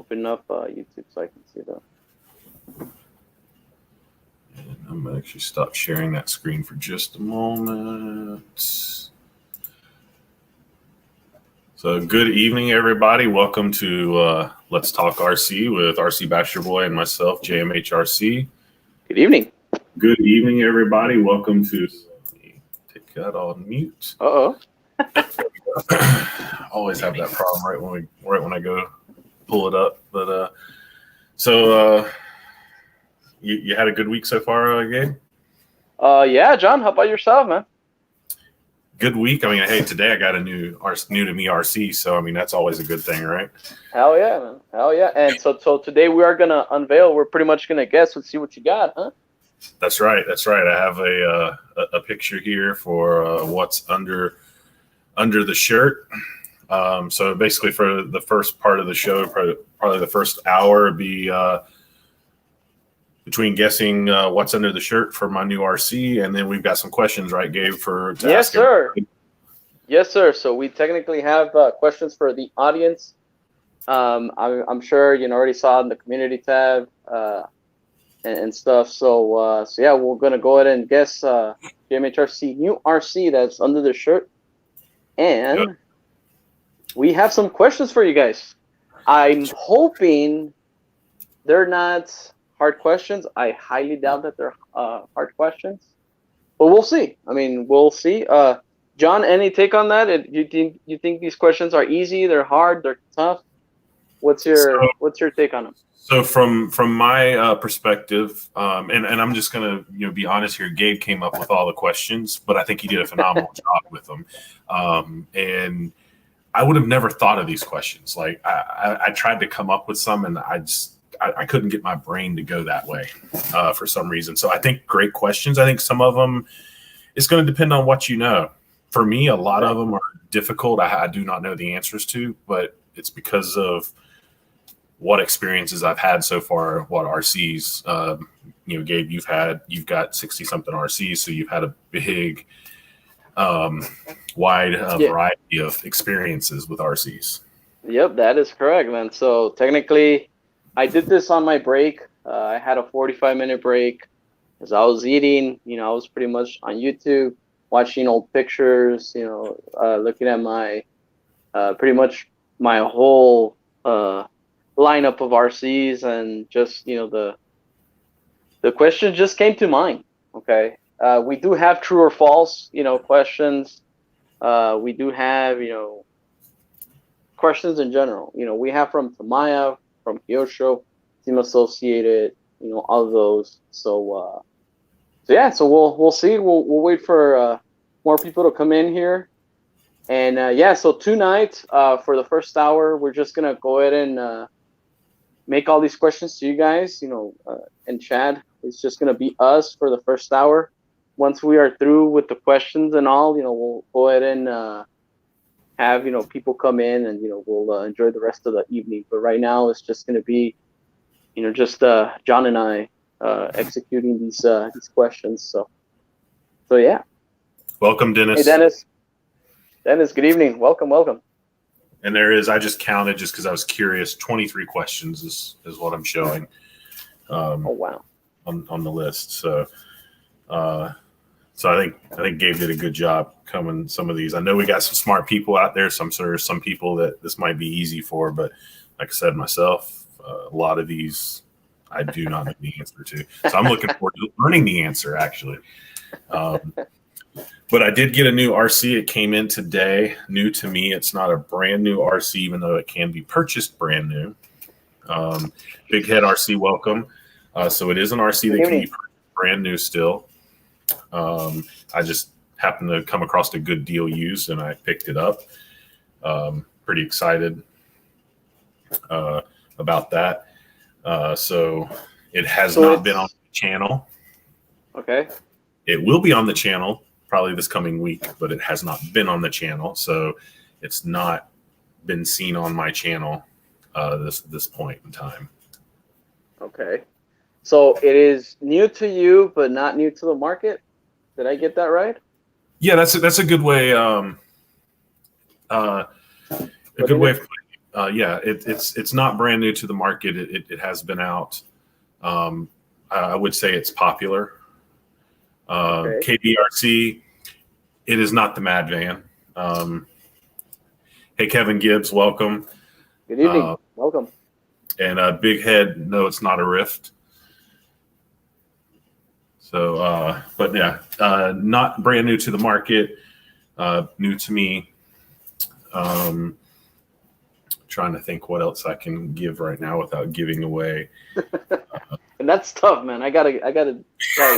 open up YouTube so I can see that. And I'm going to actually stop sharing that screen for just a moment. So good evening, everybody. Welcome to Let's Talk RC with RC Basherboi and myself, JMH RC. Good evening. Good evening, everybody. Welcome to. Let me take that on mute. Uh-oh. Always have that problem right when I go pull it up. But you had a good week so far, Gabe? Yeah, John. How about yourself, man? Good week. I mean, hey, today I got a new to me RC, so I mean that's always a good thing, right? Hell yeah, man. Hell yeah. And so today we are gonna unveil. We're pretty much gonna guess and see what you got, huh? That's right. I have a picture here for what's under the shirt. So basically, for the first part of the show, probably the first hour, would be between guessing what's under the shirt for my new RC, and then we've got some questions, right, Gabe? Yes, sir. Yes, sir. So we technically have questions for the audience. I'm sure you already saw in the community tab and stuff. So yeah, we're gonna go ahead and guess JMHRC new RC that's under the shirt, and we have some questions for you guys. I'm hoping they're not hard questions. I highly doubt that they're hard questions, but we'll see. I mean, we'll see. John, any take on that? You think these questions are easy? They're hard? They're tough? What's your take on them? So from my perspective, and I'm just gonna be honest here. Gabe came up with all the questions, but I think he did a phenomenal job with them. And I would have never thought of these questions. Like I tried to come up with some, and I couldn't get my brain to go that way for some reason. So I think great questions. I think some of them, it's going to depend on what you know. For me, a lot of them are difficult. I do not know the answers to, but it's because of what experiences I've had so far. What RCs, Gabe, you've got 60-something RCs, so you've had a big, wide variety of experiences with RCs. Yep, that is correct, man. So technically, I did this on my break. I had a 45-minute break as I was eating. I was pretty much on YouTube watching old pictures, looking at my pretty much my whole lineup of RCs, and just the question just came to mind. Okay, we do have true or false questions. We do have questions in general. We have from Tamaya, from Kyosho, Team Associated, all of those. So yeah, so we'll see. We'll wait for more people to come in here, and yeah. So tonight, for the first hour, we're just gonna go ahead and make all these questions to you guys. And Chad, it's just gonna be us for the first hour. Once we are through with the questions and all, we'll go ahead and have people come in, and we'll enjoy the rest of the evening. But right now it's just going to be just John and I executing these questions. So yeah. Welcome, Dennis. Hey, Dennis, good evening. Welcome. And there is, I just counted just because I was curious, 23 questions is what I'm showing. Oh wow. On the list. So I think Gabe did a good job coming some of these. I know we got some smart people out there, so I'm sure some people that this might be easy for, but like I said myself, a lot of these I do not know the answer to. So I'm looking forward to learning the answer, actually. But I did get a new RC. It came in today, new to me. It's not a brand new RC, even though it can be purchased brand new. Big Head RC, welcome. So it is an RC that can be purchased brand new still. I just happened to come across a good deal used, and I picked it up. Pretty excited about that. So it has not been on the channel. Okay. It will be on the channel probably this coming week, but it has not been on the channel. So it's not been seen on my channel this point in time. Okay. So it is new to you, but not new to the market. Did I get that right? Yeah, that's a good way. A good way of putting yeah, it's not brand new to the market. It has been out. I would say it's popular. Okay. KBRC, it is not the Mad Van. Hey, Kevin Gibbs, welcome. Good evening. Welcome. And Big Head, no, it's not a Rift. So, but yeah, not brand new to the market, new to me. Trying to think what else I can give right now without giving away. And that's tough, man. I gotta tell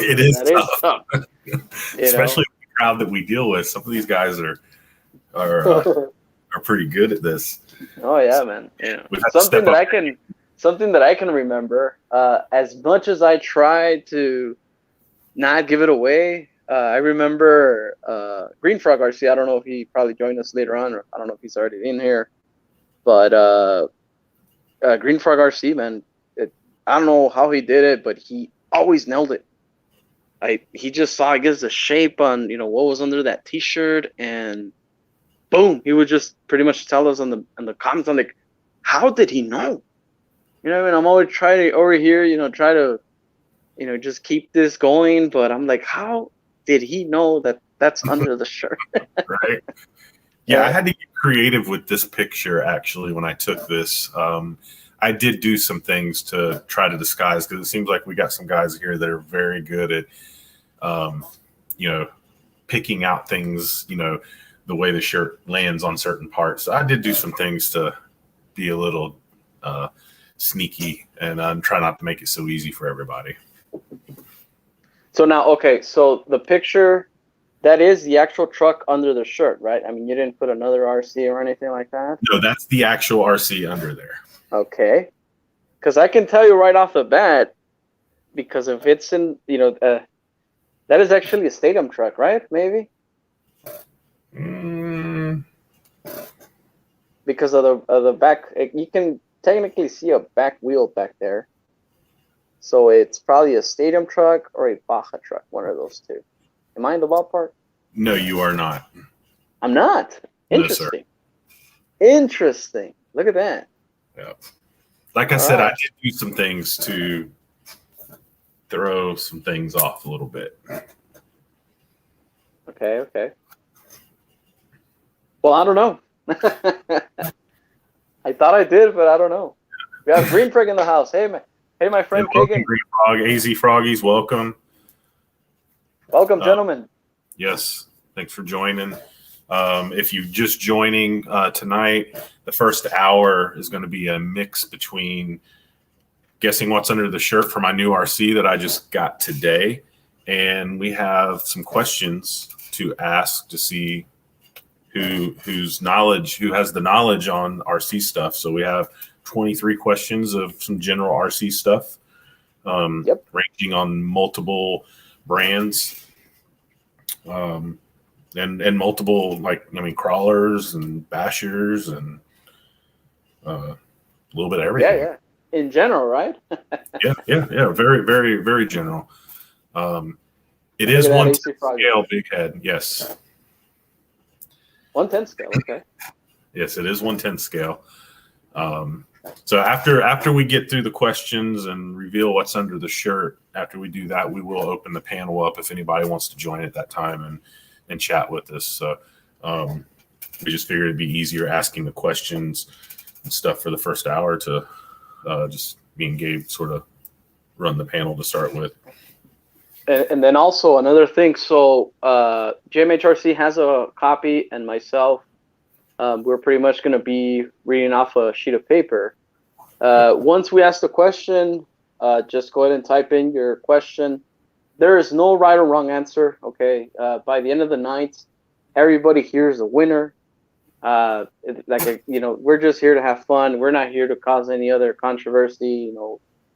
you, It is that tough. is tough. Especially the crowd that we deal with. Some of these guys are pretty good at this. Oh yeah, man. Yeah. Something that I can remember. As much as I tried to not give it away, I remember Green Frog RC. I don't know if he probably joined us later on, or I don't know if he's already in here. But Green Frog RC, man, I don't know how he did it, but he always nailed it. He just saw, I guess, the shape on what was under that T-shirt, and boom, he would just pretty much tell us in the comments. I'm like, how did he know? You know what I mean? I'm always trying to over here, try to, just keep this going, but I'm like, how did he know that that's under the shirt? Right. Yeah, I had to get creative with this picture, actually, when I took this. I did do some things to try to disguise, because it seems like we got some guys here that are very good at, picking out things, the way the shirt lands on certain parts. So I did do some things to be a little sneaky and try not to make it so easy for everybody. So now, okay, so the picture, that is the actual truck under the shirt, right? I mean, you didn't put another RC or anything like that? No, that's the actual RC under there. Okay. Because I can tell you right off the bat, because if it's in, that is actually a stadium truck, right? Maybe? Because of the back, you can technically see a back wheel back there. So it's probably a stadium truck or a Baja truck, one of those two. Am I in the ballpark? No, you are not. I'm not. Interesting. No, interesting. Look at that. Yeah. Like I said, I did do some things to throw some things off a little bit. Okay. Well, I don't know. I thought I did, but I don't know. We have Green Frog in the house. Hey, my friend Kagan. Green Frog, AZ Froggies, welcome. Welcome, gentlemen. Yes, thanks for joining. If you're just joining tonight, the first hour is going to be a mix between guessing what's under the shirt for my new RC that I just got today, and we have some questions to ask to see who has the knowledge on RC stuff. So we have 23 questions of some general RC stuff, ranging on multiple brands. And multiple, crawlers and bashers and a little bit of everything. Yeah. In general, right? yeah. Very, very, very general. It is 110 scale, Big Head. Yes. 110 scale. Okay. Yes, it is 110 scale. So after we get through the questions and reveal what's under the shirt, after we do that, we will open the panel up if anybody wants to join at that time and chat with us. So we just figured it'd be easier asking the questions and stuff for the first hour to just me and Gabe sort of run the panel to start with. And then also another thing. So JMH RC has a copy, and myself, we're pretty much going to be reading off a sheet of paper. Once we ask the question, just go ahead and type in your question. There is no right or wrong answer, okay? By the end of the night, everybody here is a winner. We're just here to have fun. We're not here to cause any other controversy,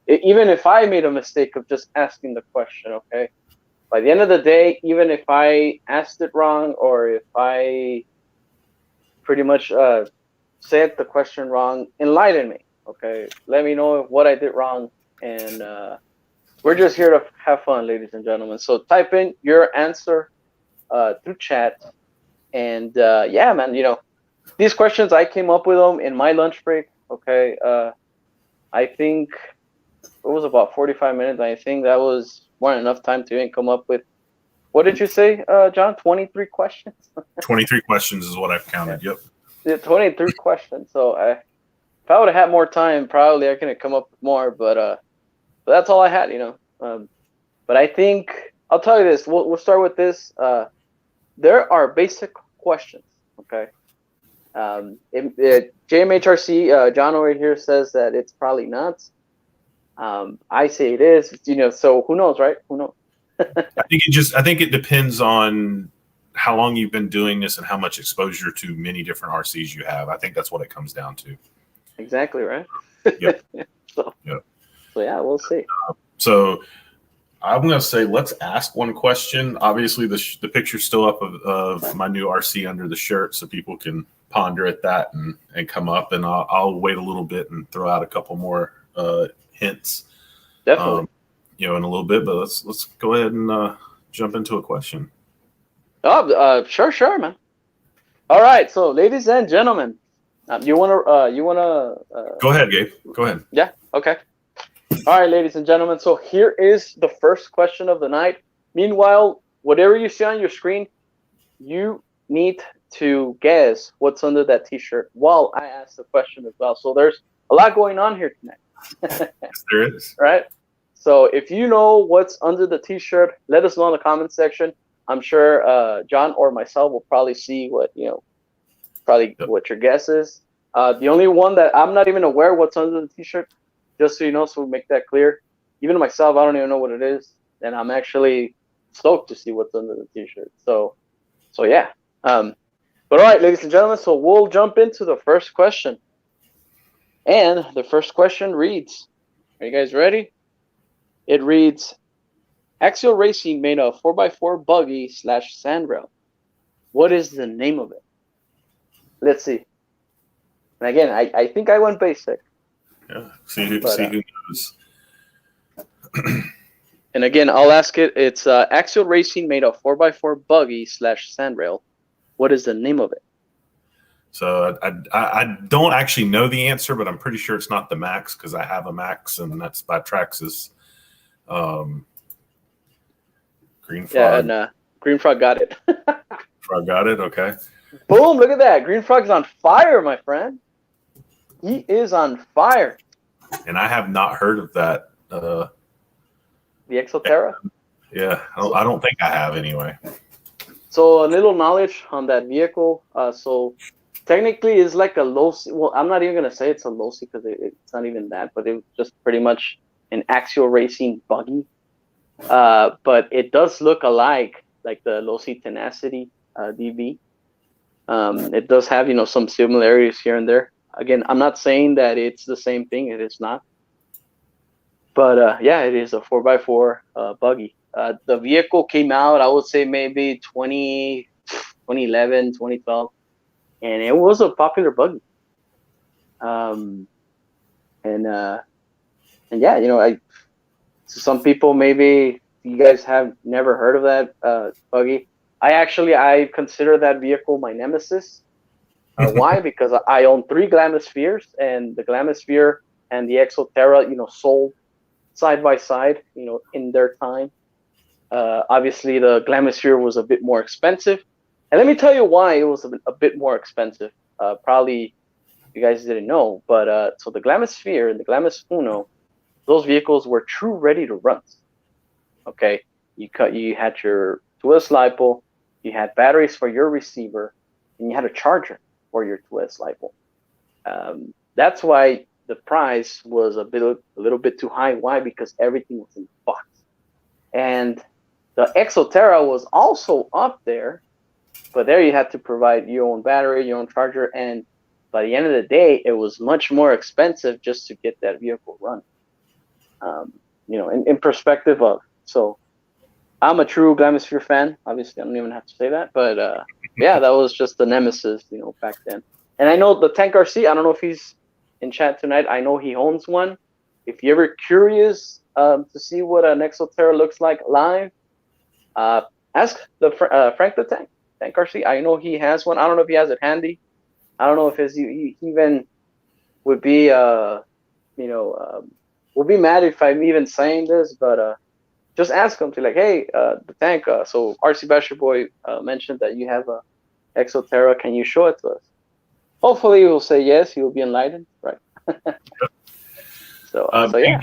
even if I made a mistake of just asking the question, okay? By the end of the day, even if I asked it wrong or if I pretty much said the question wrong, enlighten me, okay? Let me know what I did wrong, and we're just here to have fun, ladies and gentlemen. So type in your answer through chat, and yeah, man, these questions, I came up with them in my lunch break. Okay. I think it was about 45 minutes. I think that was more than enough time to even come up with, what did you say, John? 23 questions? 23 questions is what I've counted. Yep. Yeah, 23 questions. So if I would have had more time, probably I could have come up with more, but that's all I had, but I think I'll tell you this. We'll start with this. There are basic questions. Okay. JMH RC, John over here says that it's probably not. I say it is. So who knows, right? Who knows? I think it depends on how long you've been doing this and how much exposure to many different RCs you have. I think that's what it comes down to. Exactly right. Yep. So yep. Yeah, we'll see. So I'm going to say let's ask one question. Obviously, the picture's still up of my new RC under the shirt, so people can ponder at that and come up. And I'll wait a little bit and throw out a couple more hints. Definitely. In a little bit, but let's go ahead and jump into a question. Oh, sure, man. All right, so ladies and gentlemen, you wanna go ahead, Gabe. Go ahead. Yeah. Okay. All right, ladies and gentlemen. So here is the first question of the night. Meanwhile, whatever you see on your screen, you need to guess what's under that T-shirt while I ask the question as well. So there's a lot going on here tonight. Yes, there is. Right. So if you know what's under the T-shirt, let us know in the comment section. I'm sure John or myself will probably see what what your guess is. The only one that I'm not even aware what's under the T-shirt, just so you know, so we make that clear. Even myself, I don't even know what it is, and I'm actually stoked to see what's under the T-shirt. So yeah. But all right, ladies and gentlemen, so we'll jump into the first question. And the first question reads, are you guys ready? It reads, Axial Racing made a 4x4 buggy / sandrail. What is the name of it? Let's see. And again, I think I went basic. Yeah, see who knows. And again, I'll ask it. It's Axial Racing made a 4x4 buggy / sandrail. What is the name of it? So I don't actually know the answer, but I'm pretty sure it's not the Max because I have a Max, and that's by Traxxas. Green Frog. Yeah, and Green Frog got it. Frog got it. Okay. Boom! Look at that. Green Frog's on fire, my friend. He is on fire. And I have not heard of that. The Exoterra? Yeah, I don't think I have anyway. So a little knowledge on that vehicle. So technically it's like a low C. Well, I'm not even going to say it's a low C because it's not even that, but it's just pretty much an Axial Racing buggy. But it does look alike like the low C Tenacity DV. It does have, some similarities here and there. Again, I'm not saying that it's the same thing. It is not. But yeah, it is a 4x4 buggy. The vehicle came out, I would say maybe 2011, 2012, and it was a popular buggy. And yeah, some people, maybe you guys have never heard of that buggy. I consider that vehicle my nemesis. Why? Because I own 3 Glamispheres, and the Glamisphere and the Exoterra, sold side by side, in their time. Obviously, the Glamisphere was a bit more expensive. And let me tell you why it was a bit more expensive. Probably you guys didn't know, but so the Glamisphere and the Glamis Uno, those vehicles were true ready to runs. Okay, you had your twist LiPo, you had batteries for your receiver, and you had a charger for your twist LiPo. That's why the price was a little bit too high. Why? Because everything was in the box. And the Exoterra was also up there, but there you had to provide your own battery, your own charger, and by the end of the day, it was much more expensive just to get that vehicle running. In perspective of, so I'm a true Glamisphere fan. Obviously, I don't even have to say that, but yeah, that was just the nemesis, back then. And I know the Tank RC, I don't know if he's in chat tonight. I know he owns one. If you're ever curious to see what an Exoterra looks like live, ask the Frank the Tank RC. I know he has one. I don't know if he has it handy, I don't know if he even would be would be mad if I'm even saying this, but just ask him to like, hey, the tank. So RC Basherboi mentioned that you have a Exoterra. Can you show it to us? Hopefully, he will say yes. He will be enlightened, right? So yeah.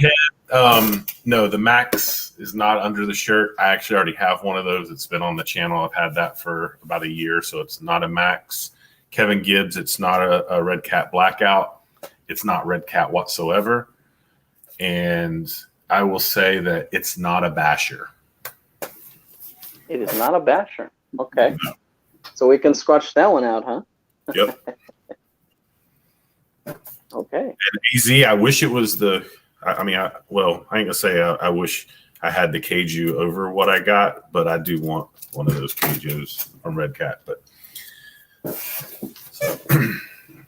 No, the Max is not under the shirt. I actually already have one of those. It's been on the channel. I've had that for about a year, so it's not a Max. Kevin Gibbs, it's not a Red Cat Blackout. It's not Red Cat whatsoever. And I will say that it's not a basher. It is not a basher. Okay. No. So we can scratch that one out, huh? Yep. Okay. And AZ, I wish it was the. I mean, I ain't gonna say I wish I had the Keiju over what I got, but I do want one of those Keijus from Red Cat. But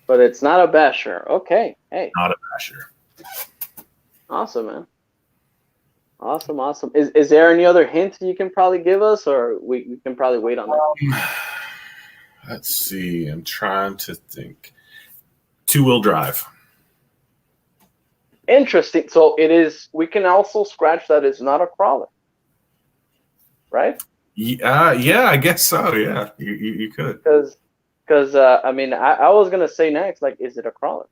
but it's not a basher. Okay. Hey. Not a basher. Awesome, man. Awesome. Is there any other hint you can probably give us, or we can probably wait on that? Let's see. I'm trying to think. 2-wheel drive. Interesting. So it is. We can also scratch that it's not a crawler, right? Yeah, I guess so. Yeah, you could. Because I mean, I was gonna say next, like, is it a crawler?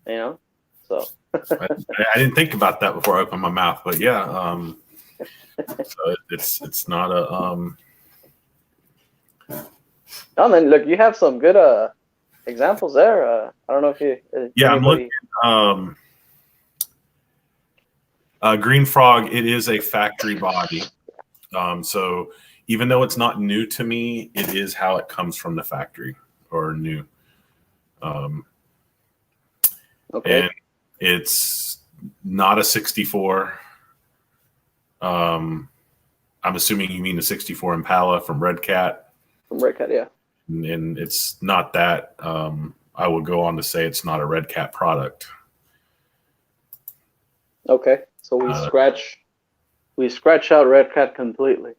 You know, so. I didn't think about that before I opened my mouth, but yeah. So it's not a. Oh man, look, you have some good examples there. I don't know if you. Yeah, anybody... I'm looking. Green Frog, it is a factory body. So even though it's not new to me, it is how it comes from the factory or new. Okay. And it's not a 64. I'm assuming you mean a 64 Impala from Red Cat. From Red Cat, yeah. And it's not that. I would go on to say it's not a Red Cat product. Okay, so we scratch out Red Cat completely.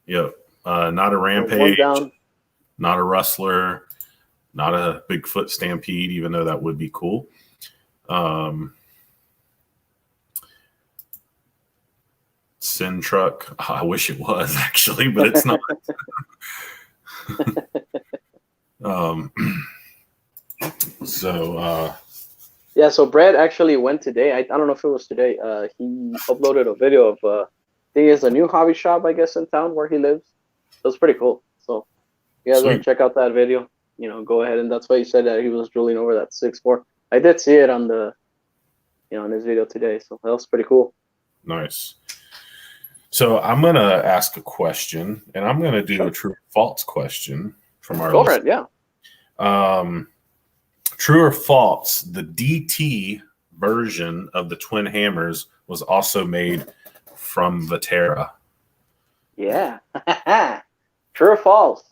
Yep. Not a Rampage, not a Rustler, not a Bigfoot Stampede, even though that would be cool. Sin Truck. Oh, I wish it was actually, but it's not. Yeah, so Brad actually went today. I don't know if it was today. He uploaded a video of I think he has a new hobby shop, I guess, in town where he lives. It was pretty cool. So you guys want to check out that video, go ahead. And that's why he said that he was drilling over that 6.4. I did see it on the in his video today. So that was pretty cool. Nice. So I'm gonna ask a question, and I'm gonna do a true or false question from our. Go for it, yeah. True or false? The DT version of the Twin Hammers was also made from Vatera. Yeah. True or false?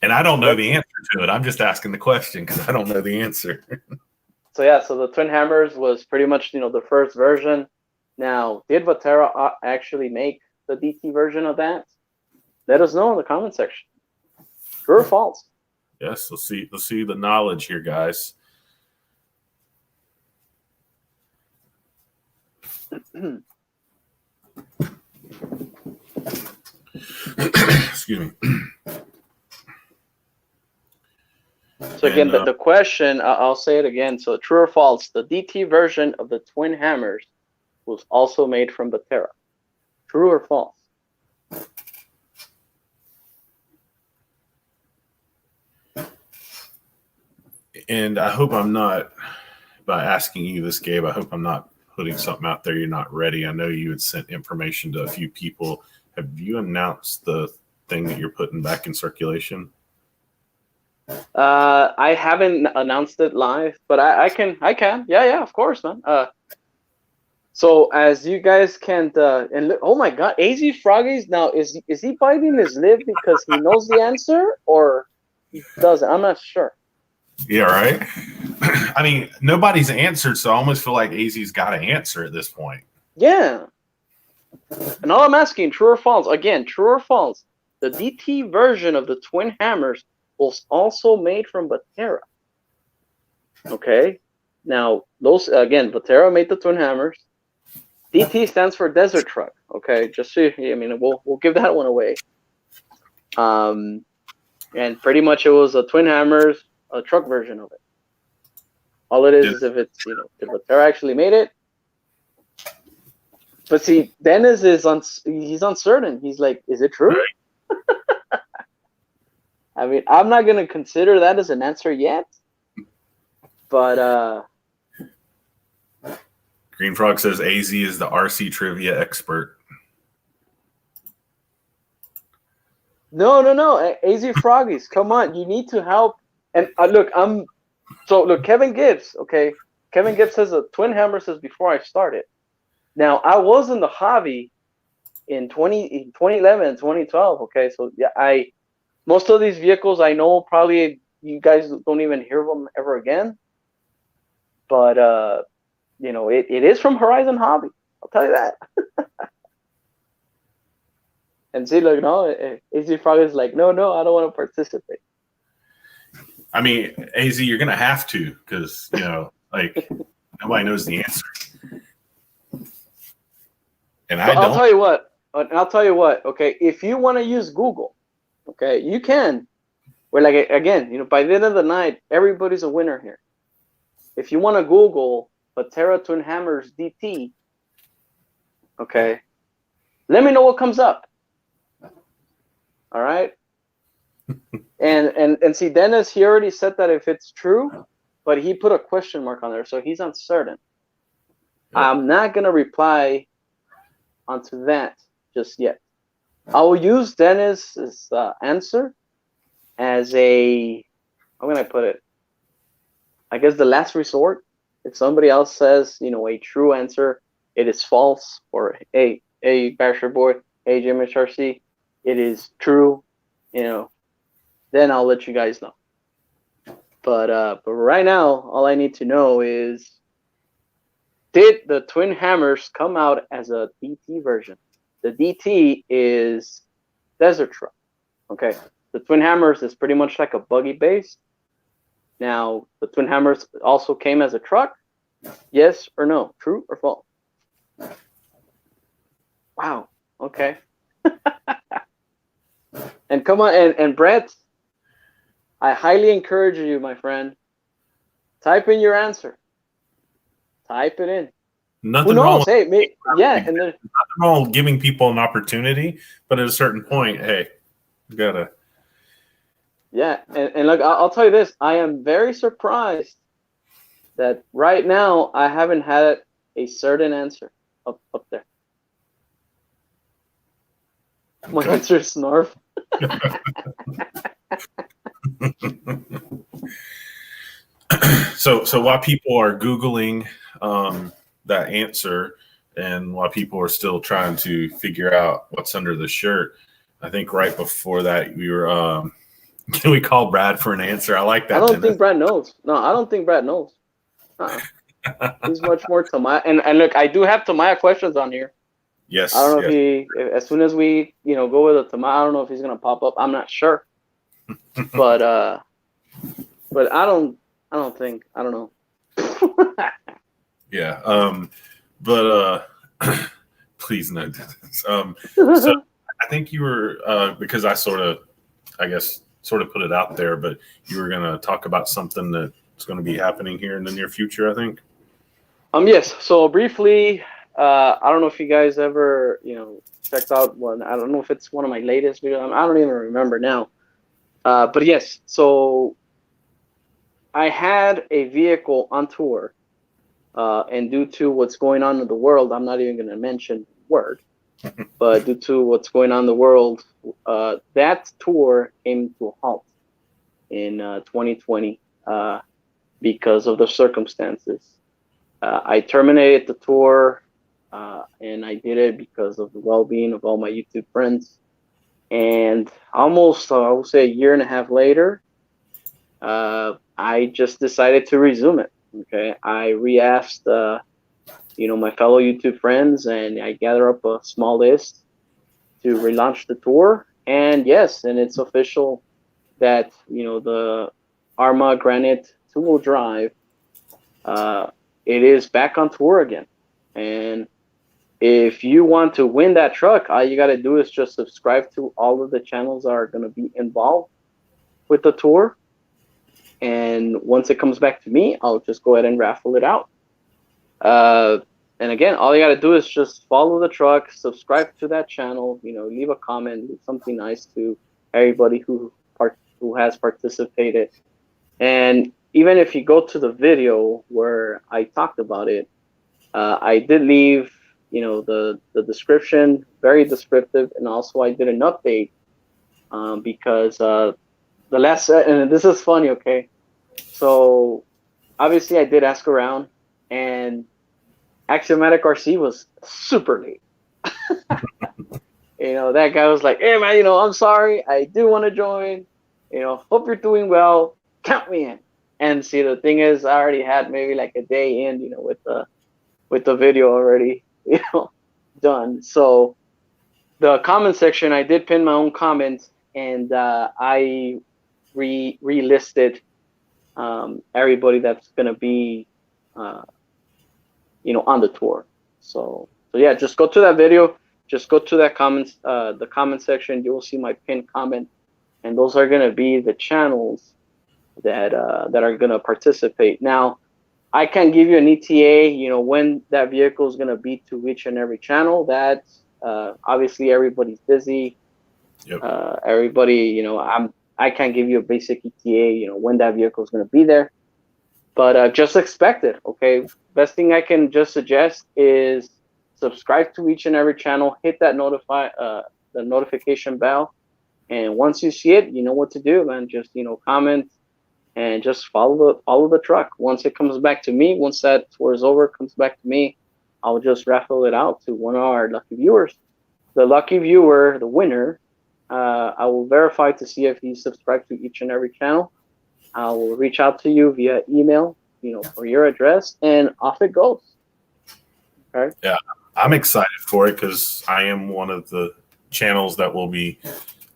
And I don't know the answer to it. I'm just asking the question because I don't know the answer. So yeah, so the Twin Hammers was pretty much the first version. Now, did Vatera actually make the DT version of that? Let us know in the comment section. True or false? Yes, let's see the knowledge here, guys. Excuse me. So again, the question, I'll say it again. So true or false? The DT version of the Twin Hammers was also made from Vatera. True or false? And I hope I'm not, by asking you this, Gabe, I hope I'm not putting something out there you're not ready. I know you had sent information to a few people. Have you announced the thing that you're putting back in circulation? I haven't announced it live, but I can. Yeah, of course, man. So as you guys can, and look, oh my God, AZ Froggies, now is he biting his lip because he knows the answer, or he doesn't? I'm not sure. Yeah, right. I mean, nobody's answered, so I almost feel like AZ's got to answer at this point. Yeah. And all I'm asking, true or false? Again, true or false? The DT version of the Twin Hammers was also made from Vatera. Okay. Now, those, again, Valterra made the twin hammers. DT stands for desert truck. Okay. Just so I mean, we'll give that one away. And pretty much it was a twin hammers, a truck version of it. All it is if it's, did Valterra actually made it? But see, Dennis he's uncertain. He's like, is it true? Right. I mean, I'm not gonna consider that as an answer yet. But Green Frog says AZ is the RC trivia expert. No, AZ Froggies, come on, you need to help. And look, Kevin Gibbs, okay? Kevin Gibbs has a twin hammer since before I started. Now, I was in the hobby in 2011 and 2012, okay? So, yeah, most of these vehicles I know probably you guys don't even hear them ever again. But, it is from Horizon Hobby. I'll tell you that. And see, look, no, AZ Frog is like, no, I don't want to participate. I mean, AZ, you're going to have to because, like, nobody knows the answer. And I'll tell you what, okay, if you want to use Google, okay, you can. We're like, again, by the end of the night, everybody's a winner here. If you want to Google Valterra Twin Hammers DT, okay, let me know what comes up. All right. and see, Dennis, he already said that if it's true, but he put a question mark on there, so he's uncertain. Yep. I'm not gonna reply onto that just yet. I will use Dennis's answer as how can I put it? I guess the last resort. If somebody else says, a true answer, it is false, or hey, Basherboi, hey, JMH RC, it is true, then I'll let you guys know. But right now, all I need to know is, did the twin hammers come out as a DT version? The DT is desert truck. Okay, the twin hammers is pretty much like a buggy base. Now, the twin hammers also came as a truck. Yes or no? True or false? Wow. Okay. And come on, and Brett, I highly encourage you, my friend, type in your answer. Type it in. Nothing wrong. Nothing wrong with giving people an opportunity, but at a certain point, hey, you gotta. Yeah, and look, I'll tell you this: I am very surprised that right now I haven't had a certain answer up there. My answer is Snarf. So while people are Googling that answer, and while people are still trying to figure out what's under the shirt, I think right before that we were can we call Brad for an answer? I like that. I don't think Brad knows. No, I don't think Brad knows. He's much more Tamaya. And look, I do have Tamaya questions on here. Yes. I don't know if as soon as we go with a Tamaya, I don't know if he's gonna pop up. I'm not sure. But I don't know. Yeah. Please note this. So I think you were because I sort of put it out there, but you were gonna talk about something that's going to be happening here in the near future, I think. Yes. So briefly, I don't know if you guys ever checked out one. I don't know if it's one of my latest videos. I don't even remember now. But yes, so I had a vehicle on tour, and due to what's going on in the world, I'm not even going to mention word, but due to what's going on in the world, that tour came to a halt in 2020 because of the circumstances. I terminated the tour, and I did it because of the well-being of all my YouTube friends. And almost, I would say, a year and a half later, I just decided to resume it. Okay, I re-asked, my fellow YouTube friends, and I gathered up a small list to relaunch the tour. And yes, and it's official that the Arma Granite two-wheel drive it is back on tour again. And if you want to win that truck, all you got to do is just subscribe to all of the channels that are going to be involved with the tour. And once it comes back to me, I'll just go ahead and raffle it out. And again, all you got to do is just follow the truck, subscribe to that channel, leave a comment, leave something nice to everybody who has participated. And even if you go to the video where I talked about it, I did leave, the description, very descriptive, and also I did an update because the last, and this is funny, okay? So obviously I did ask around, and Axiomatic RC was super late. That guy was like, "Hey man, I'm sorry, I do want to join. Hope you're doing well. Count me in." And see, the thing is, I already had maybe like a day in, with the video already, done. So the comment section, I did pin my own comment, and I relisted everybody that's gonna be, on the tour. So yeah, just go to that video, just go to that the comment section. You will see my pinned comment, and those are gonna be the channels that are gonna participate. Now, I can't give you an ETA, when that vehicle is gonna be to each and every channel. That obviously everybody's busy. Yep. Everybody, I can't give you a basic ETA, when that vehicle is gonna be there. But just expect it, okay? Best thing I can just suggest is subscribe to each and every channel, hit that the notification bell, and once you see it, you know what to do, man. Just comment and just follow the truck. Once it comes back to me, once that tour is over, comes back to me, I'll just raffle it out to one of our lucky viewers. The lucky viewer, the winner, I will verify to see if he's subscribed to each and every channel. I will reach out to you via email, for your address, and off it goes. Okay. Yeah, I'm excited for it because I am one of the channels that will be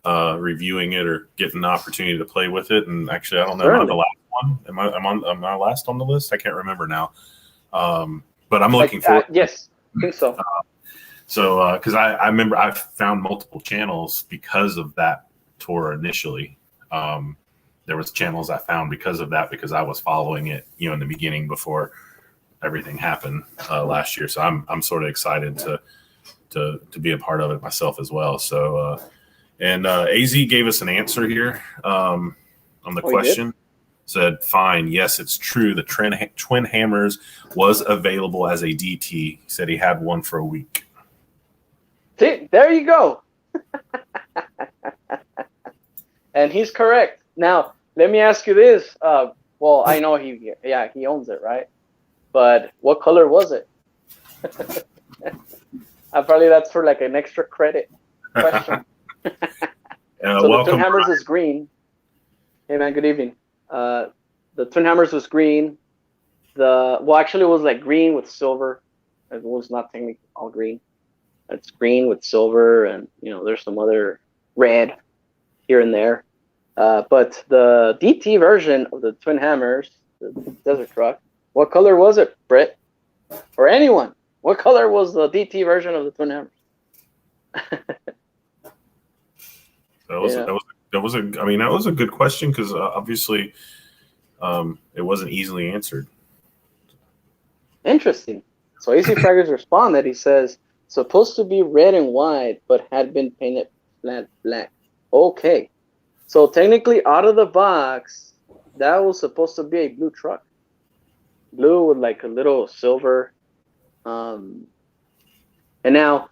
reviewing it or getting the opportunity to play with it. And actually, I don't know, am I the last one? Am I last on the list? I can't remember now. But I'm looking forward. Yes, I think so. So, because I remember I found multiple channels because of that tour initially. There was channels I found because of that, because I was following it, in the beginning before everything happened last year. So I'm sort of excited to be a part of it myself as well. So, and AZ gave us an answer here on the question. Said, fine, yes, it's true. The Twin Hammers was available as a DT. He said he had one for a week. See, there you go. And he's correct. Now, let me ask you this. Well, I know he owns it, right? But what color was it? Probably that's for like an extra credit question. So the Twin Hammers is green. Hey man, good evening. The Twin Hammers was green. Actually it was like green with silver. It was not technically all green. It's green with silver, and there's some other red here and there. But the DT version of the Twin Hammers, the desert truck, what color was it, Britt? Or anyone? What color was the DT version of the Twin Hammers? That was a good question, because obviously it wasn't easily answered. Interesting. So AC Fraggers responded. He says, supposed to be red and white, but had been painted flat black. Okay. So technically, out of the box, that was supposed to be a blue truck. Blue with like a little silver. And now,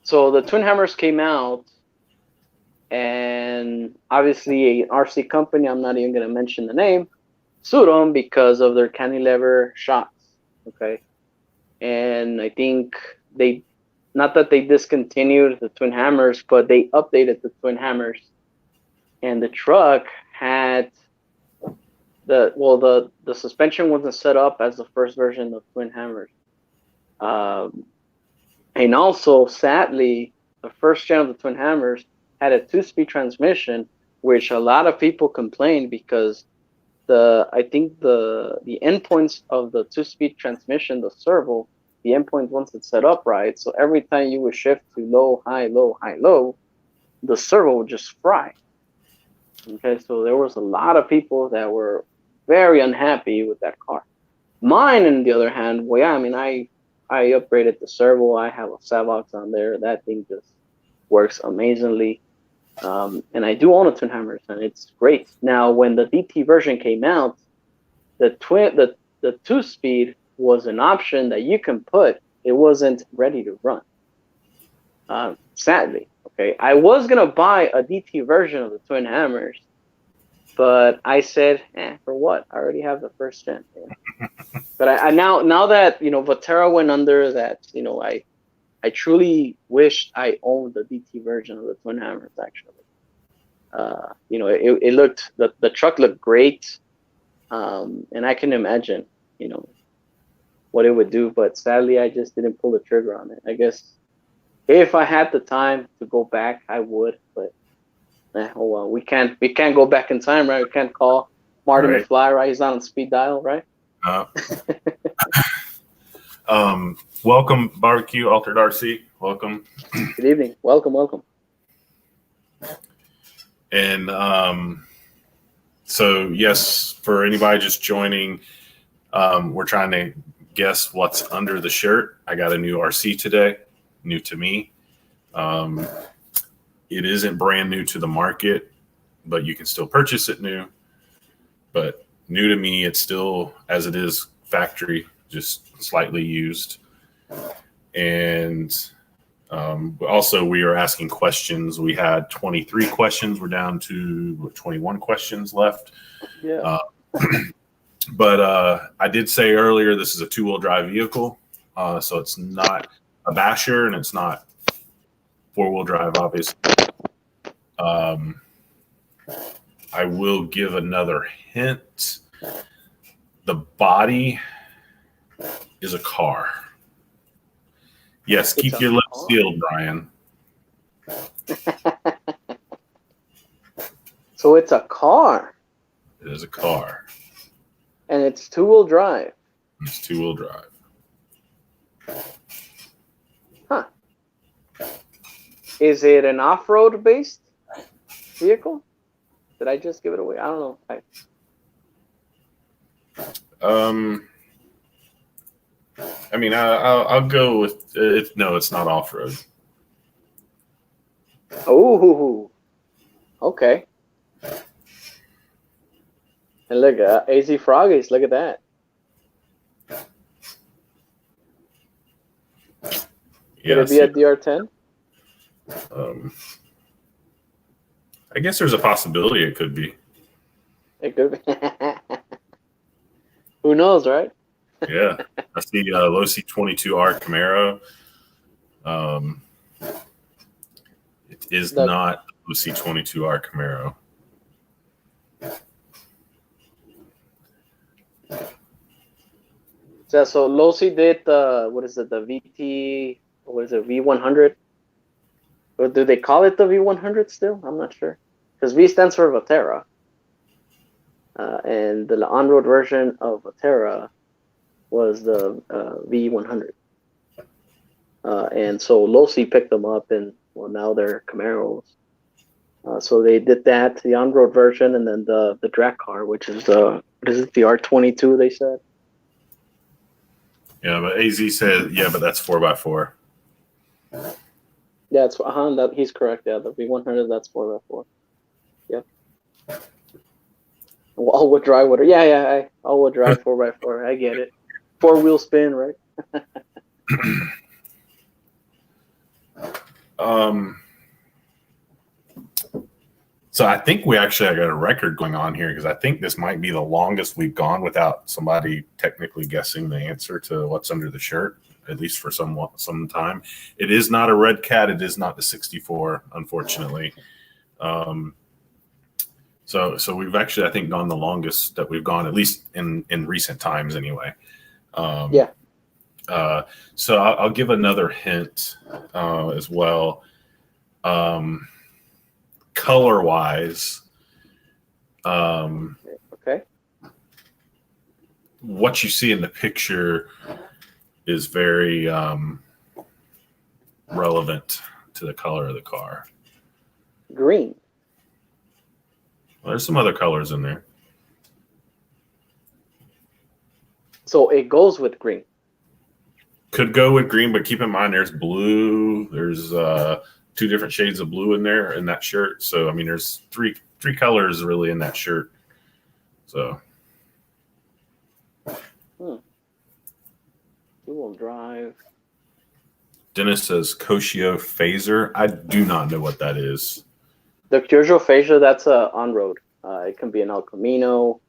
so the Twin Hammers came out, and obviously an RC company, I'm not even going to mention the name, sued them because of their cantilever shots. Okay. And I think not that they discontinued the Twin Hammers, but they updated the Twin Hammers. And the truck had the suspension wasn't set up as the first version of Twin Hammers. And also, sadly, the first gen of the Twin Hammers had a 2-speed transmission, which a lot of people complained because I think the endpoints of the 2-speed transmission, the servo, the endpoint once it's set up right, so every time you would shift to low, high, low, high, low, the servo would just fry. Okay, so there was a lot of people that were very unhappy with that car. Mine, on the other hand, well, yeah, I mean, I upgraded the servo. I have a Savox on there. That thing just works amazingly. And I do own a twin hammers, and it's great. Now, when the DT version came out, the 2-speed was an option that you can put. It wasn't ready to run. Sadly, okay. I was gonna buy a DT version of the twin hammers, but I said, for what? I already have the first gen. Yeah. But I now that Vatera went under, that I truly wished I owned the DT version of the twin hammers. Actually, it looked the truck looked great, and I can imagine what it would do. But sadly, I just didn't pull the trigger on it. I guess if I had the time to go back, I would. But oh well, we can't go back in time, right? We can't call Marty McFly, right? He's not on speed dial, right? Welcome, Barbecue Altered RC. Welcome. Good evening. Welcome. And so, yes, for anybody just joining, we're trying to guess what's under the shirt. I got a new RC today, new to me. It isn't brand new to the market, but you can still purchase it new. But new to me, it's still as it is factory, just slightly used. And also, we are asking questions. We had 23 questions. We're down to 21 questions left. Yeah. But I did say earlier, this is a 2-wheel drive vehicle. So it's not a basher and it's not 4-wheel drive, obviously. I will give another hint. The body is a car. Yes, keep your lips sealed, Brian. So it's a car. It is a car. And it's 2-wheel drive. It's 2-wheel drive. Huh. Is it an off-road based vehicle? Did I just give it away? I don't know. I mean, I'll go with it. No, it's not off-road. Oh, okay. And look, AZ Froggies, look at that. Could it be a DR10? I guess there's a possibility it could be. It could be. Who knows, right? Yeah, that's the Losi 22R Camaro. It is not Losi 22R Camaro. So Losi did the VT? What is it? V100? Or do they call it the V100 still? I'm not sure. Because V stands for Vatera. And the on-road version of Vatera was the V100. And so Losi picked them up, and well, now they're Camaros. So they did that, the on-road version, and then the drag car, which is the R22, they said. Yeah, but AZ said, yeah, but that's 4x4. Yeah, it's he's correct. Yeah, the V100, that's 4x4. Yep. All-wheel drive, all-wheel drive 4x4. I get it. 4-wheel spin, right? So I think we actually got a record going on here, because I think this might be the longest we've gone without somebody technically guessing the answer to what's under the shirt, at least for some time. It is not a Red Cat. It is not the 64, unfortunately. So we've actually, I think, gone the longest that we've gone, at least in recent times anyway. Yeah. So I'll give another hint as well. Color-wise, Okay. what you see in the picture is very relevant to the color of the car. Green. Well, there's some other colors in there. So it goes with green. Could go with green, but keep in mind there's blue. There's 2 different shades of blue in there in that shirt. So I mean, there's three colors really in that shirt. So. Two-wheel drive. Dennis says Koshio Phaser. I do not know what that is. The Peugeot Phaser, that's a on-road. It can be an El Camino.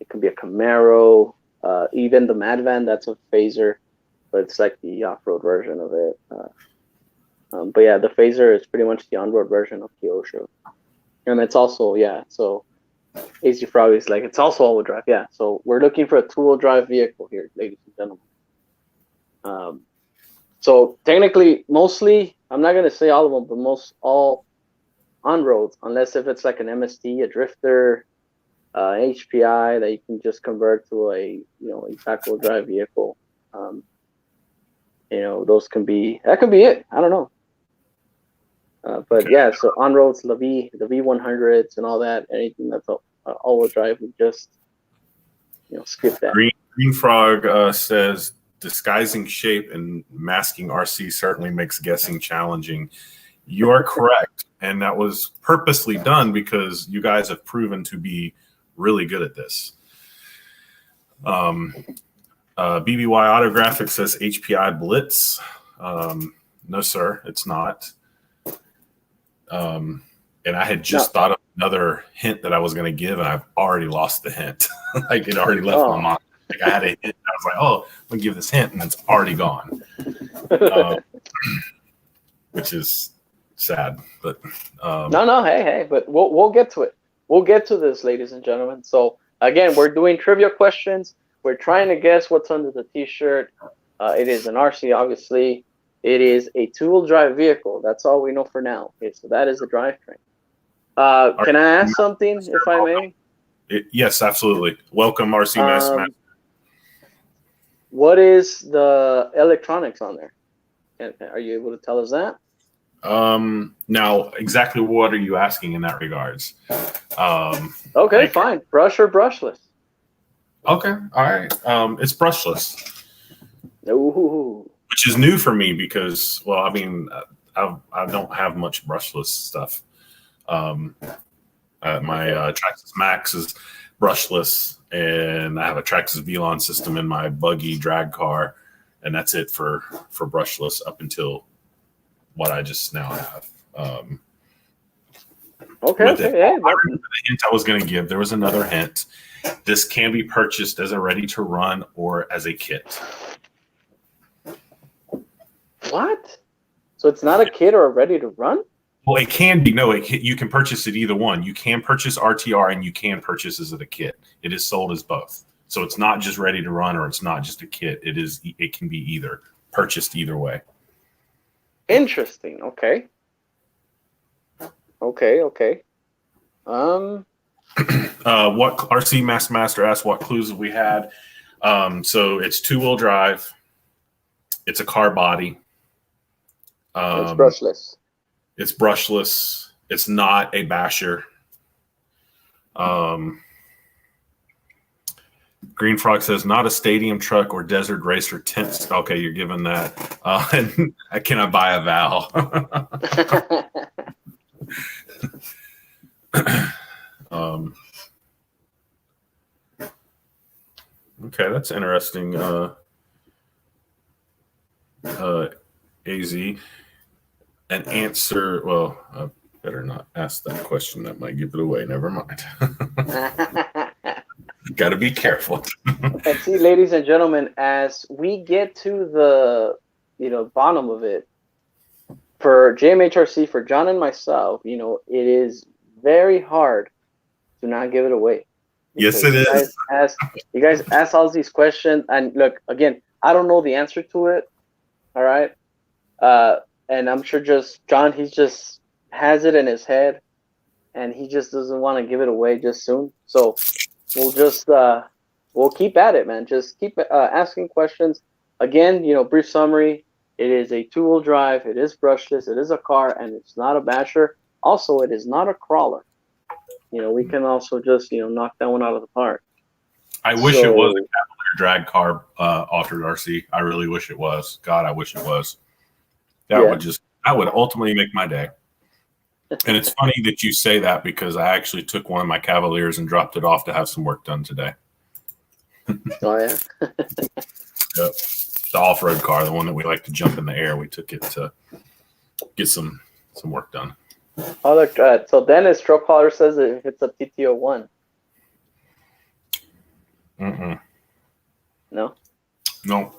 It can be a Camaro. Even the Mad Van, that's a Phaser, but it's like the off-road version of it. But yeah, the Phaser is pretty much the on-road version of Kyosho. And it's also, so AZ Frog is like, it's also all-wheel drive. Yeah, so we're looking for a two-wheel drive vehicle here, ladies and gentlemen. So technically, mostly, I'm not going to say all of them, but all on roads, unless if it's like an MST, a drifter, HPI that you can just convert to a back-wheel drive vehicle. Those can be, that could be it. I don't know. But yeah, so on roads, the V100s and all that, anything that's all-wheel drive, we just skip that. Green Frog says disguising shape and masking RC certainly makes guessing challenging. You are correct, and that was purposely done because you guys have proven to be really good at this. BBY Autographic says HPI Blitz. No, sir, it's not. And I had just thought of another hint that I was going to give, and I've already lost the hint. Like it already left my mind. Like I had a hint. I was like, "Oh, I'm gonna give this hint," and it's already gone, which is sad. But no, hey, but we'll get to it. We'll get to this, ladies and gentlemen. So again, we're doing trivia questions. We're trying to guess what's under the T-shirt. It is an RC, obviously. It is a two-wheel drive vehicle. That's all we know for now. Okay, so that is the drivetrain. Can I ask something, if I may? Yes, absolutely. Welcome, RC Master. What is the electronics on there? And are you able to tell us that? Now, exactly what are you asking in that regards? Okay, fine. Brush or brushless? Okay, all right. It's brushless. Ooh. Which is new for me because, well, I mean, I don't have much brushless stuff. My Traxxas Max is brushless, and I have a Traxxas VLON system in my buggy drag car, and that's it for brushless up until what I just now have. Okay. The hint I was going to give, there was another hint. This can be purchased as a ready-to-run or as a kit. What? So it's not a kit or a ready-to-run? Well, it can be. No, you can purchase it either one. You can purchase RTR and you can purchase as a kit. It is sold as both. So it's not just ready to run or it's not just a kit. It can be either, purchased either way. Interesting. Okay. What RC Master asked what clues we had. So it's two-wheel drive. It's a car body. It's brushless. It's brushless. It's not a basher. Green Frog says not a stadium truck or desert racer tent. Okay, you're giving that. Can I buy a Val? Okay, that's interesting. AZ. An answer. Well, I better not ask that question. That might give it away. Never mind. Got to be careful. And see, ladies and gentlemen, as we get to the bottom of it, for JMH RC, for John and myself, it is very hard to not give it away. Yes, it is. You guys ask all these questions, and look, again, I don't know the answer to it. All right. And I'm sure John, he just has it in his head and he just doesn't want to give it away just soon. So we'll just we'll keep at it, man. Just keep asking questions. Again, brief summary. It is a two-wheel drive. It is brushless. It is a car, and it's not a basher. Also, it is not a crawler. We can also just knock that one out of the park. I wish it was a Cavalier drag car altered RC. I really wish it was. God, I wish it was. That would ultimately make my day. And it's funny that you say that because I actually took one of my Cavaliers and dropped it off to have some work done today. Oh yeah. Yep. The off-road car, the one that we like to jump in the air. We took it to get some work done. Oh look, so Dennis Stroke Caller says it's a TT01. Mm-mm. No. No.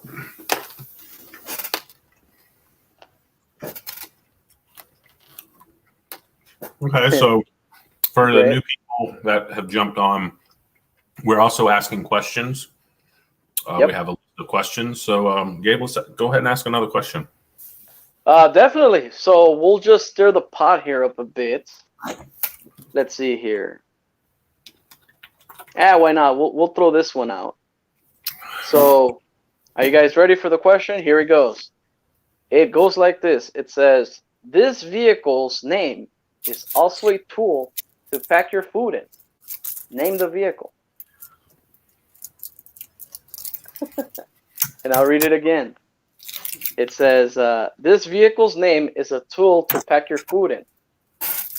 Okay, so for the new people that have jumped on, we're also asking questions. We have a list of questions. So, Gabe, let's go ahead and ask another question. Definitely. So we'll just stir the pot here up a bit. Let's see here. Why not? We'll throw this one out. So, are you guys ready for the question? Here it goes. It goes like this. It says, this vehicle's name is also a tool to pack your food in. Name the vehicle. And I'll read it again. It says, this vehicle's name is a tool to pack your food in.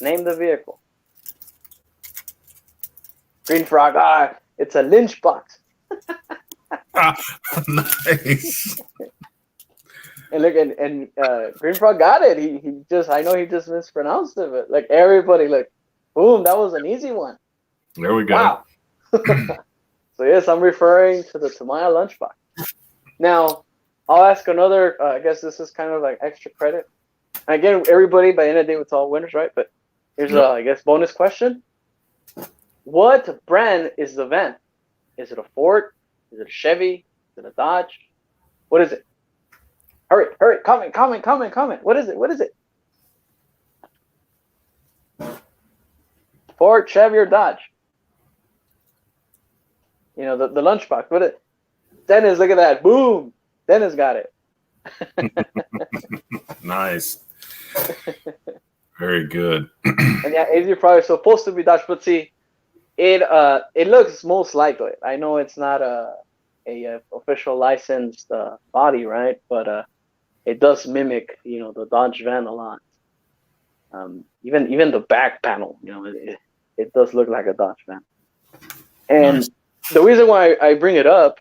Name the vehicle. Green Frog, it's a lynch box. Nice. And look, and Green Frog got it. I know he just mispronounced it, but like everybody, like, boom, that was an easy one. There we go. Wow. So yes, I'm referring to the Tamaya lunchbox. Now, I'll ask another. I guess this is kind of like extra credit. And again, everybody by the end of the day, it's all winners, right? But here's I guess bonus question. What brand is the van? Is it a Ford? Is it a Chevy? Is it a Dodge? What is it? Hurry, comment. What is it? Ford, Chevy, or Dodge? The lunchbox. What is it? Dennis, look at that. Boom. Dennis got it. Nice. Very good. And yeah, you're probably supposed to be Dodge, but see, it looks most likely. I know it's not a official licensed body, right? But it does mimic, the Dodge van a lot. Even the back panel, it does look like a Dodge van. And nice. The reason why I bring it up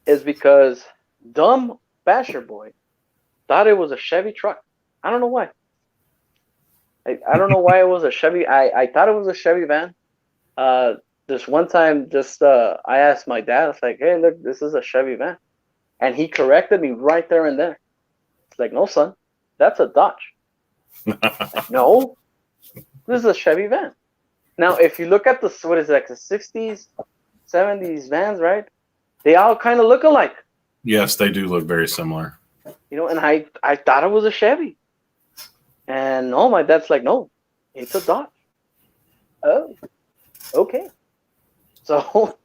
is because dumb Basher boy thought it was a Chevy truck. I don't know why. I don't know why it was a Chevy. I thought it was a Chevy van. This one time, I asked my dad, I was like, hey, look, this is a Chevy van. And he corrected me right there and there. It's like, no, son, that's a Dodge. Like, no, this is a Chevy van. Now, if you look at the 60s, 70s vans, right? They all kind of look alike. Yes, they do look very similar. And I thought it was a Chevy. And my dad's like, no, it's a Dodge. Oh, okay. So,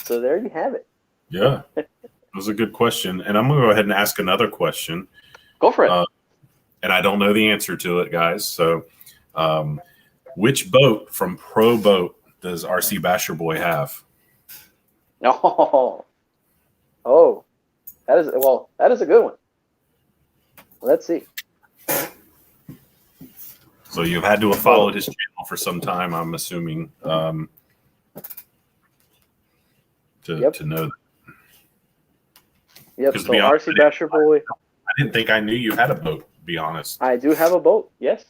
so there you have it. Yeah, that was a good question. And I'm going to go ahead and ask another question. Go for it. And I don't know the answer to it, guys. So, which boat from Pro Boat does RC Basherboi have? Oh, that is a good one. Let's see. So you've had to have followed his channel for some time, I'm assuming, to know that. Yep. So RC Basherboi. I didn't think I knew you had a boat, to be honest. I do have a boat, yes,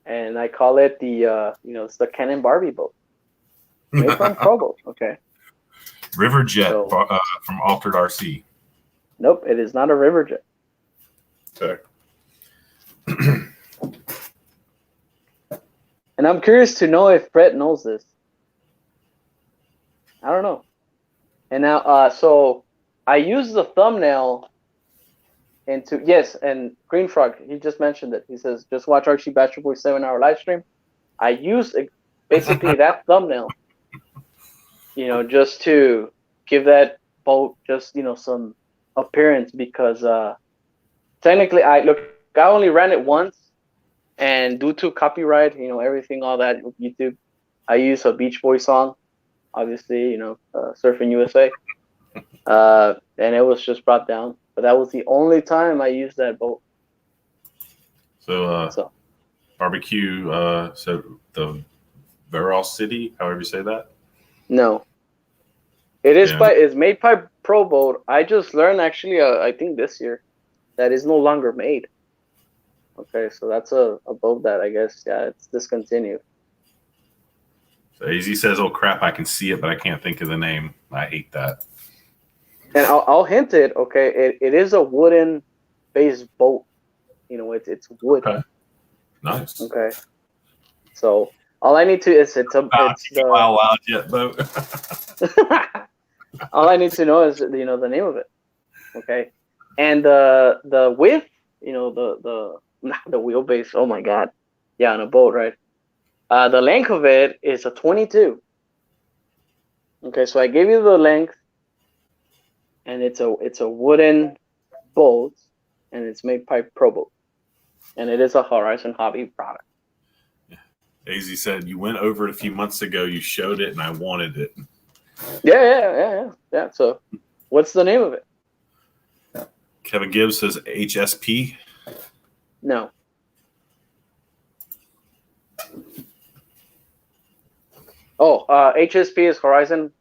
and I call it the it's the Ken and Barbie boat. Made from Pro Boat. Okay. River Jet from Altered RC. Nope, it is not a River Jet. Okay. And I'm curious to know if Brett knows this. I don't know. And now, so I use the thumbnail and Green Frog, he just mentioned it. He says, just watch RC Basherboi 7-hour live stream. I used basically that thumbnail just to give that boat just, some appearance, because technically I only ran it once, and due to copyright, everything, all that with YouTube, I use a Beach Boy song, obviously, Surfing USA, and it was just brought down. But that was the only time I used that boat. So, barbecue, so the Verral City, however you say that? No. It's made by Pro Boat. I just learned, actually, I think this year, that is no longer made. Okay, so that's a boat that, I guess, it's discontinued. So AZ says, "Oh crap, I can see it, but I can't think of the name." I hate that. And I'll hint it. Okay, it is a wooden based boat. It's wood. Okay. Nice. Okay. So all I need to is it's the wild jet boat. all I need to know is the name of it. Okay, and the width, the wheelbase. Oh my god, yeah, on a boat, right? The length of it is a 22. Okay, so I gave you the length, and it's a wooden boat, and it's made by Pro Boat, and it is a Horizon Hobby product. AZ said, "You went over it a few months ago. You showed it, and I wanted it." Yeah. So, what's the name of it? Kevin Gibbs says HSP. No. Oh, HSP is Horizon.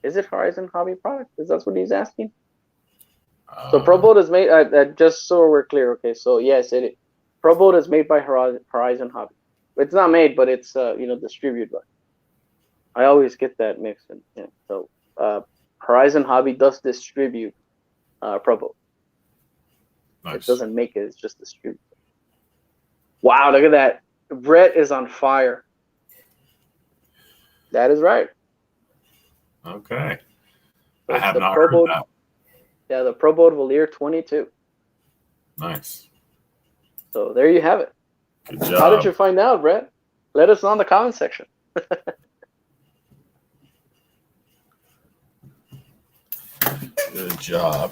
Is it Horizon Hobby product? Is that what he's asking? So Pro Boat is made. Just so we're clear, okay. So yes, Pro Boat is made by Horizon Hobby. It's not made, but it's distributed by. I always get that mixed in. Yeah. So Horizon Hobby does distribute Pro Boat. Nice. It doesn't make it; it's just distribute. Wow! Look at that. Brett is on fire. That is right. Okay. So I have not heard that. Yeah, the Pro Boat Valier 22. Nice. So there you have it. Good job. How did you find out, Brett? Let us know in the comment section. Good job.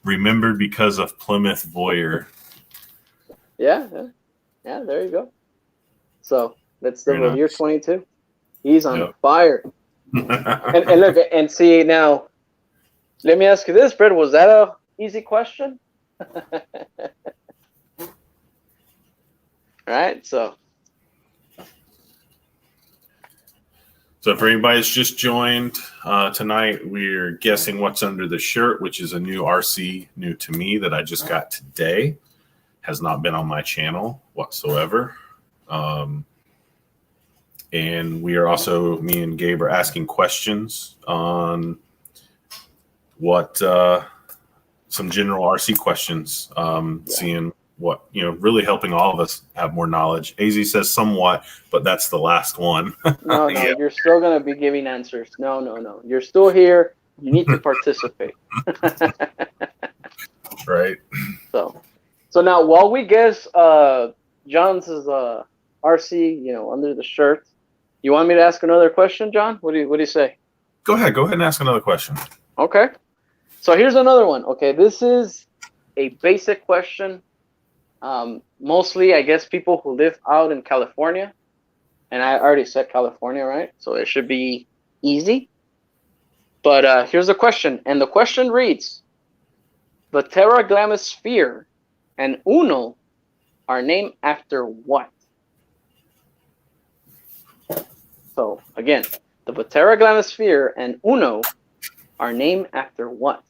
Remembered because of Plymouth Voyeur. Yeah, there you go. So that's the Valier 22. He's on fire. and look, and see now, let me ask you this, Brett. Was that a easy question? All right, so for anybody that's just joined tonight, we're guessing what's under the shirt, which is a new RC, new to me, that I just got today. Has not been on my channel whatsoever. And we are also, me and Gabe are asking questions on what some general RC questions, seeing what, really helping all of us have more knowledge. AZ says somewhat, but that's the last one. No, yeah. You're still going to be giving answers. No. You're still here. You need to participate. Right. So now while we guess John's RC, under the shirt, you want me to ask another question, John? What do you say? Go ahead and ask another question. Okay. So here's another one. Okay, this is a basic question. Mostly, I guess, people who live out in California, and I already said California, right? So it should be easy. But here's the question, and the question reads: the Terra Glamis Sphere and Uno are named after what? So again, the Terra Glamis Sphere and Uno are named after what?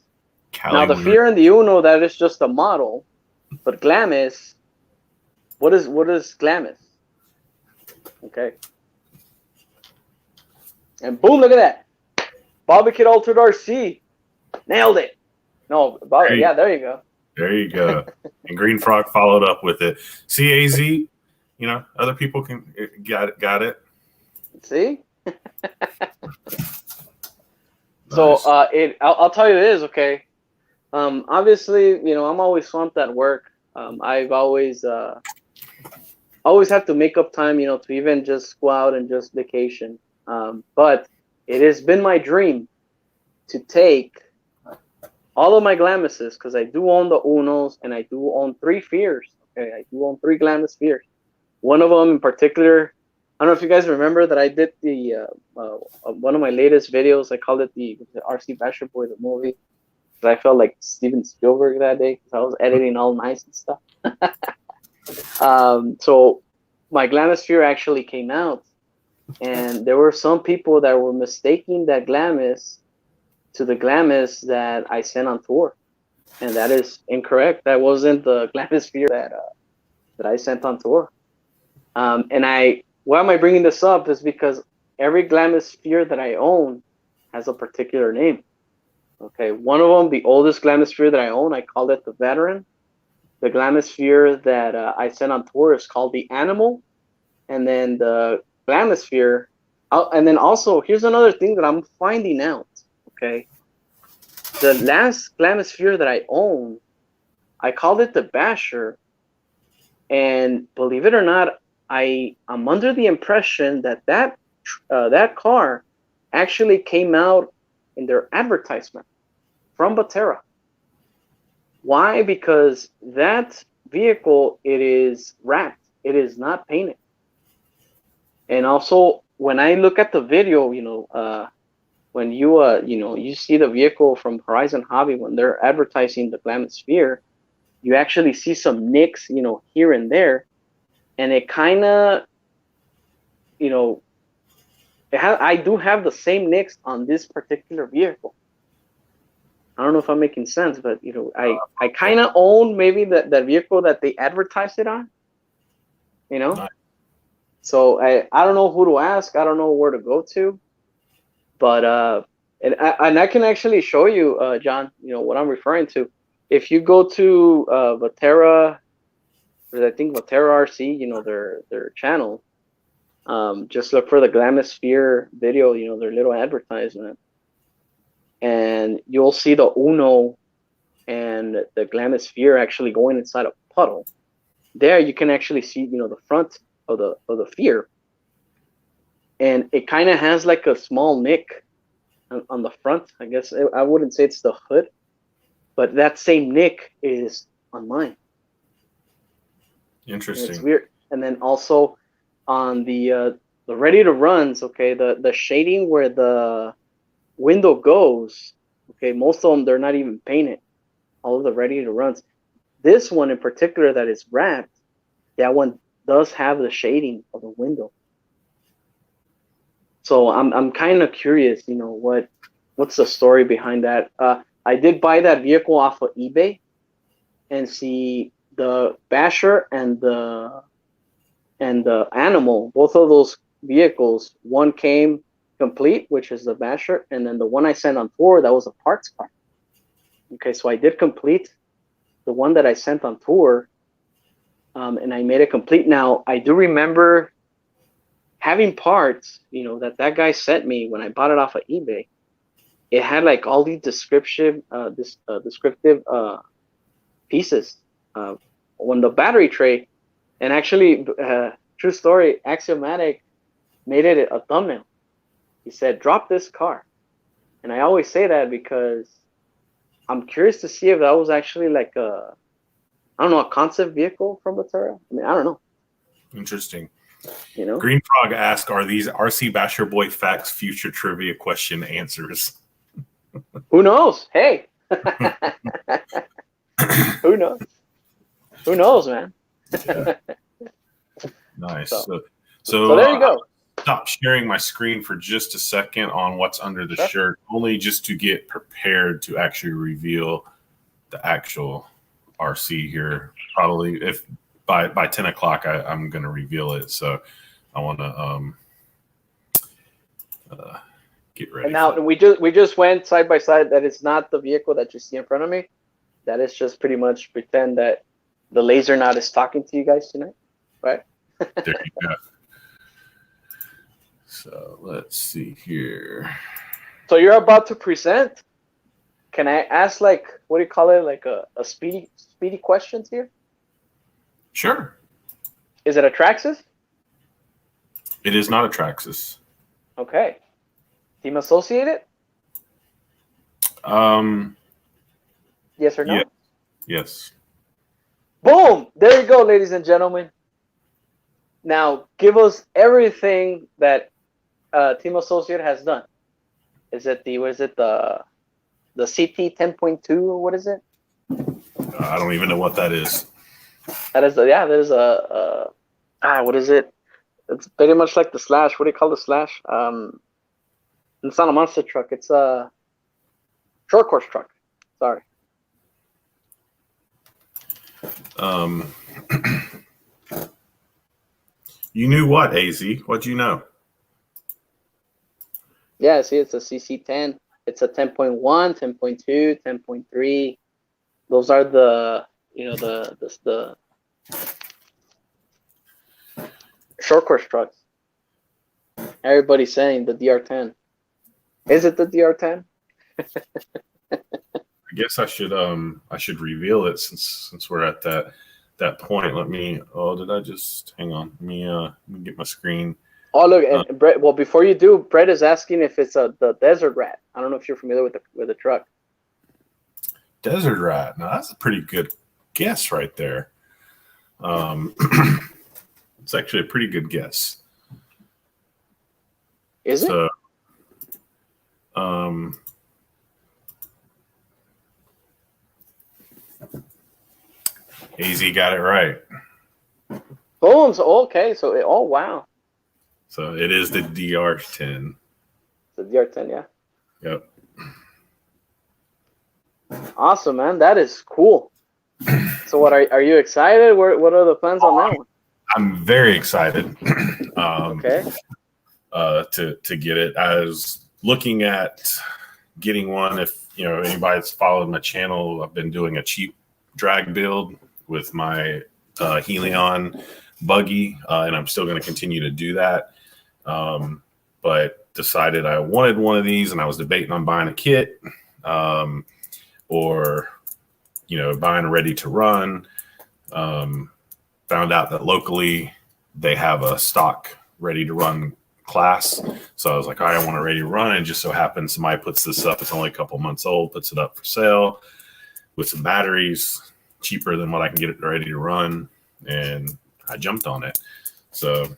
Now the Sphere and the Uno, that is just a model, but Glamis, what is Glamis? Okay. And boom, look at that. Bobby Kid Altered RC. Nailed it. No, Bobby, yeah, there you go. There you go. And Green Frog followed up with it. CAZ, other people can got it. See? So I'll tell you this, okay. Obviously, I'm always swamped at work. I've always have to make up time, to even just go out and just vacation. But it has been my dream to take all of my Glamis, because I do own the Unos and I do own 3 Fears. Okay, I do own 3 Glamis Fears. One of them in particular, I don't know if you guys remember that I did the one of my latest videos. I called it the RC Basherboi the movie. I felt like Steven Spielberg that day because I was editing all nice and stuff. So my Glamis Fear actually came out, and there were some people that were mistaking that Glamis to the Glamis that I sent on tour, and that is incorrect. That wasn't the Glamis Fear that I sent on tour. And why am I bringing this up is because every Glamis Fear that I own has a particular name. Okay, one of them, the oldest Glamis Fear that I own, I called it the Veteran. The Glamis Fear that I sent on tour is called the Animal, and then the Glamis Fear. And then also, here's another thing that I'm finding out. Okay, the last Glamis Fear that I own, I called it the Basher, and believe it or not, I'm under the impression that that car actually came out in their advertisement from Batera. Why? Because that vehicle, it is wrapped. It is not painted. And also, when I look at the video, when you see the vehicle from Horizon Hobby, when they're advertising the Glamis Sphere, you actually see some nicks, here and there. And it kind of, I do have the same nicks on this particular vehicle. I don't know if I'm making sense, but I kind of own maybe that vehicle that they advertised it on. Nice. So I don't know who to ask. I don't know where to go to. But and I can actually show you, John, what I'm referring to. If you go to Batera, or I think Batera RC, their channel, just look for the Glamis Sphere video, their little advertisement. And you'll see the Uno and the Glamis Sphere actually going inside a puddle. There you can actually see, the front of the Sphere. And it kind of has like a small nick on the front. I guess I wouldn't say it's the hood, but that same nick is on mine. Interesting. And it's weird. And then also on the ready to runs, okay, the shading where the window goes, okay, most of them, they're not even painted. All of the ready to runs. This one in particular that is wrapped, that one does have the shading of the window. So I'm kind of curious, what's the story behind that? I did buy that vehicle off of eBay, and see the Basher and the Animal, both of those vehicles, one came complete, which is the Basher, and then the one I sent on tour, that was a parts car. Okay, so I did complete the one that I sent on tour, and I made it complete. Now, I do remember having parts, that guy sent me when I bought it off of eBay. It had like all these descriptive pieces. When the battery tray, and actually, true story, Axiomatic made it a thumbnail. He said, "Drop this car," and I always say that because I'm curious to see if that was actually like a concept vehicle from Batera. I mean, I don't know. Interesting. Green Frog asked, "Are these RC Basherboi Facts future trivia question answers?" Who knows? Hey, who knows? Who knows, man? Yeah. Nice. So there you go. Stop sharing my screen for just a second on what's under the shirt, only just to get prepared to actually reveal the actual RC here. Probably if by 10 o'clock, I'm going to reveal it. So I want to get ready. And now we just went side by side. That is not the vehicle that you see in front of me. That is just pretty much pretend that the laser knot is talking to you guys tonight, right? There you go. So let's see here. So you're about to present. Can I ask, like, what do you call it, like a speedy questions here? Sure. Is it a Traxxas? It is not a Traxxas. Okay. Team associated? Um, Yes or yeah, no? yes. Boom! There you go, ladies and gentlemen. Now, give us everything that Team Associate has done. Is it the CT 10.2 or what is it? I don't even know what that is. That is that is what is it? It's pretty much like the Slash. What do you call the Slash? It's not a monster truck. It's a short course truck. Sorry. Um, you knew what, AZ? What'd you know? Yeah, see, it's a CC10. It's a 10.1, 10.2, 10.3. Those are the the short course trucks. Everybody's saying the DR10. Is it the DR10? I guess I should reveal it since we're at that point. Let me. Oh, did I just hang on? Let me get my screen. Oh look, and Brett. Well, before you do, Brett is asking if it's the Desert Rat. I don't know if you're familiar with the truck. Desert Rat. Now that's a pretty good guess right there. It's actually a pretty good guess. Is it? So, um, AZ got it right. Boom. So okay. So oh wow. So it is the DR10. The DR10, yeah. Yep. Awesome, man. That is cool. So what are you excited? What are the plans on that one? I'm very excited. Okay. To get it. I was looking at getting one. If anybody's followed my channel, I've been doing a cheap drag build with my Helion buggy, and I'm still going to continue to do that. But decided I wanted one of these, and I was debating on buying a kit, or buying ready to run. Found out that locally they have a stock ready to run class. So I was like, all right, I want it ready to run. And just so happens somebody puts this up. It's only a couple months old, puts it up for sale with some batteries, cheaper than what I can get it ready to run. And I jumped on it. So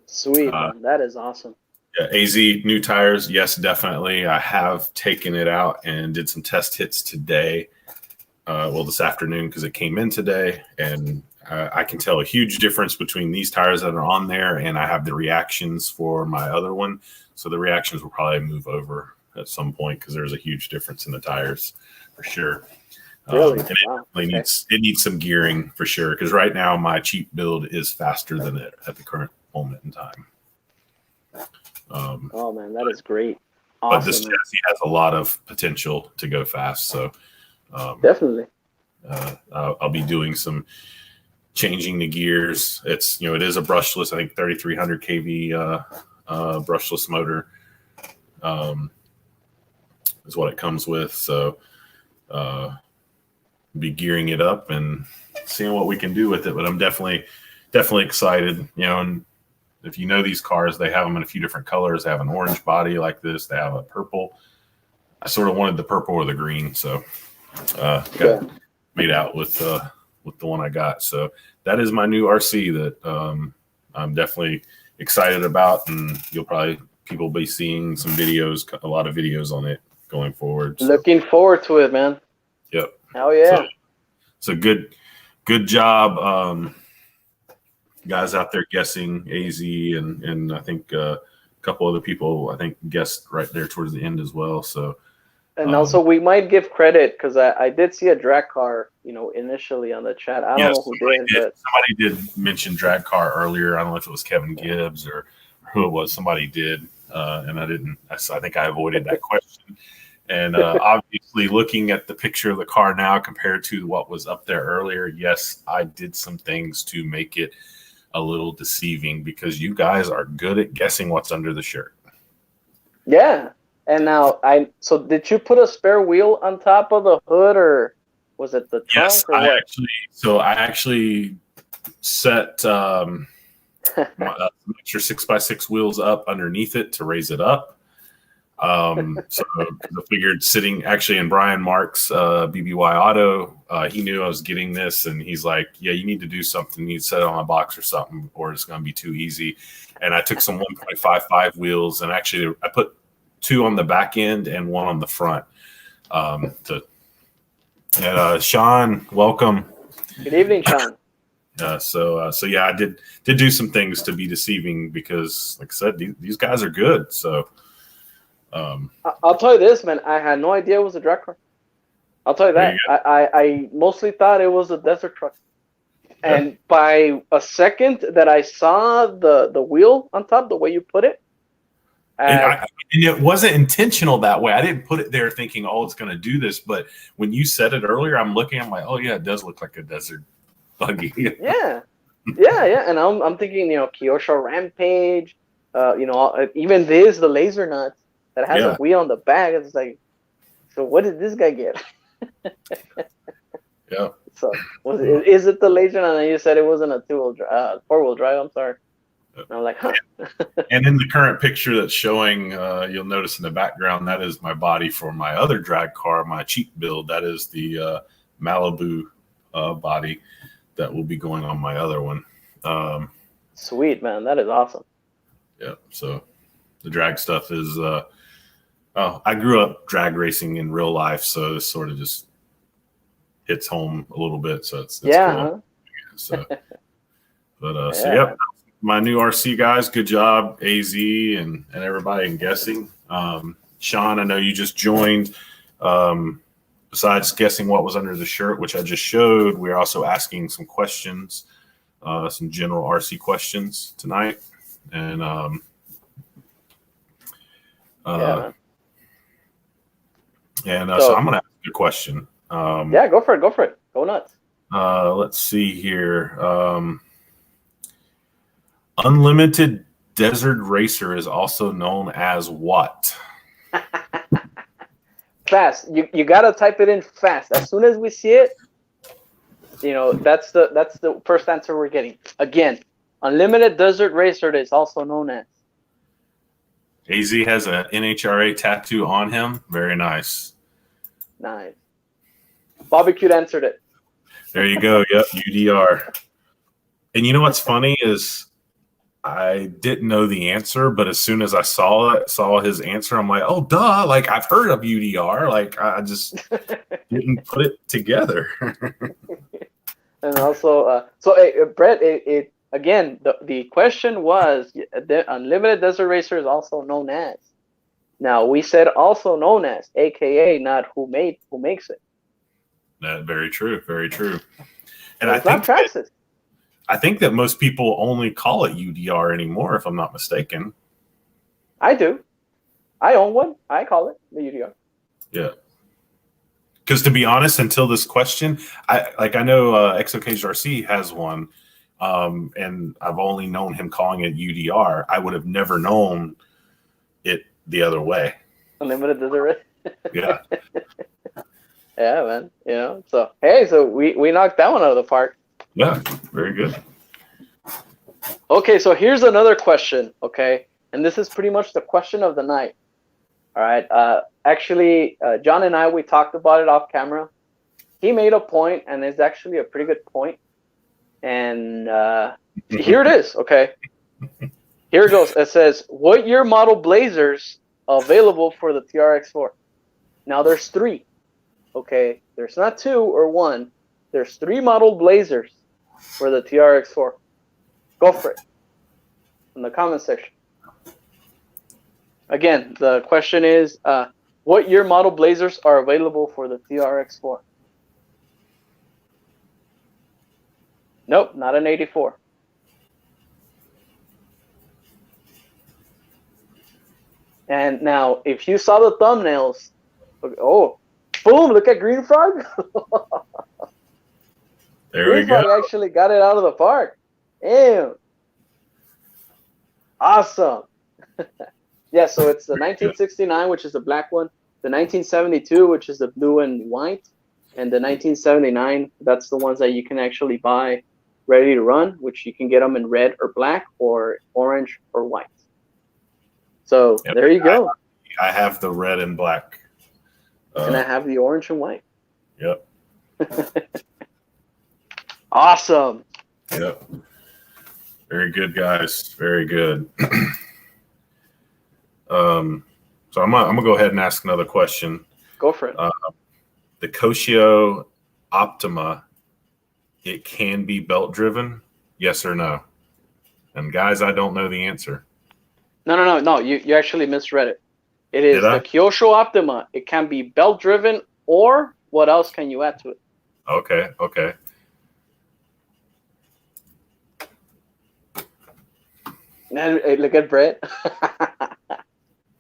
Sweet, man. That is awesome. Yeah, AZ new tires. Yes, definitely. I have taken it out and did some test hits today. This afternoon, because it came in today, and I can tell a huge difference between these tires that are on there, and I have the reactions for my other one. So the reactions will probably move over at some point because there's a huge difference in the tires for sure. Really? And Wow. it needs some gearing for sure, because right now my cheap build is faster than it at the current moment in time. Oh man, that is great. Awesome, but this chassis has a lot of potential to go fast. So definitely. I'll be doing some changing the gears. It's it is a brushless, I think 3300 kV brushless motor is what it comes with. So be gearing it up and seeing what we can do with it. But I'm definitely excited. And if you know these cars, they have them in a few different colors. They have an orange body like this. They have a purple. I sort of wanted the purple or the green, so got made out with the one I got. So that is my new RC that I'm definitely excited about, and people will be seeing some videos, a lot of videos on it going forward. So. Looking forward to it, man. Yep. Hell yeah. So good job, guys out there guessing AZ, and I think a couple other people I think guessed right there towards the end as well. So. And also, we might give credit because I did see a drag car, initially on the chat. I don't know who did, but somebody did mention drag car earlier. I don't know if it was Kevin Gibbs or who it was. Somebody did, and I didn't. I think I avoided that question. And obviously, looking at the picture of the car now compared to what was up there earlier, yes, I did some things to make it a little deceiving because you guys are good at guessing what's under the shirt. Yeah. And now so did you put a spare wheel on top of the hood, or was it the trunk? Yes, or what? I actually set Some extra 6x6 wheels up underneath it to raise it up. So I figured sitting actually in Brian Mark's BBY Auto, he knew I was getting this, and he's like, yeah, you need to do something. You need to set it on a box or something, or it's going to be too easy. And I took some 1.55 wheels, and actually I put 2 on the back end and 1 on the front. Sean, welcome. Good evening, Sean. So yeah, I did do some things to be deceiving because, like I said, these guys are good. So I'll tell you this, man. I had no idea it was a drag car. I'll tell you that. I mostly thought it was a desert truck. Yeah. And by a second that I saw the wheel on top, the way you put it, and it wasn't intentional that way. I didn't put it there thinking, oh, it's going to do this. But when you said it earlier, I'm like, oh yeah, it does look like a desert buggy. yeah. And I'm thinking, Kyosho Rampage, even the laser nuts that has a wheel on the back. It's like, so what did this guy get? Yeah. So is it the laser nut? And you said it wasn't a 4-wheel drive. I'm sorry. And I'm like, huh. And in the current picture that's showing, you'll notice in the background, that is my body for my other drag car, my cheap build. That is the Malibu body that will be going on my other one. Sweet, man. That is awesome. Yeah. So the drag stuff is, I grew up drag racing in real life, so this sort of just hits home a little bit. So it's cool. Huh? So, but so yep. My new RC guys, good job, AZ and everybody in guessing. Sean, I know you just joined. Besides guessing what was under the shirt, which I just showed, we're also asking some questions, some general RC questions tonight. And so I'm going to ask you a question. Yeah, go for it. Go nuts. Let's see here. Unlimited Desert Racer is also known as what? Fast. You gotta type it in fast. As soon as we see it, that's the first answer we're getting. Again, Unlimited Desert Racer is also known as. AZ has an NHRA tattoo on him. Very nice. Nice. Bobby Cute answered it. There you go. Yep, UDR. And you know what's funny is I didn't know the answer, but as soon as I saw his answer, I'm like, oh, duh. Like, I've heard of UDR. Like, I just didn't put it together. And also, Brett, it again, the question was, the Unlimited Desert Racer is also known as. Now, we said also known as, a.k.a. not who makes it. That very true. Very true. And I think that most people only call it UDR anymore, if I'm not mistaken. I do. I own one. I call it the UDR. Yeah. Because to be honest, until this question, I know Exocage RC has one, and I've only known him calling it UDR. I would have never known it the other way. Unlimited Desert. Yeah. Yeah, man. So hey, so we knocked that one out of the park. Yeah, very good. Okay, so here's another question, okay? And this is pretty much the question of the night. All right. Actually, John and I, we talked about it off camera. He made a point, and it's actually a pretty good point. And here it is, okay? Here it goes. It says, what year model Blazers available for the TRX4? Now, there's 3, okay? There's not 2 or 1. There's 3 model Blazers for the TRX4. Go for it in the comment section. Again, the question is, what year model Blazers are available for the TRX4? Nope, not an 84. And now, if you saw the thumbnails, oh, boom, look at Green Frog. There we go. Green Frog actually got it out of the park. Damn. Awesome. Yeah, so it's the 1969, which is the black one, the 1972, which is the blue and white, and the 1979, that's the ones that you can actually buy ready to run, which you can get them in red or black or orange or white. So Yep. there you go. I have the red and black. And I have the orange and white. Yep. Awesome. Yep. Very good, guys. Very good. So I'm gonna go ahead and ask another question. Go for it. The Koshio Optima, it can be belt driven, yes or no? And guys, I don't know the answer. No. You actually misread it. It is Did I? the Kyosho Optima. It can be belt driven, or what else can you add to it? Okay. And look at Brett.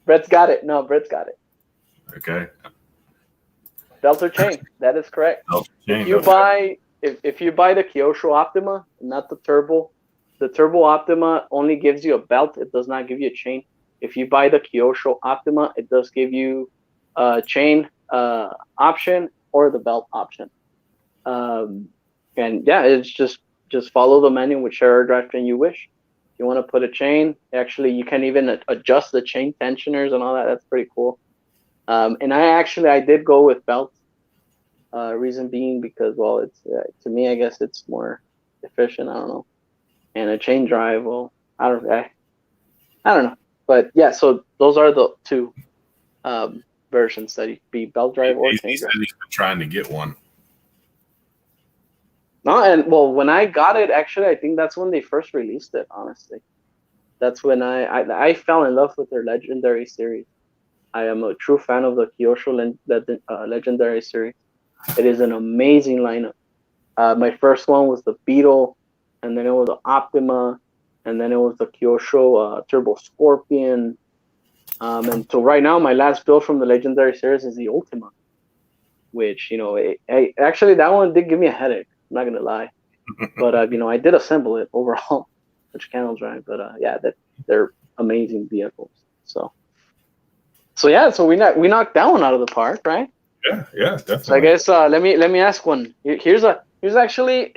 Brett's got it. No, Brett's got it. Okay. Belt or chain. That is correct. Belt or chain, If you buy the Kyosho Optima, not the Turbo Optima only gives you a belt. It does not give you a chain. If you buy the Kyosho Optima, it does give you a chain option or the belt option. And yeah, it's just follow the menu, whichever direction you wish. If you want to put a chain, actually, you can even adjust the chain tensioners and all that. That's pretty cool. And I did go with belt. Reason being because, well, it's to me, I guess it's more efficient. I don't know. And a chain drive, well, I don't know. But yeah, so those are the two versions that you could be belt drive or chain drive. He's been trying to get one. No, and well, when I got it, actually, I think that's when they first released it. Honestly, that's when I fell in love with their Legendary series. I am a true fan of the Kyosho Legendary series. It is an amazing lineup. My first one was the Beetle, and then it was the Optima, and then it was the Kyosho Turbo Scorpion. And so right now, my last build from the Legendary series is the Ultima, which, actually that one did give me a headache. I'm not gonna lie, but I did assemble it overall, which channel drive. But yeah, they're amazing vehicles. So yeah, so we knocked that one out of the park, right? Yeah, definitely. So I guess let me ask one. Here's actually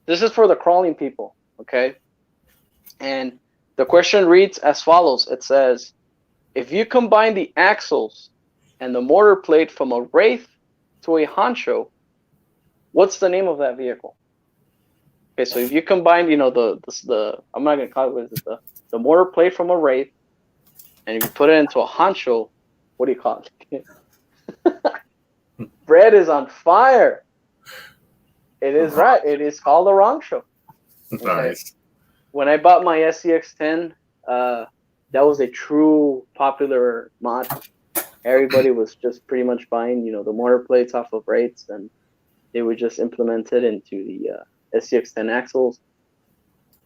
this is for the crawling people, okay? And the question reads as follows. It says, if you combine the axles and the motor plate from a Wraith to a Honcho, what's the name of that vehicle? Okay, so if you combine, the I'm not gonna call it, what is it, the motor plate from a Wraith, and if you put it into a Honcho, what do you call it? Bread is on fire. It is right. It is called the Wrong Show. Okay? Nice. When I bought my SCX10, that was a true popular mod. Everybody was just pretty much buying, the motor plates off of Wraiths, and they were just implemented into the SCX10 axles.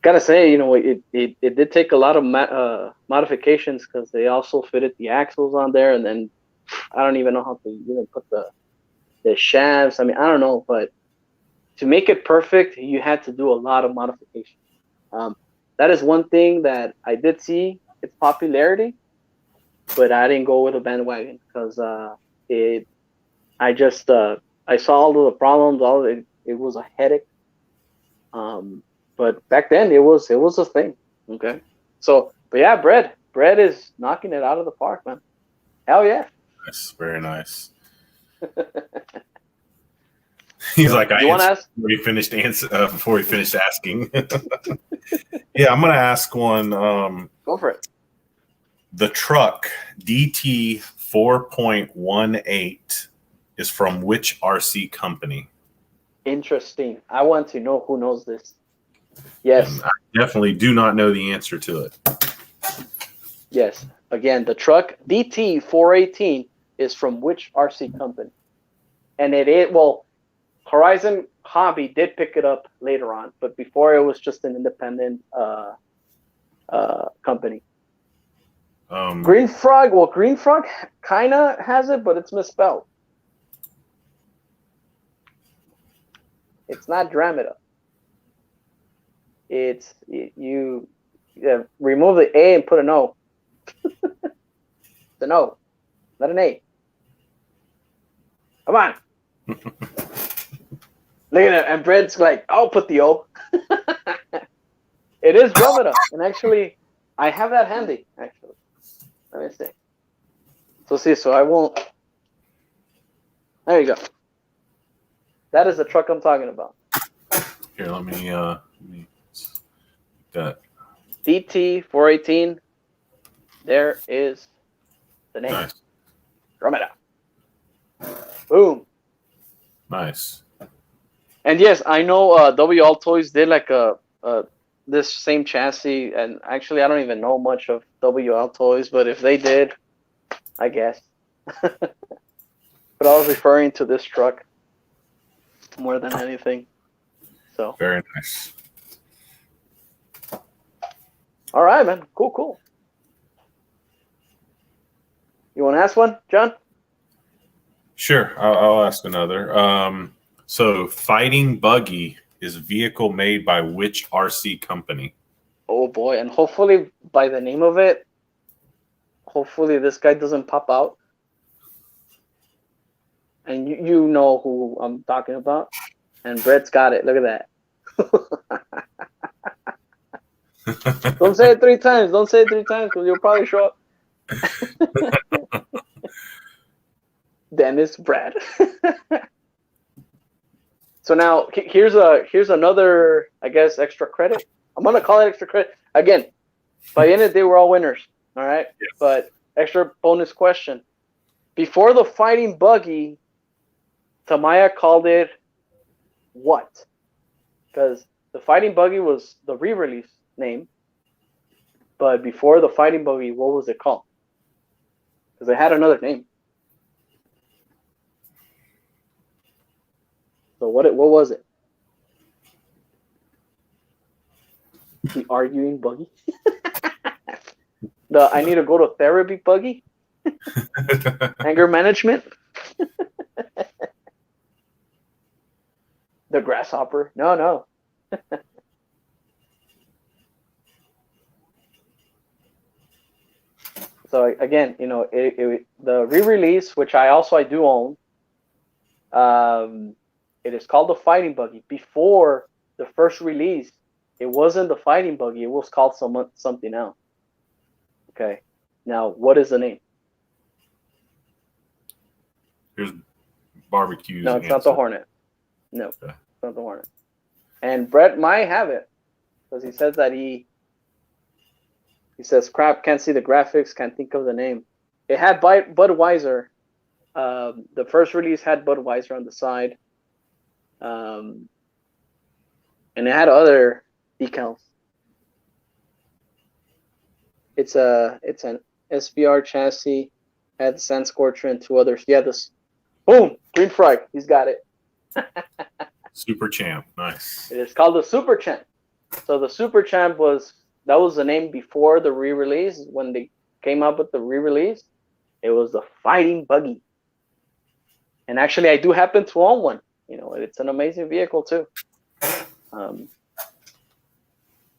Gotta say, it did take a lot of modifications, because they also fitted the axles on there, and then I don't even know how to even put the shafts. I mean, I don't know, but to make it perfect, you had to do a lot of modifications. That is one thing that I did see its popularity, but I didn't go with a bandwagon, because I saw all of the problems. It was a headache. But back then it was a thing. Okay, so but yeah, bread is knocking it out of the park, man. Hell yeah. That's very nice. He's like, you want to ask before he finished asking. Yeah, I'm gonna ask one. Go for it. The truck DT 4.18 is from which RC company? Interesting. I want to know who knows this. Yes. And I definitely do not know the answer to it. Yes. Again, the truck DT 418 is from which RC company? And Horizon Hobby did pick it up later on, but before it was just an independent company. Green Frog kind of has it, but it's misspelled. It's not Dramita. It's you remove the A and put an O. It's an O, not an A. Come on. Look at that. And Brett's like, I'll put the O. It is Dromeda. And actually, I have that handy, actually. Let me see. So see, so I won't. There you go. That is the truck I'm talking about. Here, let me that. DT 418. There is the name. Nice. Dromeda. Boom. Nice. And yes, I know W All Toys did like this same chassis, and actually I don't even know much of W All Toys, but if they did, I guess. But I was referring to this truck more than anything. So Very nice. all right, man. Cool. You want to ask one, John? Sure, I'll ask another. So, Fighting Buggy is a vehicle made by which RC company? Oh boy, and hopefully by the name of it, hopefully this guy doesn't pop out. And you know who I'm talking about. And Brett's got it. Look at that. Don't say it 3 times. Don't say it 3 times because you'll probably show up. Dennis Brad. So now here's another, I guess, extra credit. I'm gonna call it extra credit. Again, by the end of the day, we're all winners. All right. Yes. But extra bonus question. Before the Fighting Buggy, Tamiya called it what? Because the Fighting Buggy was the re-release name. But before the Fighting Buggy, what was it called? Because it had another name. So what was it? The arguing buggy? The I need to go to therapy buggy? Anger management? The grasshopper? No. So again, you know, the re-release, which I do own, it is called the Fighting Buggy. Before the first release, it wasn't the Fighting Buggy. It was called something else. Okay. Now, what is the name? Here's barbecues. No, it's not the Hornet. No, okay. It's not the Hornet. And Brett might have it because he says that he says, crap, can't see the graphics, can't think of the name. It had Budweiser. The first release had Budweiser on the side. And it had other decals. It's an SBR chassis, had the Sand Scorcher and 2 others. Yeah, this boom, Green Frog, he's got it. Super Champ, nice. It is called the Super Champ. So the Super Champ was the name before the re-release. When they came up with the re-release, it was the Fighting Buggy. And actually, I do happen to own one. You know, it's an amazing vehicle too.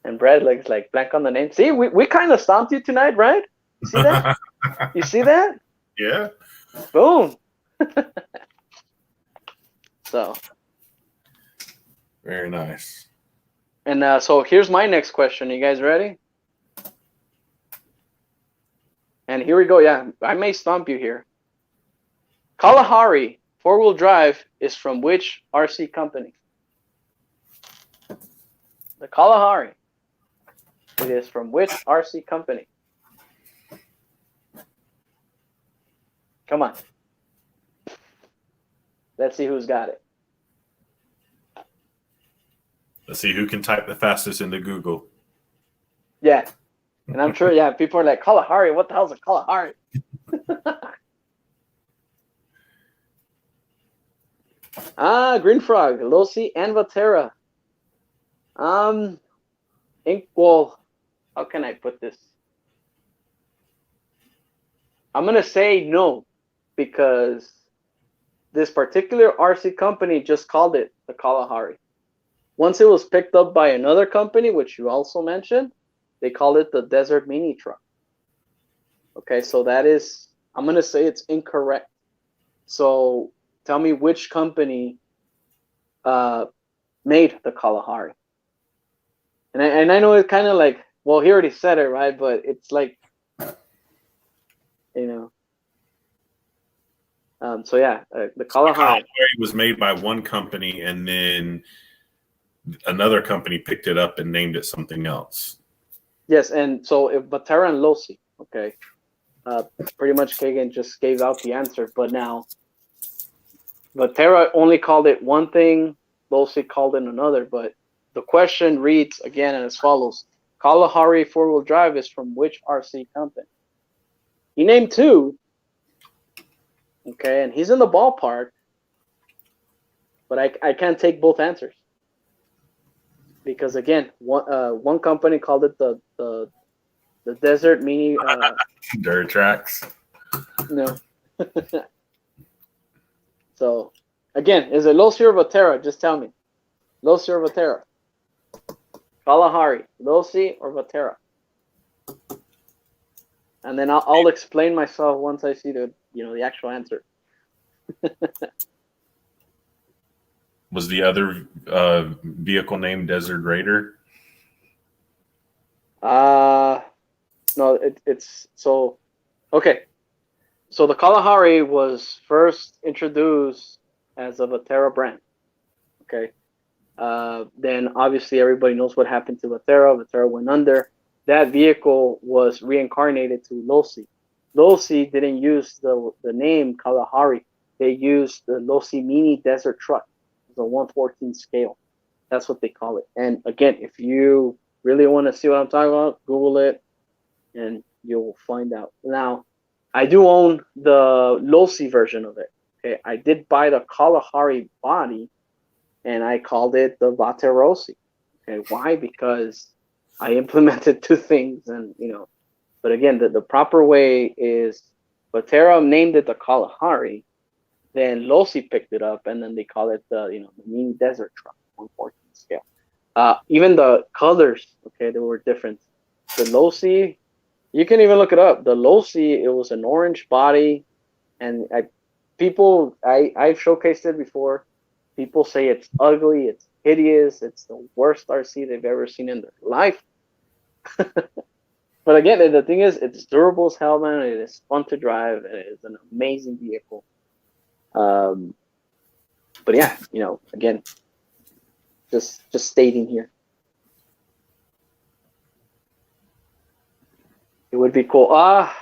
And Brad like blank on the name. See, we kind of stomped you tonight, right? You see that? You see that? Yeah. Boom. So. Very nice. And so here's my next question. You guys ready? And here we go. Yeah, I may stomp you here. Kalahari 4-wheel drive is from which RC company? The Kalahari. It is from which RC company? Come on. Let's see who's got it. Let's see who can type the fastest into Google. Yeah. And I'm sure, yeah, people are like, Kalahari, what the hell is a Kalahari? Green Frog, Losi, and Vatera. Well, how can I put this? I'm going to say no, because this particular RC company just called it the Kalahari. Once it was picked up by another company, which you also mentioned, they called it the Desert Mini Truck. Okay, so that is, I'm going to say it's incorrect. So tell me which company made the Kalahari. And I know it's kind of like, well, he already said it, right? But it's like, so yeah, the Kalahari. Kalahari was made by one company, and then another company picked it up and named it something else. Yes, and so if Vatera and Losi, okay, pretty much Kagan just gave out the answer. But now, Vatera only called it one thing, Losi called it another. But the question reads again as follows: Kalahari four-wheel drive is from which RC company? He named two. Okay, and he's in the ballpark, but I can't take both answers because again, one company called it the Desert Mini Dirt tracks. No. So again, is it Losi or Vatera? Just tell me, Losi or Vatera? Kalahari, Losi or Vatera? And then I'll explain myself once I see the actual answer. Was the other vehicle named Desert Raider? No, it's so okay. So the Kalahari was first introduced as a Vatera brand. Okay. Then obviously everybody knows what happened to Vatera. Vatera went under. That vehicle was reincarnated to Losi. Losi didn't use the name Kalahari. They used the Losi Mini Desert Truck. It's a 1/14 scale. That's what they call it. And again, if you really want to see what I'm talking about, Google it, and you'll find out. Now, I do own the Losi version of it. Okay, I did buy the Kalahari body, and I called it the Vaterosi. Okay, why? Because I implemented two things, and but again, the proper way is Vatera named it the Kalahari, then Losi picked it up, and then they call it the Mini Desert Truck, 1/14 scale. Even the colors, okay, they were different. The Losi, you can even look it up. The Losi, it was an orange body, and I've showcased it before. People say it's ugly, it's hideous, it's the worst RC they've ever seen in their life. But again, the thing is, it's durable as hell, man. It is fun to drive. It is an amazing vehicle. But yeah, again, just stating here, it would be cool. I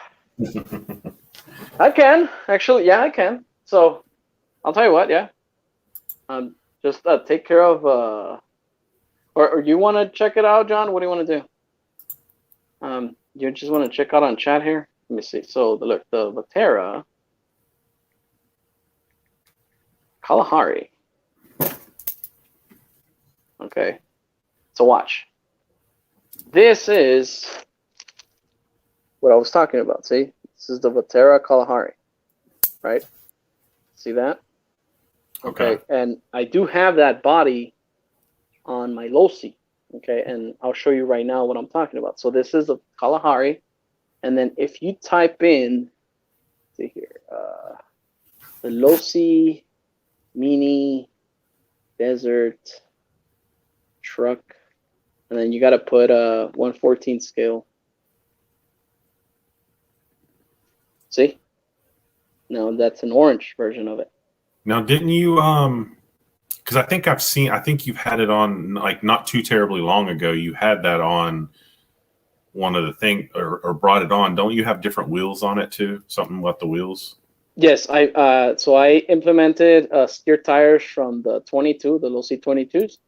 can actually, yeah, I can. So I'll tell you what, yeah. Just take care of, or you want to check it out, John? What do you want to do? You just want to check out on chat here? Let me see. So look, the Vatera Kalahari. Okay. So watch. This is what I was talking about. See? This is the Vatera Kalahari. Right? See that? Okay. And I do have that body on my Losi. Okay, and I'll show you right now what I'm talking about. So this is a Kalahari, and then if you type in, see here, the Losi Mini Desert Truck, and then you got to put a 1/14 scale. See? Now that's an orange version of it. Now, didn't you because I think you've had it on, like, not too terribly long ago. You had that on one of the thing, or brought it on. Don't you have different wheels on it too? Something about the wheels? Yes, so I implemented steer tires from the 22, the Losi 22s.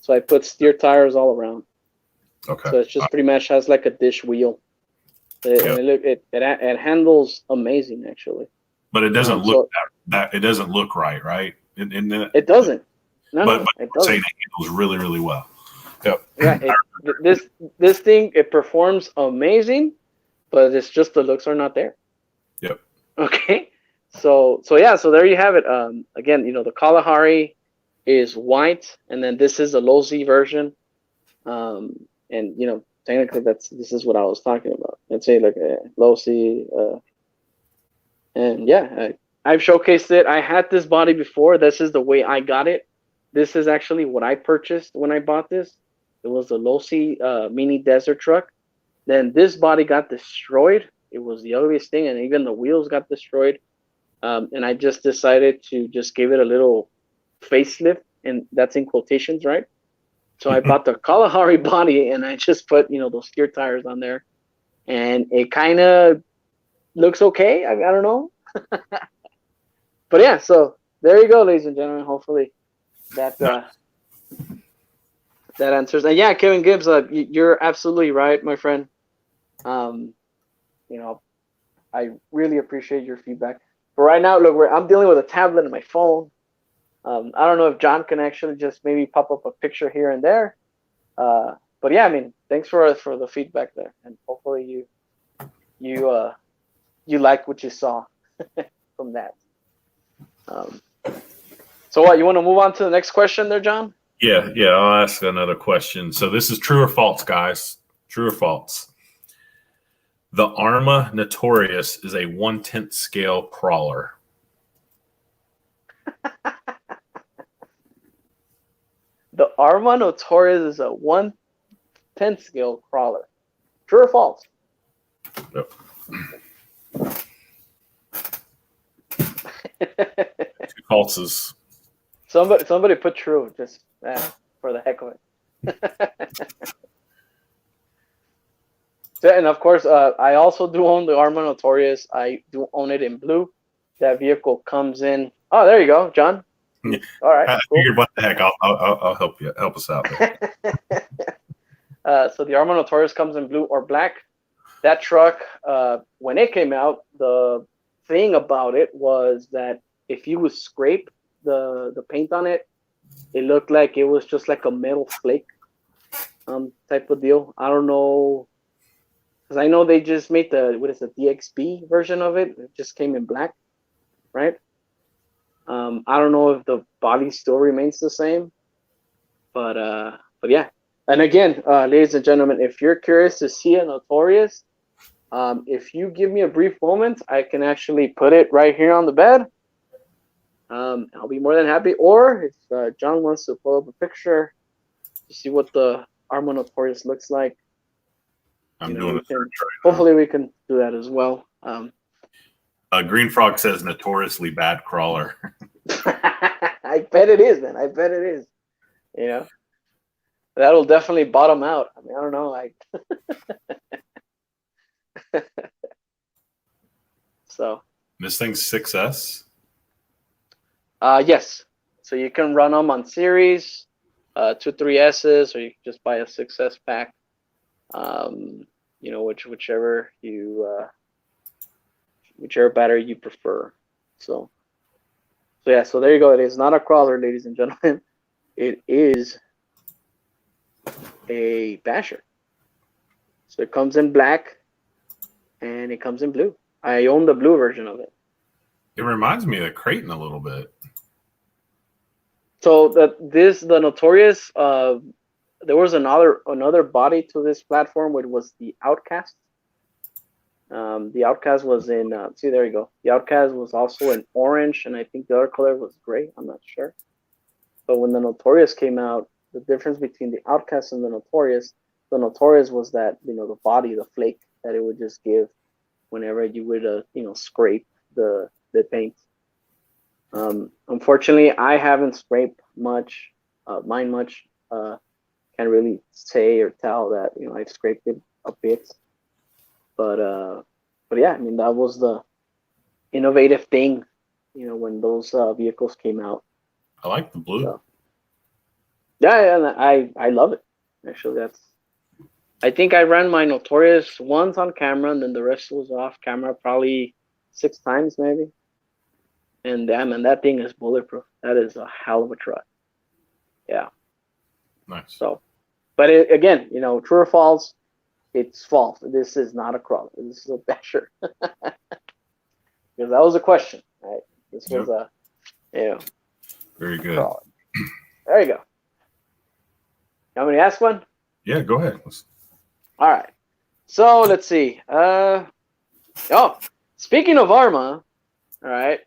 So I put steer tires all around. Okay. So it's just pretty much has like a dish wheel. It handles amazing, actually. But it doesn't look that it doesn't look right? It doesn't. No, it doesn't. Saying it handles really, really well. Yep. Yeah, this thing, it performs amazing, but it's just the looks are not there. Yep. Okay. So yeah, so there you have it. Again, the Kalahari is white, and then this is a Losi version. And technically this is what I was talking about. Let's say like a Losi, and yeah, I've showcased it. I had this body before. This is the way I got it. this is actually what I purchased when I bought this. It was a Losi mini desert truck. Then this body got destroyed. It was the ugliest thing, and even the wheels got destroyed. And I just decided to just give it a little facelift, and that's in quotations, right? So I bought the Kalahari body, and I just put those steer tires on there, and it kind of looks okay. I don't know, but yeah. So there you go, ladies and gentlemen. Hopefully that that answers. And yeah, Kevin Gibbs, you're absolutely right, my friend. I really appreciate your feedback. But right now, look, I'm dealing with a tablet and my phone. I don't know if John can actually just maybe pop up a picture here and there. But yeah, I mean, thanks for the feedback there, and hopefully you like what you saw from that. So what, you want to move on to the next question there, John? Yeah, I'll ask another question. So this is true or false, guys? True or false? The Arma Notorious is a 1/10 scale crawler. The Arma Notorious is a 1/10 scale crawler. True or false? Yep. Two falses. Somebody put true, just for the heck of it. And of course, I also do own the Arma Notorious. I do own it in blue. That vehicle comes in. Oh, there you go, John. Yeah. All right. I figured, what the heck? I'll help you. Help us out there. So the Arma Notorious comes in blue or black. That truck, when it came out, the thing about it was that if you would scrape the paint on it, it looked like it was just like a metal flake type of deal. I don't know, because I know they just made the DXB version of it. It just came in black, right? I don't know if the body still remains the same, but yeah. And again, ladies and gentlemen, if you're curious to see a Notorious, if you give me a brief moment, I can actually put it right here on the bed. I'll be more than happy. Or if John wants to pull up a picture to see what the Arma Notorious looks like, I'm doing a search right hopefully we can do that as well. Green Frog says notoriously bad crawler. I bet it is, man. I bet it is. That'll definitely bottom out. I mean, I don't know. So This thing's 6S. Yes. So you can run them on series, 2, 3Ss, or you can just buy a 6S pack. Whichever battery you prefer. So yeah. So there you go. It is not a crawler, ladies and gentlemen. It is a basher. So it comes in black and it comes in blue. I own the blue version of it. It reminds me of the Creighton a little bit. So the Notorious, there was another body to this platform, which was the Outcast. The Outcast was in see, there you go. The Outcast was also in orange, and I think the other color was gray. I'm not sure. But when the Notorious came out, the difference between the Outcast and the Notorious was that the body, the flake that it would just give whenever you would scrape the paint. Unfortunately, I haven't scraped mine much. Can't really say or tell that I've scraped it a bit, but yeah, I mean, that was the innovative thing, when those vehicles came out. I like the blue. So, yeah, and I love it. Actually, I think I ran my Notorious once on camera, and then the rest was off camera, probably 6 times maybe. And damn, and that thing is bulletproof. That is a hell of a truck. Yeah. Nice. So, but again, true or false? It's false. This is not a crawler. This is a basher. Because that was a question, right? This was a, very good. Crawler. There you go. You want me to ask one? Yeah, go ahead. All right. So let's see. Speaking of Arma, all right.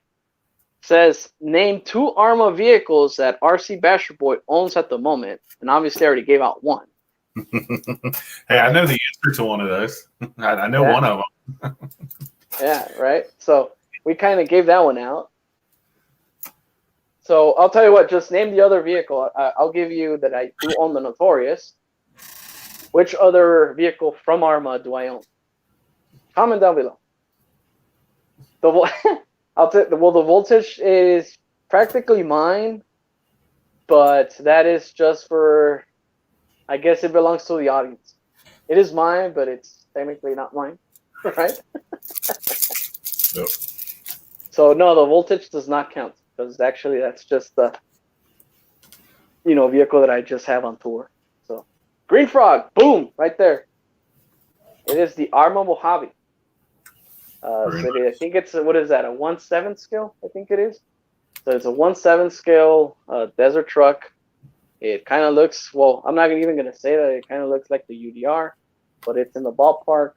Says, name 2 ARMA vehicles that RC Basherboi owns at the moment. And obviously I already gave out one. Hey, I know the answer to one of those. I know one of them. Yeah, right? So we kind of gave that one out. So I'll tell you what, just name the other vehicle. I'll give you that I do own the Notorious. Which other vehicle from ARMA do I own? Comment down below. The Voltage is practically mine, but that is just for, I guess it belongs to the audience. It is mine, but it's technically not mine, right? Yep. So no, the Voltage does not count because actually that's just the vehicle that I just have on tour. So Green Frog, boom, right there. It is the ARMA Mojave. So I think it's what is that, a 1/7 scale? I think it is. So it's a 1/7 scale desert truck. It kind of looks, well, I'm not even going to say that it kind of looks like the UDR, but it's in the ballpark.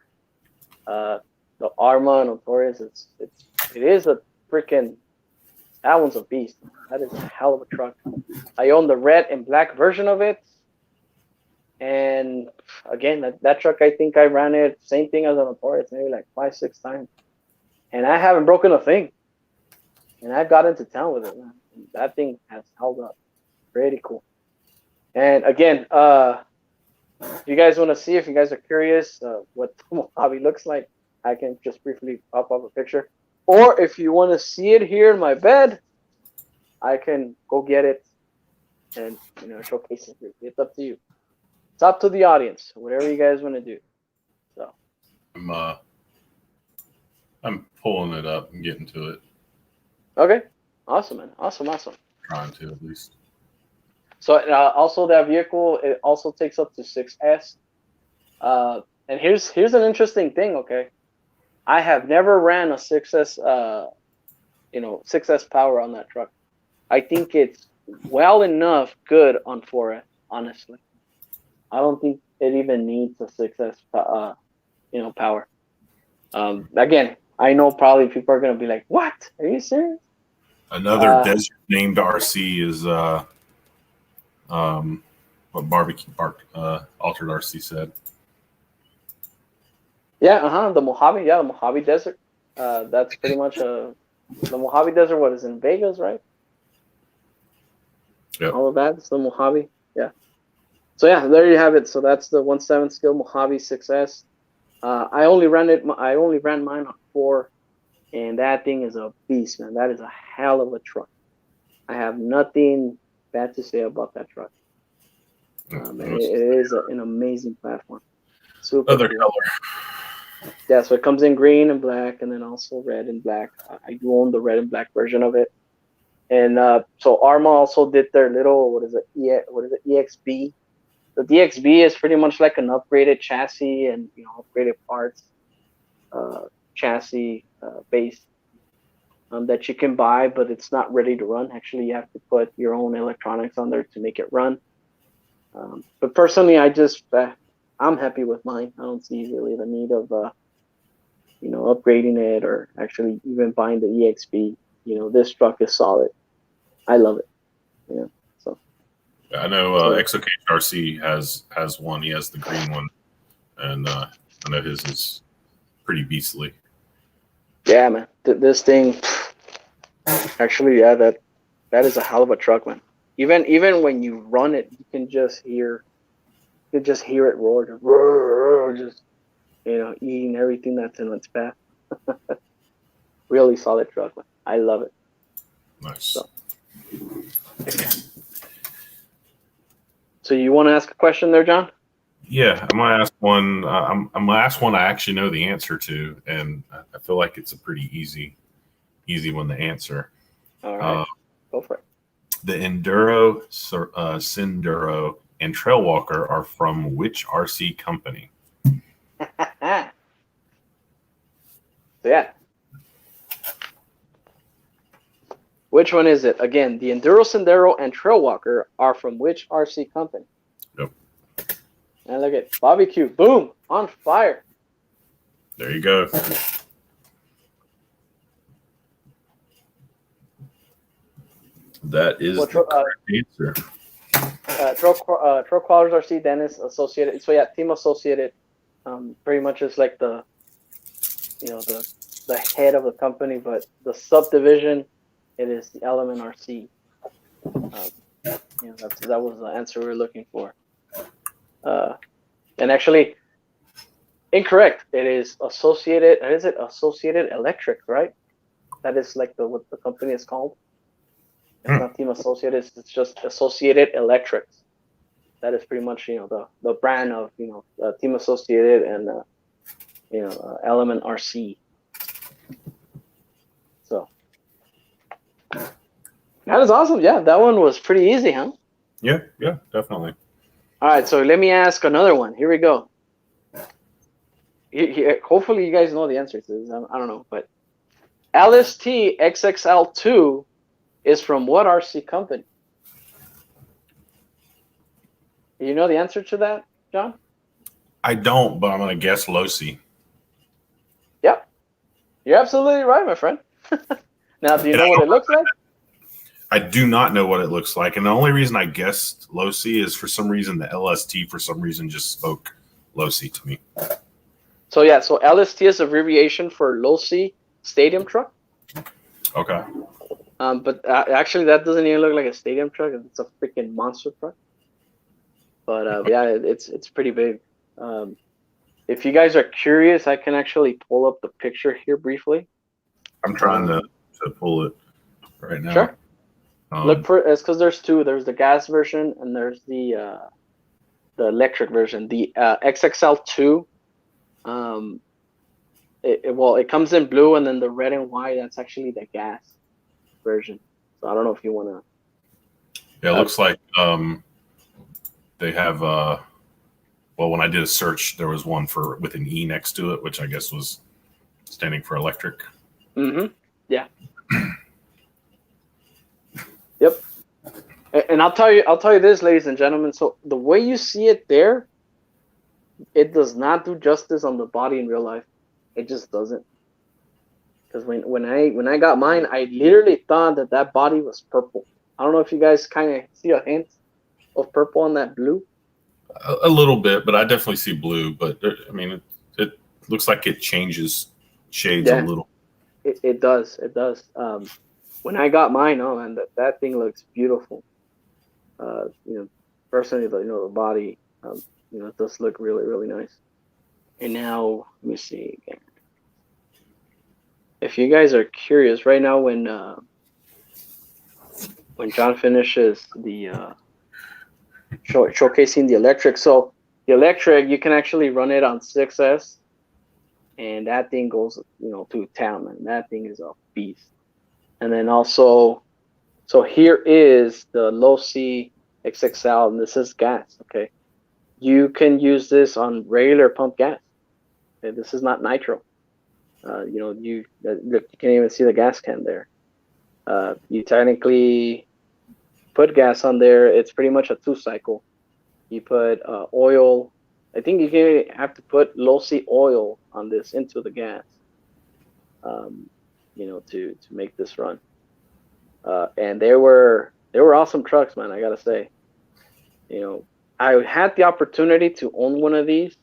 The ARMA Notorious, it is a freaking, that one's a beast. That is a hell of a truck. I own the red and black version of it. And again, that truck, I think I ran it, same thing as a Notorious, maybe like 5-6 times. And I haven't broken a thing. And I've got into town with it, man. And that thing has held up. Pretty cool. And again, if you guys want to see, if you guys are curious what the Mojave looks like, I can just briefly pop up a picture. Or if you want to see it here in my bed, I can go get it and showcase it. It's up to you. It's up to the audience. Whatever you guys want to do. So I'm pulling it up and getting to it. Okay. Awesome, man. Awesome. Trying to, at least. So also that vehicle, it also takes up to 6S. And here's an interesting thing, okay? I have never ran a 6S 6S power on that truck. I think it's well enough good on 4S, honestly. I don't think it even needs a 6S power. Again, I know probably people are gonna be like, "What? Are you serious?" Another desert named RC is what Barbecue Park Altered RC said. Yeah, the Mojave, the Mojave Desert. That's pretty much the Mojave Desert. What is in Vegas, right? Yep. All of that. It's the Mojave. Yeah. So yeah, there you have it. So that's the 1/7 scale Mojave 6S. I only ran mine on 4, and that thing is a beast, man. That is a hell of a truck. I have nothing bad to say about that truck. It is an amazing platform. Super Other cool. color. Yeah, so it comes in green and black, and then also red and black. I do own the red and black version of it. And so ARMA also did their little, what is it, EXB. The DXB is pretty much like an upgraded chassis and upgraded parts, chassis base that you can buy, but it's not ready to run. Actually, you have to put your own electronics on there to make it run. But personally, I'm happy with mine. I don't see really the need of upgrading it or actually even buying the EXB. This truck is solid. I love it. So. I know Exocage RC has one. He has the green one, and I know his is pretty beastly. Yeah, man. This thing, actually, yeah, that is a hell of a truck, man. Even when you run it, you can just hear it roar, just eating everything that's in its path. Really solid truck, man. I love it. Nice. So you want to ask a question there, John? Yeah, I'm gonna ask one. I'm gonna ask one I actually know the answer to, and I feel like it's a pretty easy one to answer. All right, go for it. The Enduro, Sinduro, and Trailwalker are from which RC company? So yeah. Which one is it? Again, the Enduro, Sindero, and Trailwalker are from which RC company? Yep. And look at Barbecue. Boom! On fire. There you go. That is Well, the correct answer. Tro Qualers RC, Dennis Associated. So yeah, Team Associated, pretty much is like the head of the company, but the subdivision, it is the Element RC. That was the answer we were looking for. And actually, incorrect. It is Associated. Is it Associated Electric? Right. That is like what the company is called. It's not Team Associated. It's just Associated Electrics. That is pretty much the brand of Team Associated and Element RC. So that is awesome. Yeah, that one was pretty easy, huh? Yeah, definitely. All right, so let me ask another one. Here we go. Hopefully you guys know the answer to this. I don't know, but LST XXL2 is from what RC company? You know the answer to that, John? I don't, but I'm going to guess Losi. Yep. You're absolutely right, my friend. Now, do you know what it looks like? I do not know what it looks like. And the only reason I guessed Losi is for some reason the LST for some reason just spoke Losi to me. So yeah, so LST is abbreviation for Losi Stadium Truck. Okay. But actually that doesn't even look like a stadium truck. It's a freaking monster truck. But yeah, it's pretty big. If you guys are curious, I can actually pull up the picture here briefly. I'm trying to pull it right now. Sure. Look for it's because there's two. There's the gas version and there's the electric version. The XXL2. It comes in blue, and then the red and white. That's actually the gas version. So I don't know if you want to. Yeah, it looks like they have. Well, when I did a search, there was one with an E next to it, which I guess was standing for electric. Mm-hmm. Yeah. Yep. And I'll tell you this, ladies and gentlemen. So the way you see it there, it does not do justice on the body in real life. It just doesn't. Because when I got mine, I literally thought that body was purple. I don't know if you guys kind of see a hint of purple on that blue. A little bit, but I definitely see blue. But I mean, it looks like it changes shades a little. It does. It does. When I got mine, oh man, that thing looks beautiful. Personally, the body, it does look really, really nice. And now, let me see again. If you guys are curious, right now when John finishes the showcasing the electric, so the electric you can actually run it on 6S, and that thing goes to town, man. That thing is a beast. And then also, so here is the Losi XXL, and this is gas. Okay, you can use this on regular pump gas. Okay? This is not nitro. You can even see the gas can there. You technically put gas on there. It's pretty much a 2-cycle. You put oil. I think you have to put Losi oil on this into the gas. To make this run. And they were awesome trucks, man. I gotta say. I had the opportunity to own one of these,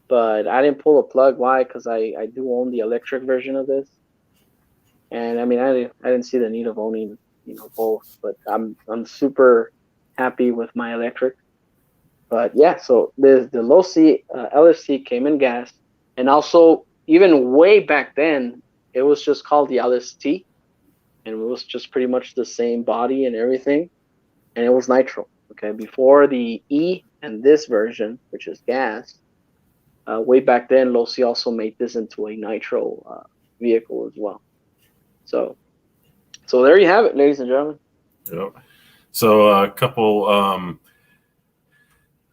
but I didn't pull the plug. Why? Because I do own the electric version of this, and I mean I didn't see the need of owning both. But I'm super happy with my electric. But yeah, so the Losi LST came in gas, and also even way back then it was just called the LST, and it was just pretty much the same body and everything, and it was nitro. Okay, before the E and this version, which is gas. Way back then, Losi also made this into a nitro vehicle as well. So there you have it, ladies and gentlemen. Yep. So a couple.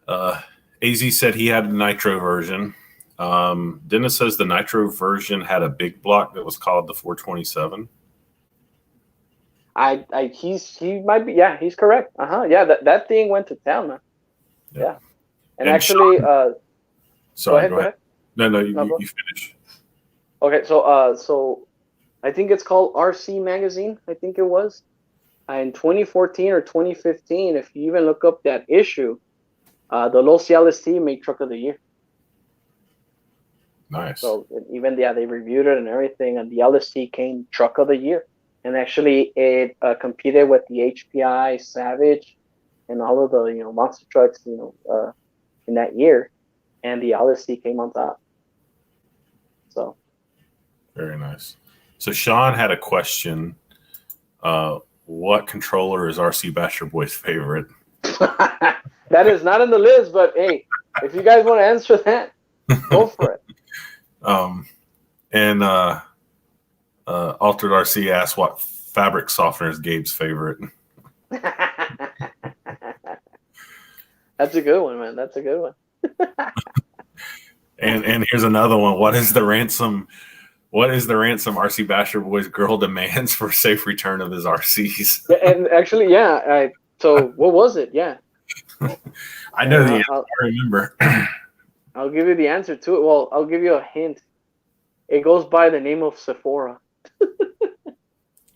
AZ said he had a nitro version. Dennis says the nitro version had a big block that was called the 427. He might be, yeah, he's correct. Yeah, that thing went to town, man. Yeah. And actually Sorry, go ahead. No, you finish. Okay, so I think it's called RC Magazine, I think it was. in 2014 or 2015, if you even look up that issue, the Los LST made Truck of the Year. Nice. So even they reviewed it and everything, and the LST came Truck of the Year. And actually, it competed with the HPI Savage and all of the monster trucks in that year, and the LST came on top. So very nice. So Sean had a question. What controller is RC Basherboi's favorite? That is not in the list, but hey, if you guys want to answer that, go for it. And Altered RC asked what fabric softener is Gabe's favorite. That's a good one, man. That's a good one. And here's another one. What is the ransom RC Basherboi's girl demands for safe return of his RCs? And actually, yeah. So what was it? Yeah. I know the answer. I remember. I'll give you the answer to it. Well, I'll give you a hint. It goes by the name of Sephora.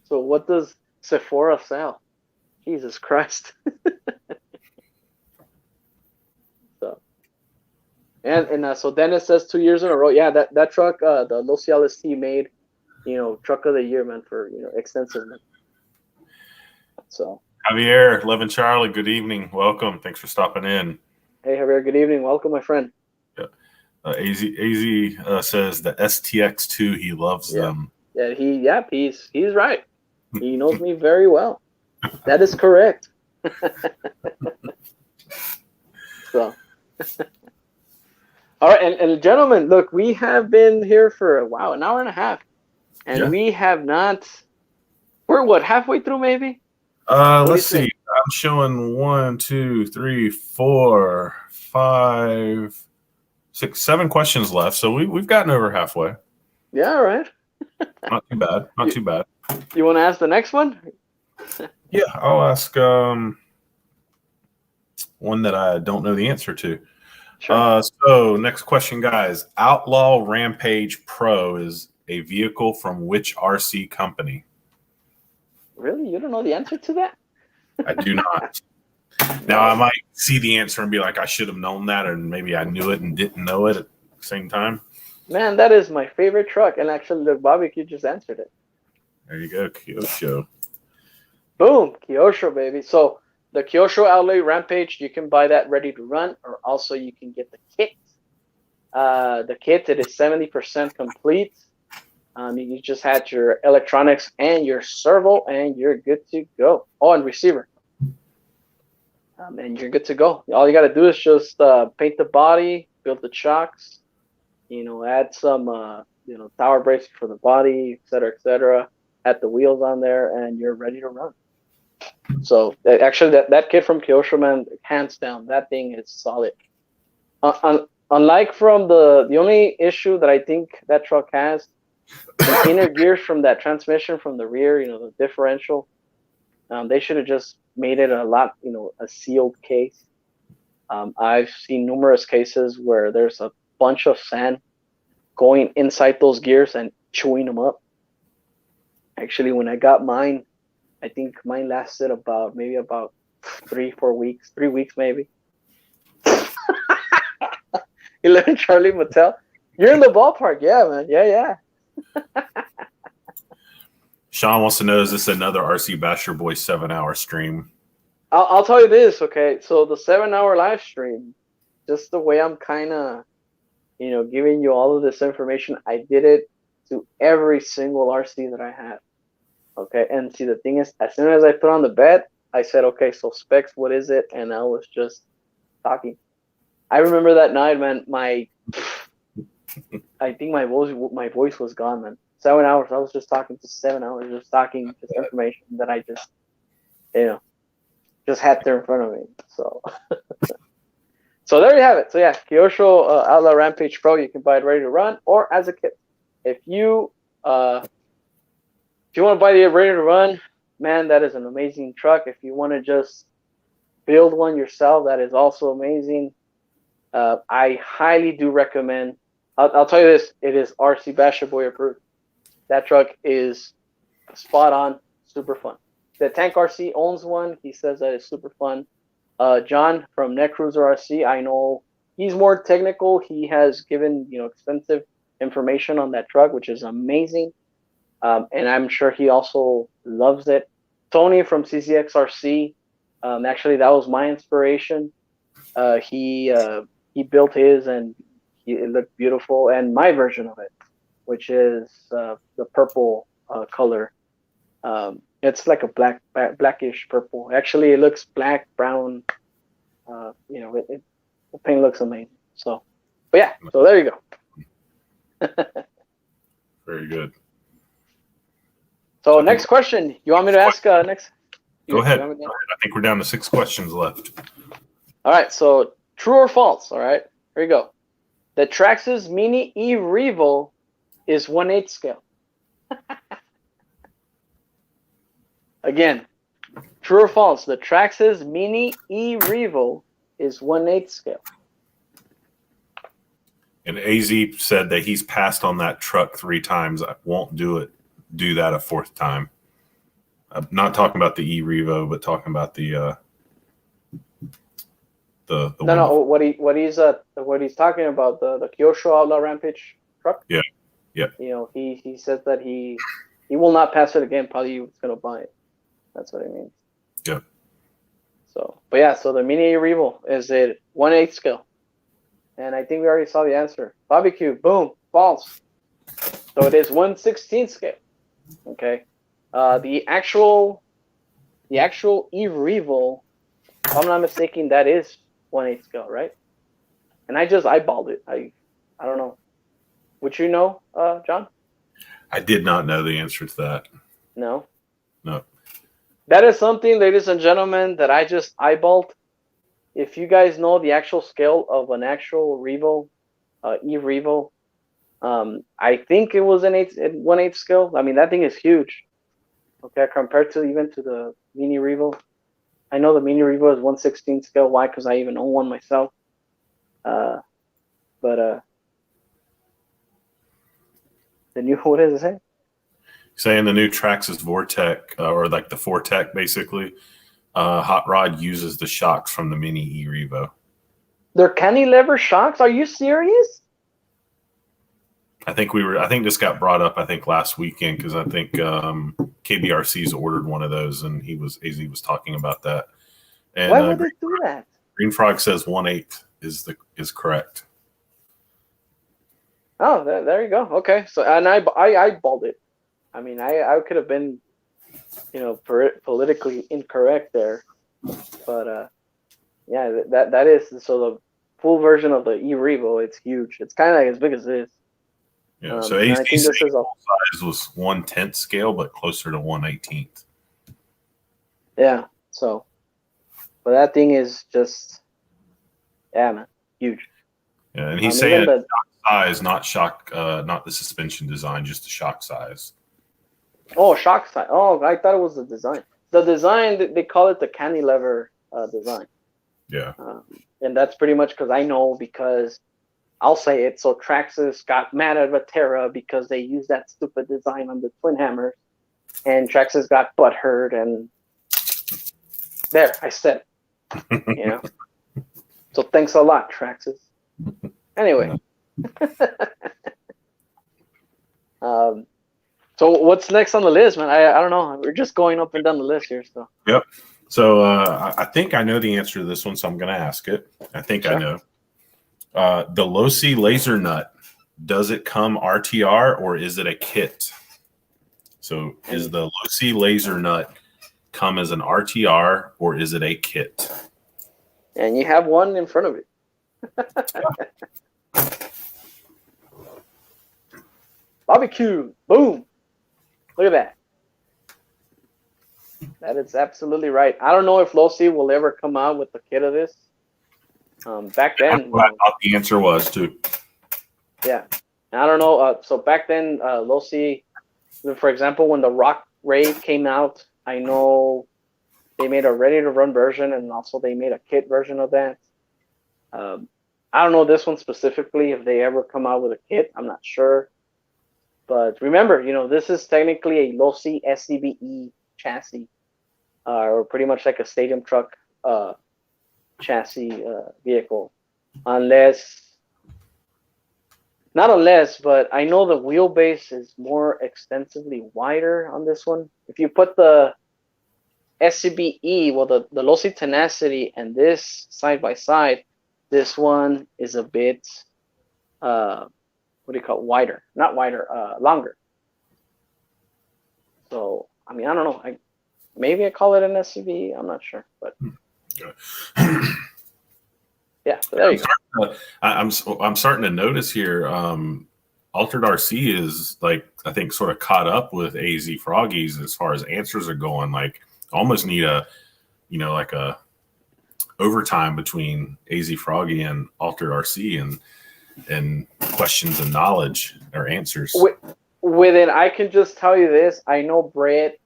So what does Sephora sell? Jesus Christ. So so Dennis says 2 years in a row. Yeah, that truck, the Los LST made, Truck of the Year, man, for extensively. So Javier, Love and Charlie, good evening. Welcome. Thanks for stopping in. Hey Javier, good evening. Welcome, my friend. Yeah. AZ says the STX2, he loves them. Yeah, he's right. He knows me very well. That is correct. So, all right, and gentlemen, look, we have been here for an hour and a half, and we have not. We're halfway through, maybe. Let's see. I'm showing 1, 2, 3, 4, 5, 6, 7 questions left, so we've gotten over halfway. Yeah, all right. Not too bad. Not too bad. You want to ask the next one? Yeah, I'll ask one that I don't know the answer to. Sure. So next question, guys. Outlaw Rampage Pro is a vehicle from which RC company? Really? You don't know the answer to that? I do not. Now, I might see the answer and be like, I should have known that, or maybe I knew it and didn't know it at the same time. Man, that is my favorite truck. And actually, look, Bobby, you just answered it. There you go, Kyosho. Boom, Kyosho, baby. So the Kyosho Outlaw Rampage, you can buy that ready to run, or also you can get the kit. The kit, it is 70% complete. You just had your electronics and your servo, and you're good to go. Oh, and receiver. And you're good to go. All you got to do is just paint the body, build the chocks, add some, tower braces for the body, et cetera, add the wheels on there, and you're ready to run. So actually, that kit from Kyosho, man, hands down, that thing is solid. Unlike from the only issue that I think that truck has, the inner gears from that transmission from the rear, the differential, they should have just made it a sealed case. I've seen numerous cases where there's a bunch of sand going inside those gears and chewing them up. Actually, when I got mine, I think mine lasted about 3 weeks maybe. 11 Charlie Mattel. You're in the ballpark. Yeah, man. Yeah. Sean wants to know, is this another RC Basherboi 7-hour stream? I'll tell you this, okay? So the 7-hour live stream, just the way I'm kind of, giving you all of this information, I did it to every single RC that I had. Okay, and see, the thing is, as soon as I put on the bed, I said, okay, so specs, what is it? And I was just talking. I remember that night, man, I think my voice was gone, man. 7 hours, I was just talking for 7 hours, just talking just information that I just, just had there in front of me. So, so there you have it. So yeah, Kyosho Outlaw Rampage Pro, you can buy it ready to run or as a kit. If you want to buy the ready to run, man, that is an amazing truck. If you want to just build one yourself, that is also amazing. I highly do recommend. I'll tell you this: it is RC Basherboi approved. That truck is spot on, super fun. the Tank RC owns one. He says that it's super fun. John from Net Cruiser RC, I know he's more technical. He has given extensive information on that truck, which is amazing. And I'm sure he also loves it. Tony from CCX RC, actually that was my inspiration. He built his and it looked beautiful, and my version of it, which is the purple color. It's like a blackish purple. Actually, it looks black, brown. The paint looks amazing. So, but yeah, so there you go. Very good. So next question. You want me to ask next? Go ahead. I think we're down to 6 questions left. All right. So true or false? All right. Here you go. The Traxxas Mini E Revo is 1/8 scale. Again, true or false? The Traxxas Mini E Revo is 1/8 scale. And AZ said that he's passed on that truck 3 times. I won't do that a 4th time. I'm not talking about the E Revo, but talking about the no. What he's talking about, the Kyosho Outlaw Rampage truck. Yeah. He says that he will not pass it again. Probably he's gonna buy it. That's what it means. Yeah. So, but yeah, so the Mini Revo is a 1/8 scale, and I think we already saw the answer. Barbecue, boom, false. So it is 1/16 scale. Okay. The actual E Revo, if I'm not mistaken, that is 1/8 scale, right? And I just eyeballed it. I don't know. Would you know, John? I did not know the answer to that. No. No. That is something, ladies and gentlemen, that I just eyeballed. If you guys know the actual scale of an actual Revo, E Revo, I think it was an 1/8 scale. I mean, that thing is huge. Okay, compared to even to the Mini Revo. I know the Mini Revo is 1/16 scale. Why? Because I even own one myself. But the new, what does it say? Saying the new Traxxas Vortec, or like the Vortec, basically, hot rod uses the shocks from the Mini E Revo. They're cantilever shocks? Are you serious? I think this got brought up, I think, last weekend, because I think KBRC's ordered one of those, and AZ was talking about that. And why would they do that? Green Frog says 1/8 is correct. Oh, there you go. Okay, so and I eyeballed it. I mean, I could have been, politically incorrect there, but yeah, that is so the full version of the E Revo. It's huge. It's kind of like as big as this. Yeah. So AC's size was 1/10 scale, but closer to 1/18. Yeah. So, but that thing is just, yeah, man, huge. Yeah, and he's saying shock size, not the suspension design, just the shock size. Oh, shock size. Oh, I thought it was the design. The design, they call it the cantilever design. Yeah. And that's pretty much because I'll say it. So Traxxas got mad at Vatera because they used that stupid design on the twin hammers, and Traxxas got butthurt, and there, I said it. So thanks a lot, Traxxas. Anyway. So what's next on the list, man? I don't know. We're just going up and down the list here. So. Yep. So I think I know the answer to this one, so I'm going to ask it. I think I know. The Losi laser nut, does it come RTR or is it a kit? So is the Losi laser nut come as an RTR or is it a kit? And you have one in front of it. Barbecue. Boom. Look at that. That is absolutely right. I don't know if Losi will ever come out with a kit of this. Back then, that's what I thought the answer was too. Yeah, I don't know. So back then, Losi, for example, when the Rock Ray came out, I know they made a ready-to-run version, and also they made a kit version of that. I don't know this one specifically if they ever come out with a kit. I'm not sure. But remember, this is technically a Losi SCBE chassis. or pretty much like a stadium truck chassis vehicle, not unless, but I know the wheelbase is more extensively wider on this one. If you put the SCBE, well, the Losi Tenacity and this side by side, this one is a bit, what do you call it? Wider, not wider, longer. So, I mean, I don't know. Maybe I call it an SCBE. I'm not sure, but yeah. So there you go. I'm starting to notice here. Altered RC is like, I think, sort of caught up with AZ Froggies as far as answers are going. Like, almost need a, like a overtime between AZ Froggy and Altered RC and questions and knowledge or answers. With it, I can just tell you this. I know Brett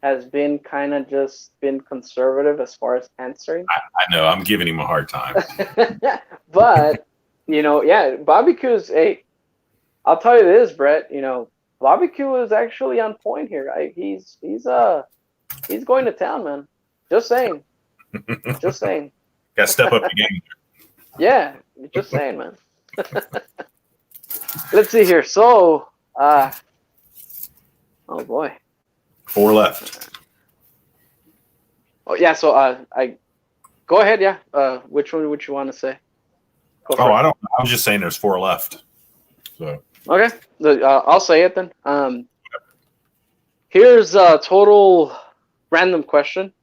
has been kind of just been conservative as far as answering. I know. I'm giving him a hard time. But, yeah, Barbecue hey, I'll tell you this, Brett, Barbecue is actually on point here. He's going to town, man. Just saying. Just saying. Got to step up the game. Yeah, just saying, man. Let's see here. So, oh boy. 4 left. Oh yeah. So I go ahead. Yeah. Which one would you want to say? I don't. I was just saying there's 4 left. So okay. I'll say it then. Here's a total random question,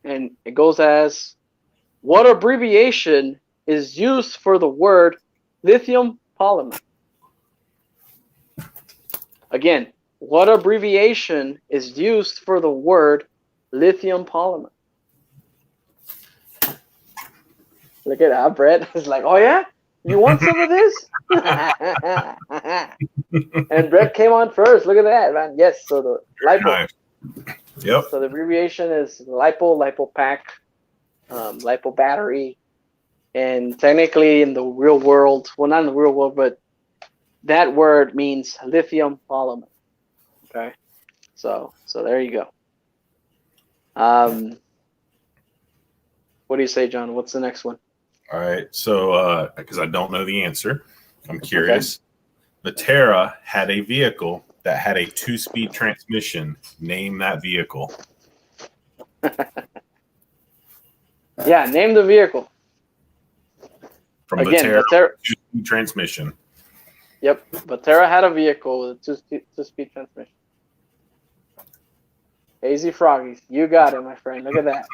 and it goes as, what abbreviation is used for the word lithium polymer? Again, what abbreviation is used for the word lithium polymer? Look at that, Brett. It's like, oh yeah? You want some of this? And Brett came on first. Look at that, man. Yes, so the LiPo. Nice. Yep. So the abbreviation is LiPo pack, LiPo battery. And technically in the real world, well, not in the real world, but that word means lithium polymer. Okay. So there you go. What do you say, John? What's the next one? All right. So, because I don't know the answer, I'm curious. Okay. The Terra had a vehicle that had a 2-speed transmission. Name that vehicle. Yeah, name the vehicle. From again, the Terra 2-speed transmission. Yep, but Terra had a vehicle with a 2-speed transmission. AZ Froggies, you got it, my friend. Look at that.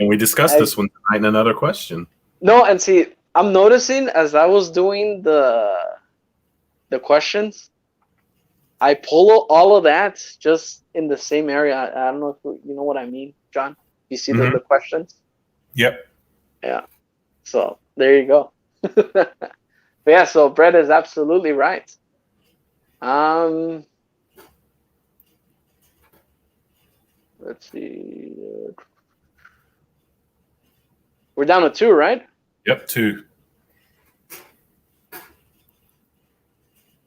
And we discussed this one tonight in another question. No, and see, I'm noticing as I was doing the questions, I pull all of that just in the same area. I don't know if you know what I mean, John. You see the questions? Yep. Yeah. So there you go. But yeah, so Brett is absolutely right. Let's see. We're down to 2, right? Yep, 2.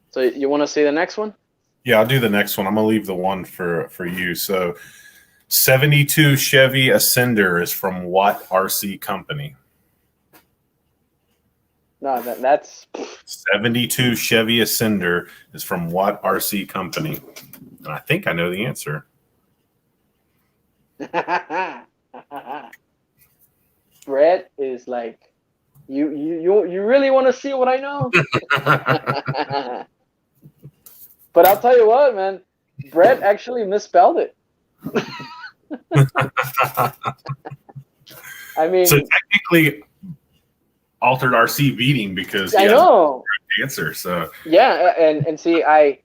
So you want to say the next one? Yeah, I'll do the next one. I'm gonna leave the one for you. So, 72 Chevy Ascender is from what RC company? No, that's 72 Chevy Ascender is from what RC company? And I think I know the answer. Brett is like, you really want to see what I know? But I'll tell you what, man, Brett actually misspelled it. I mean, so technically, Altered RC beating because I know the answer. So yeah, and see, I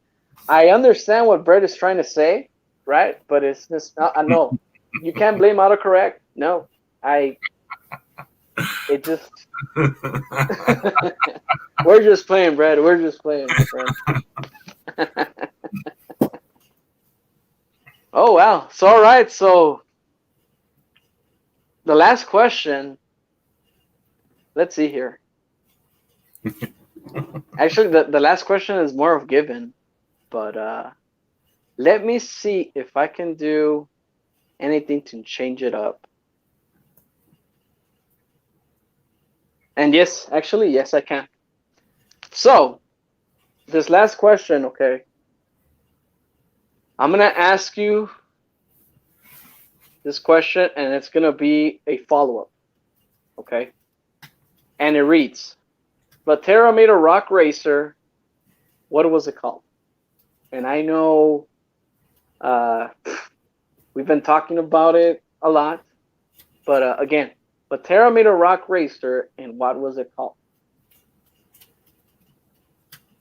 understand what Brett is trying to say, right? But it's just I know you can't blame autocorrect. No, it just we're just playing, Brett. We're just playing, my friend. Oh wow! So all right, so the last question. Let's see here. Actually, the last question is more of given, but let me see if I can do anything to change it up. And yes, actually, yes, I can. So, this last question, okay? I'm going to ask you this question, and it's going to be a follow-up, okay? And it reads, Vatera made a rock racer. What was it called? And I know we've been talking about it a lot, but again, Vatera made a rock racer, and what was it called?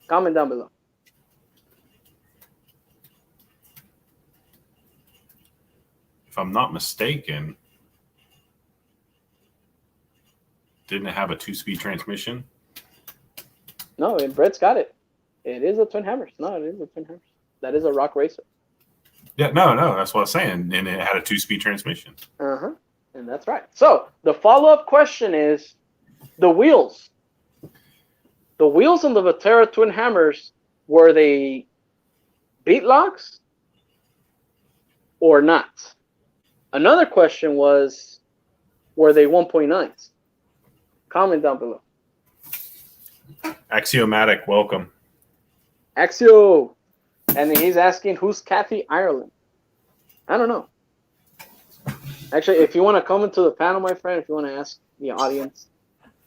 Comment down below. If I'm not mistaken, didn't it have a 2-speed transmission? No, and Brett's got it. It is a twin hammers. No, it is a twin hammers. That is a rock racer. Yeah, no, that's what I was saying. And it had a 2-speed transmission. Uh-huh. And that's right. So the follow-up question is the wheels. The wheels on the Vatera twin hammers, were they beat locks or not? Another question was, were they 1.9s? Comment down below. Axiomatic, welcome. Axio. And he's asking, who's Kathy Ireland? I don't know. Actually, if you want to come into the panel, my friend, if you want to ask the audience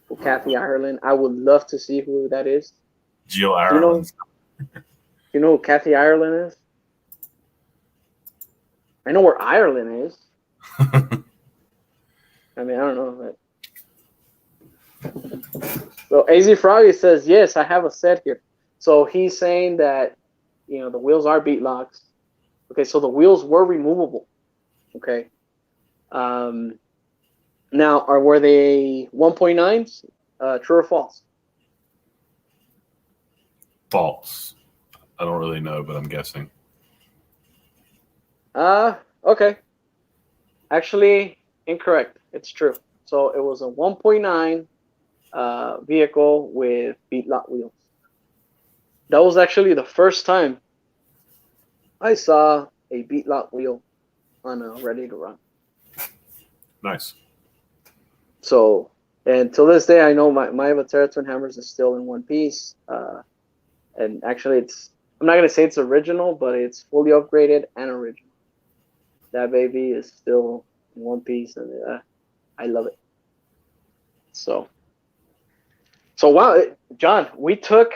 who Kathy Ireland, I would love to see who that is. Jill Ireland. You know who Kathy Ireland is? I know where Ireland is. I mean, I don't know. So AZ Froggy says, yes, I have a set here. So he's saying that, you know, the wheels are beat locks. Okay, so the wheels were removable. Okay. Now, were they 1.9s? True or false? False. I don't really know, but I'm guessing. Okay. Actually, incorrect. It's true. So it was a 1.9 vehicle with beat lock wheels. That was actually the first time I saw a beat lock wheel on a ready to run. Nice. So, and till this day, I know my Vatera twin hammers is still in one piece. And actually, I'm not going to say it's original, but it's fully upgraded and original. That baby is still in one piece, and I love it. So wow, John, we took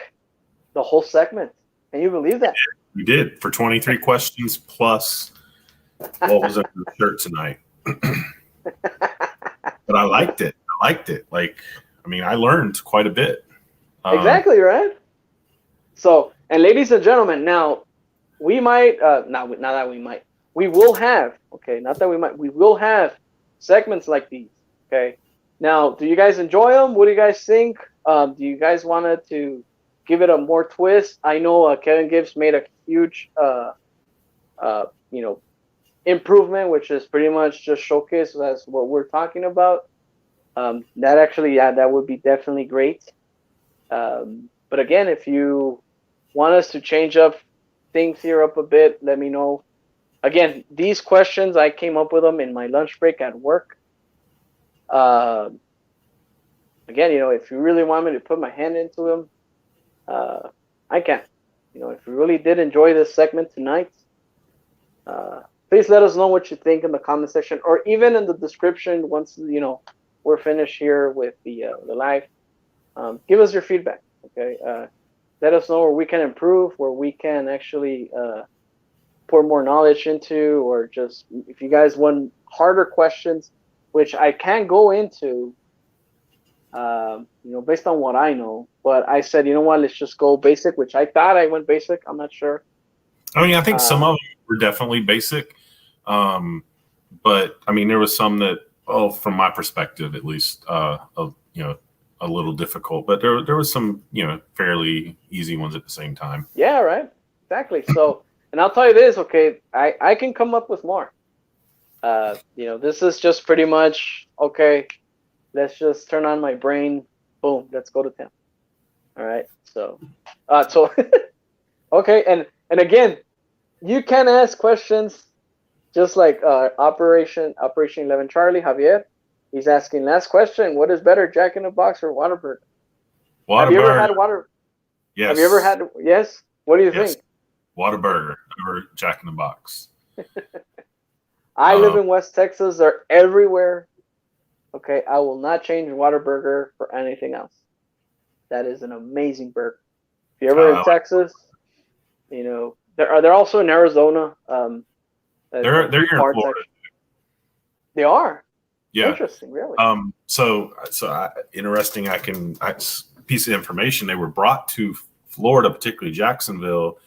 the whole segment. Can you believe that? We did for 23 questions plus what was under the shirt tonight. But I liked it. Like, I mean, I learned quite a bit. Exactly, right? So, and ladies and gentlemen, now we might, we will have, okay, not that we might, we will have segments like these, okay? Now, do you guys enjoy them? What do you guys think? Do you guys wanted to give it a more twist? I know Kevin Gibbs made a huge, improvement, which is pretty much just showcase as what we're talking about. That actually, yeah, that would be definitely great. But again, if you want us to change up things here up a bit, let me know. Again, these questions, I came up with them in my lunch break at work. Again, if you really want me to put my hand into them, I can. If you really did enjoy this segment tonight, please let us know what you think in the comment section, or even in the description once we're finished here with the live. Give us your feedback. Okay, let us know where we can improve, where we can actually pour more knowledge into, or just if you guys want harder questions, which I can go into, based on what I know. But I said, you know what, let's just go basic, which I thought I went basic. I'm not sure. I mean, I think some of them were definitely basic. But I mean, there was some that, from my perspective, at least, a little difficult, but there was some, fairly easy ones at the same time. Yeah, right. Exactly. So, and I'll tell you this, okay, I can come up with more. This is just pretty much, okay, let's just turn on my brain. Boom, let's go to 10. All right. So okay. And again, you can ask questions just like Operation 11 Charlie Javier. He's asking, last question: what is better, Jack in the Box or Whataburger? Have you ever had water? Yes. Have you ever had? Yes. What do you think? Whataburger over Jack in the Box. I live in West Texas. They're everywhere. Okay, I will not change Whataburger for anything else. That is an amazing burger. If you're ever in Texas, you know they're also in Arizona. They're here in Florida. They are. Yeah. Interesting, really. Interesting. Piece of information. They were brought to Florida, particularly Jacksonville,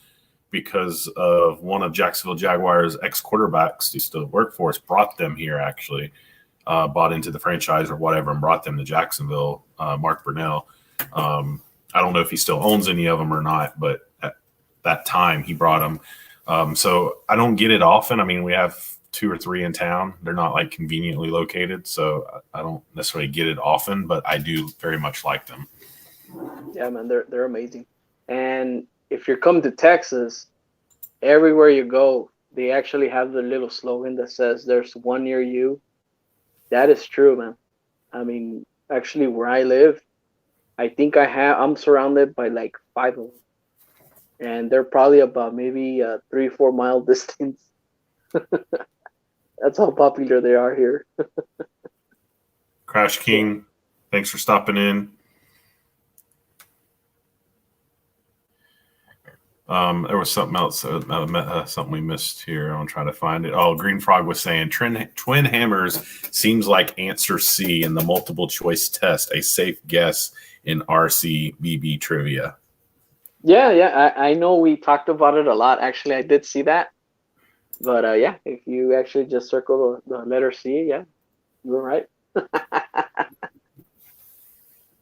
because of one of Jacksonville Jaguars' ex-quarterbacks who still work for us. Brought them here, actually, bought into the franchise or whatever, and brought them to Jacksonville. Mark Brunell. I don't know if he still owns any of them or not, but at that time he brought them. So I don't get it often. I mean, we have 2 or 3 in town. They're not like conveniently located, so I don't necessarily get it often, but I do very much like them. Yeah, man, they're amazing. And if you come to Texas, everywhere you go, they actually have the little slogan that says "There's one near you." That is true, man. I mean, actually, where I live, I think I'm surrounded by like 5 of them, and they're probably about maybe 3-4 mile distance. That's how popular they are here. Crash King, thanks for stopping in. There was something else, something we missed here. I'm trying to find it. Oh, Green Frog was saying twin hammers seems like answer C in the multiple choice test, a safe guess in RC BB trivia. Yeah, I know we talked about it a lot. Actually, I did see that. But yeah, if you actually just circle the letter C, yeah, you were right.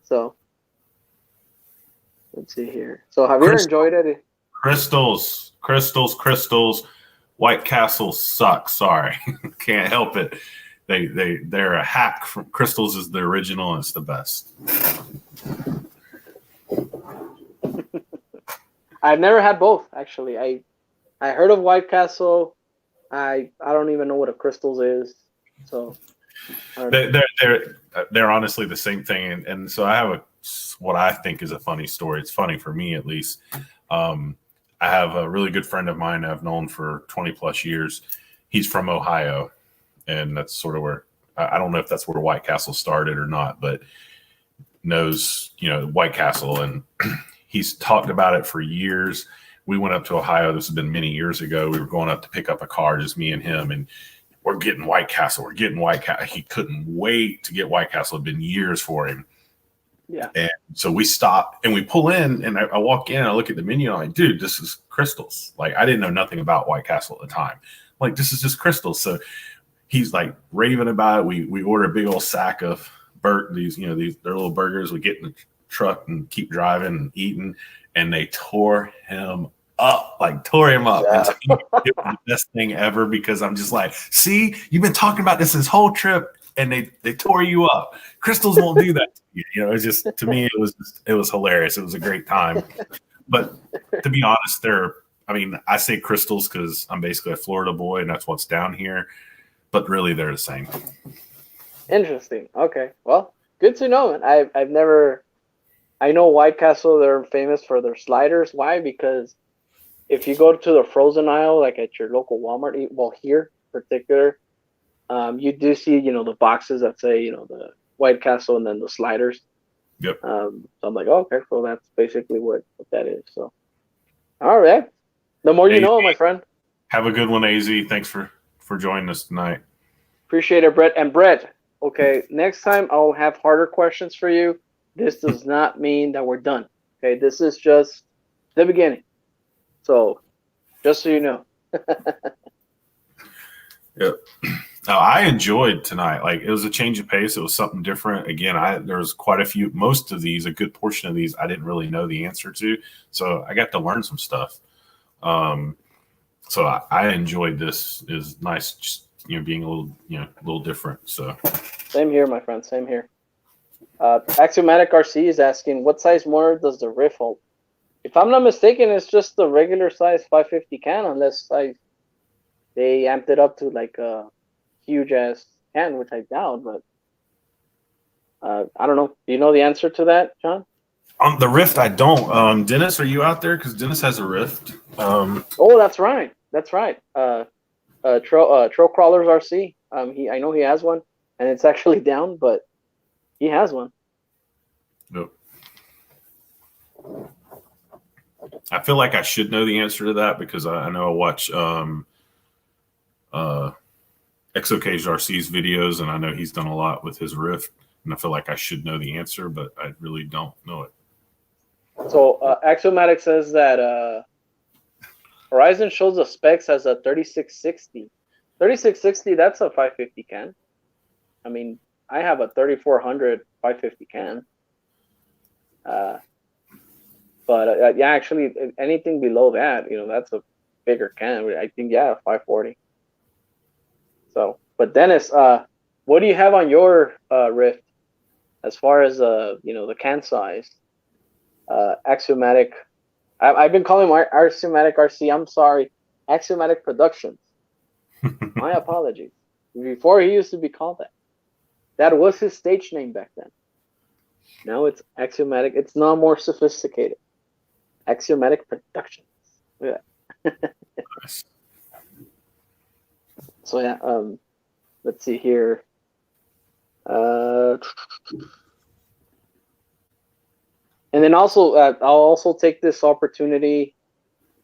So let's see here. So have you enjoyed it? Crystals. White Castle sucks. Sorry, can't help it. They're a hack. From Crystals is the original, and it's the best. I've never had both, actually. I heard of White Castle. I don't even know what a Crystals is. So they're honestly the same thing. And so I have what I think is a funny story. It's funny for me, at least. I have a really good friend of mine I've known for 20 plus years. He's from Ohio, and that's sort of where I don't know if that's where White Castle started or not, but knows, White Castle, and he's talked about it for years. We went up to Ohio. This has been many years ago. We were going up to pick up a car, just me and him, and we're getting White Castle. We're getting White Castle. He couldn't wait to get White Castle. It had been years for him. Yeah. And so we stop and we pull in, and I walk in and I look at the menu and I'm like, dude, this is Crystals. Like, I didn't know nothing about White Castle at the time. Like, this is just Crystals. So he's like raving about it. We order a big old sack of these their little burgers. We get in the truck and keep driving and eating, and they tore him up. Yeah. And to me, it was the best thing ever, because I'm just like, see, you've been talking about this whole trip, and they tore you up. Crystals won't do that to you. It's just, to me, it was hilarious. It was a great time. But to be honest, I say Crystals because I'm basically a Florida boy, and that's what's down here. But really, they're the same. Interesting. Okay. Well, good to know. And I know White Castle, they're famous for their sliders. Why? Because if you go to the frozen aisle, like at your local Walmart, well, here in particular, you do see, the boxes that say, the White Castle and then the sliders. Yep. So I'm like, oh, okay, well, that's basically what that is. So, all right. The more you know, my friend. Have a good one, AZ. Thanks for joining us tonight. Appreciate it, Brett. And Brett, okay, next time I'll have harder questions for you. This does not mean that we're done. Okay, this is just the beginning. So, just so you know. Yep. Now, I enjoyed tonight. Like, it was a change of pace. It was something different. Again, there was quite a few. Most of these, a good portion of these, I didn't really know the answer to. So I got to learn some stuff. So I enjoyed this. It was nice, just being a little different. So same here, my friend. Same here. Axiomatic RC is asking, what size motor does the Riff hold? If I'm not mistaken, it's just the regular size 550 can, unless I they amped it up to like a huge ass can, which I doubt. But I don't know. Do you know the answer to that, John? On the Rift, I don't. Dennis, are you out there? Because Dennis has a Rift. Oh, that's right. That's right. Trail Crawlers RC. I know he has one, and it's actually down, but he has one. Nope. I feel like I should know the answer to that because I know I watch Exocage RC's videos, and I know he's done a lot with his Rift, and I feel like I should know the answer, but I really don't know it. So Axiomatic says that Horizon shows the specs as a 3660. 3660, that's a 550 can. I mean, I have a 3400 550 can. But yeah, actually, anything below that, that's a bigger can. I think, yeah, 540. So, but Dennis, what do you have on your Rift as far as the can size? Axiomatic. I've been calling him Axiomatic RC. I'm sorry, Axiomatic Productions. My apologies. Before he used to be called that. That was his stage name back then. Now it's Axiomatic. It's not more sophisticated. Axiomatic Productions. Yeah. Nice. So yeah, let's see here. And then also, I'll also take this opportunity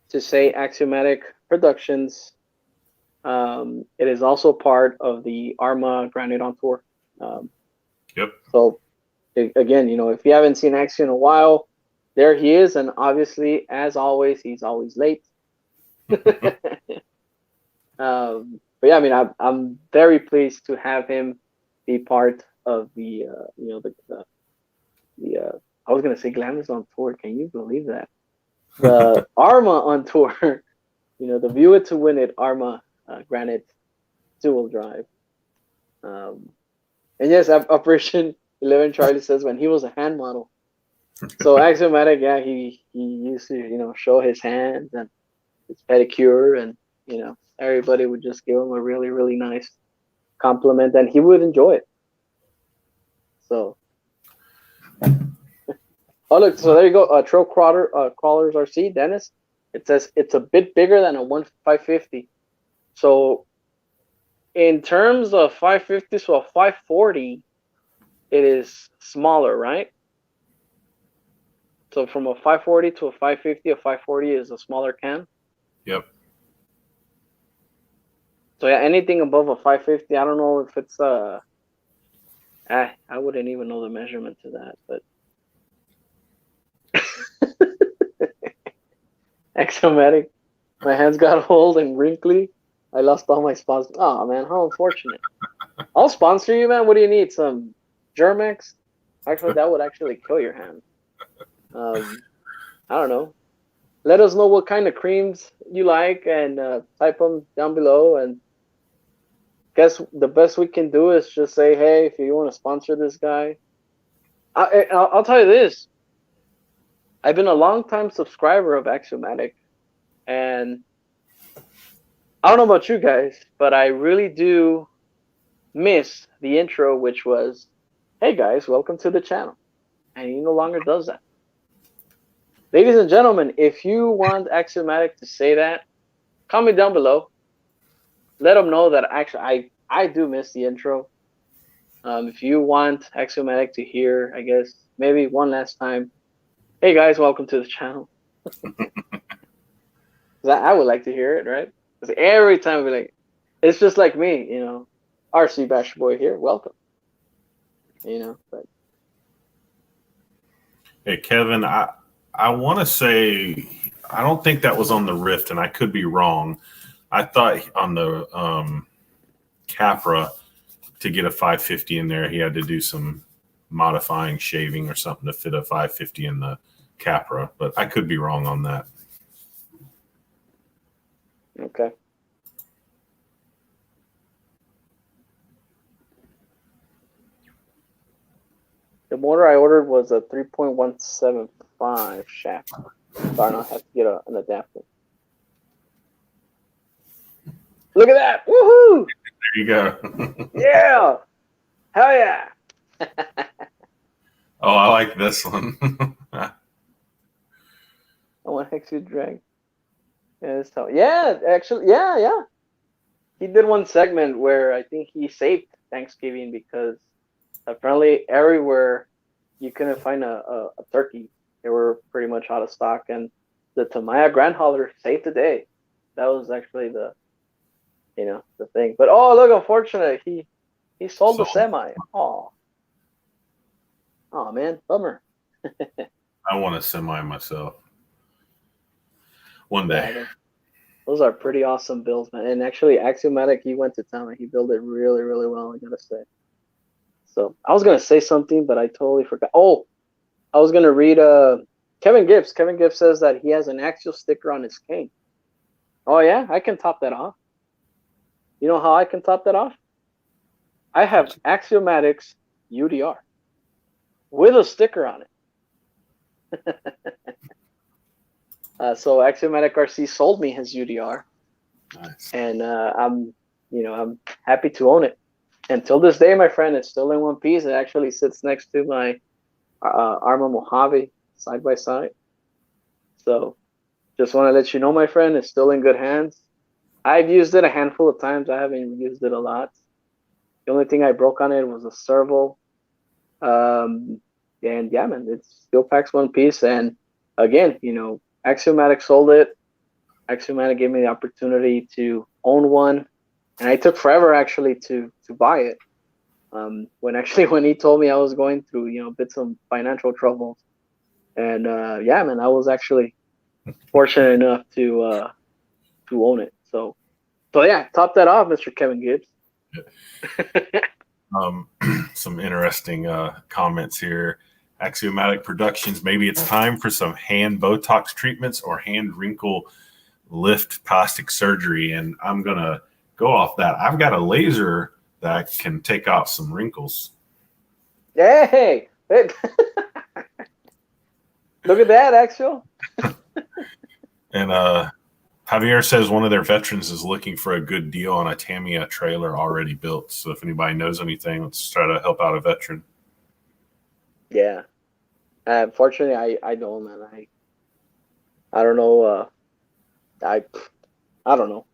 to say Axiomatic Productions. It is also part of the Arma Granite on Tour. Yep. So again, if you haven't seen Axie in a while, there he is, and obviously, as always, he's always late. But yeah, I mean, I'm very pleased to have him be part of the I was gonna say Glamis on Tour. Can you believe that? The Arma on Tour. The View It to Win It Arma Granite dual drive. And yes, Operation 11 Charlie says when he was a hand model. So Axiomatic, yeah, he used to show his hands and his pedicure, and everybody would just give him a really, really nice compliment, and he would enjoy it. So, oh look, so there you go. Trail Crawlers RC, Dennis. It says it's a bit bigger than a 550. So, in terms of 550, so a 540, it is smaller, right? So from a 540 to a 550, a 540 is a smaller can. Yep. So yeah, anything above a 550, I don't know if it's I wouldn't even know the measurement to that, but Axiomatic, my hands got old and wrinkly. I lost all my sponsors. Oh man, how unfortunate. I'll sponsor you, man. What do you need? Some Germex? Actually, that would actually kill your hand. I don't know. Let us know what kind of creams you like, and type them down below. And guess the best we can do is just say, hey, if you want to sponsor this guy. I'll tell you this. I've been a long-time subscriber of Axiomatic, and I don't know about you guys, but I really do miss the intro, which was, hey guys, welcome to the channel. And he no longer does that. Ladies and gentlemen, if you want Axiomatic to say that, comment down below. Let them know that actually I do miss the intro. If you want Axiomatic to hear, I guess, maybe one last time, hey guys, welcome to the channel. I would like to hear it, right? Because every time I'd be like, it's just like me, RC Basherboi here, welcome. But Hey, Kevin, I want to say I don't think that was on the Rift, and I could be wrong. I thought on the Capra, to get a 550 in there, he had to do some modifying, shaving or something to fit a 550 in the Capra, but I could be wrong on that. Okay. The motor I ordered was a 3.175 shaft. So I don't have to get an adapter. Look at that! Woohoo! There you go. Yeah! Hell yeah! Oh, I like this one. I want Hex you drag. Yeah, actually, yeah. He did one segment where I think he saved Thanksgiving because apparently everywhere you couldn't find a turkey. They were pretty much out of stock, and the Tamaya Grand Hauler saved the day. That was actually the thing. But oh look, unfortunate, he sold the semi. Oh man, bummer. I want a semi myself. One day. Yeah, those are pretty awesome builds, man. And actually, Axiomatic, he went to town and he built it really, really well, I gotta say. So I was gonna say something, but I totally forgot. Oh, I was gonna read Kevin Gibbs. Kevin Gibbs says that he has an Axial sticker on his cane. Oh yeah, I can top that off. You know how I can top that off? I have Axiomatic's UDR with a sticker on it. So Axiomatic RC sold me his UDR, Nice. and I'm happy to own it. Until this day, my friend, it's still in one piece. It actually sits next to my Arma Mojave side by side. So just want to let you know, my friend, it's still in good hands. I've used it a handful of times. I haven't used it a lot. The only thing I broke on it was a servo. And yeah, man, it still packs one piece. And again, Axiomatic sold it. Axiomatic gave me the opportunity to own one. And I took forever actually to buy it. When he told me I was going through, bits of financial troubles. And yeah, man, I was actually fortunate enough to own it. So yeah, top that off, Mr. Kevin Gibbs. Some interesting comments here. Axiomatic Productions, maybe it's time for some hand Botox treatments or hand wrinkle lift plastic surgery. And I'm going to go off that. I've got a laser that can take out some wrinkles. Hey. Look at that, Axel. And Javier says one of their veterans is looking for a good deal on a Tamiya trailer already built. So if anybody knows anything, let's try to help out a veteran. Yeah. Fortunately, I don't, man. I don't know. I don't know.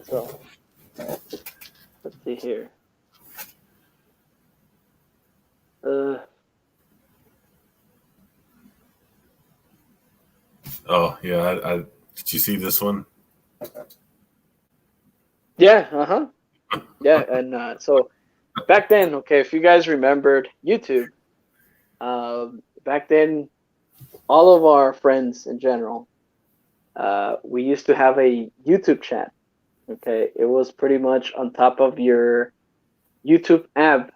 So let's see here. Oh yeah, did you see this one? Yeah, yeah, and so back then, okay, if you guys remembered YouTube, back then, all of our friends in general, we used to have a YouTube chat. Okay, it was pretty much on top of your YouTube app,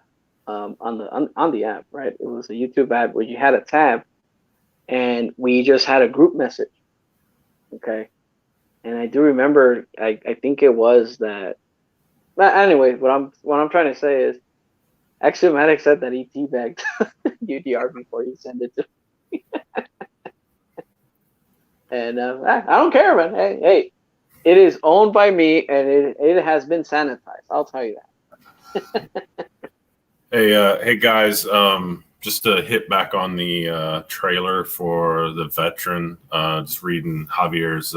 on the app, right? It was a YouTube app where you had a tab, and we just had a group message. Okay, and I do remember, I think it was that. But anyway, what I'm trying to say is, Axiomatic said that he teabagged UDR before he sent it to me. And I don't care, man. Hey, it is owned by me, and it has been sanitized. I'll tell you that. Hey guys, just to hit back on the trailer for the veteran, just reading Javier's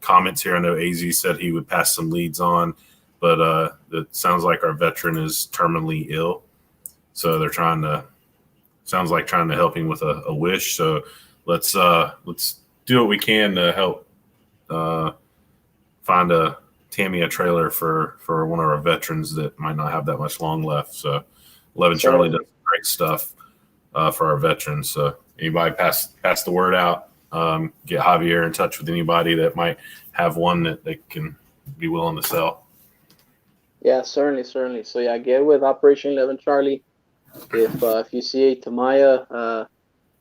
comments here. I know AZ said he would pass some leads on, but it sounds like our veteran is terminally ill. So they're trying to help him with a wish. So let's do what we can to help find a Tamiya trailer for one of our veterans that might not have that much long left. So 11 Charlie does great stuff for our veterans. So anybody pass the word out. Get Javier in touch with anybody that might have one that they can be willing to sell. Yeah, certainly. So yeah, get with Operation 11 Charlie. If you see a Tamaya,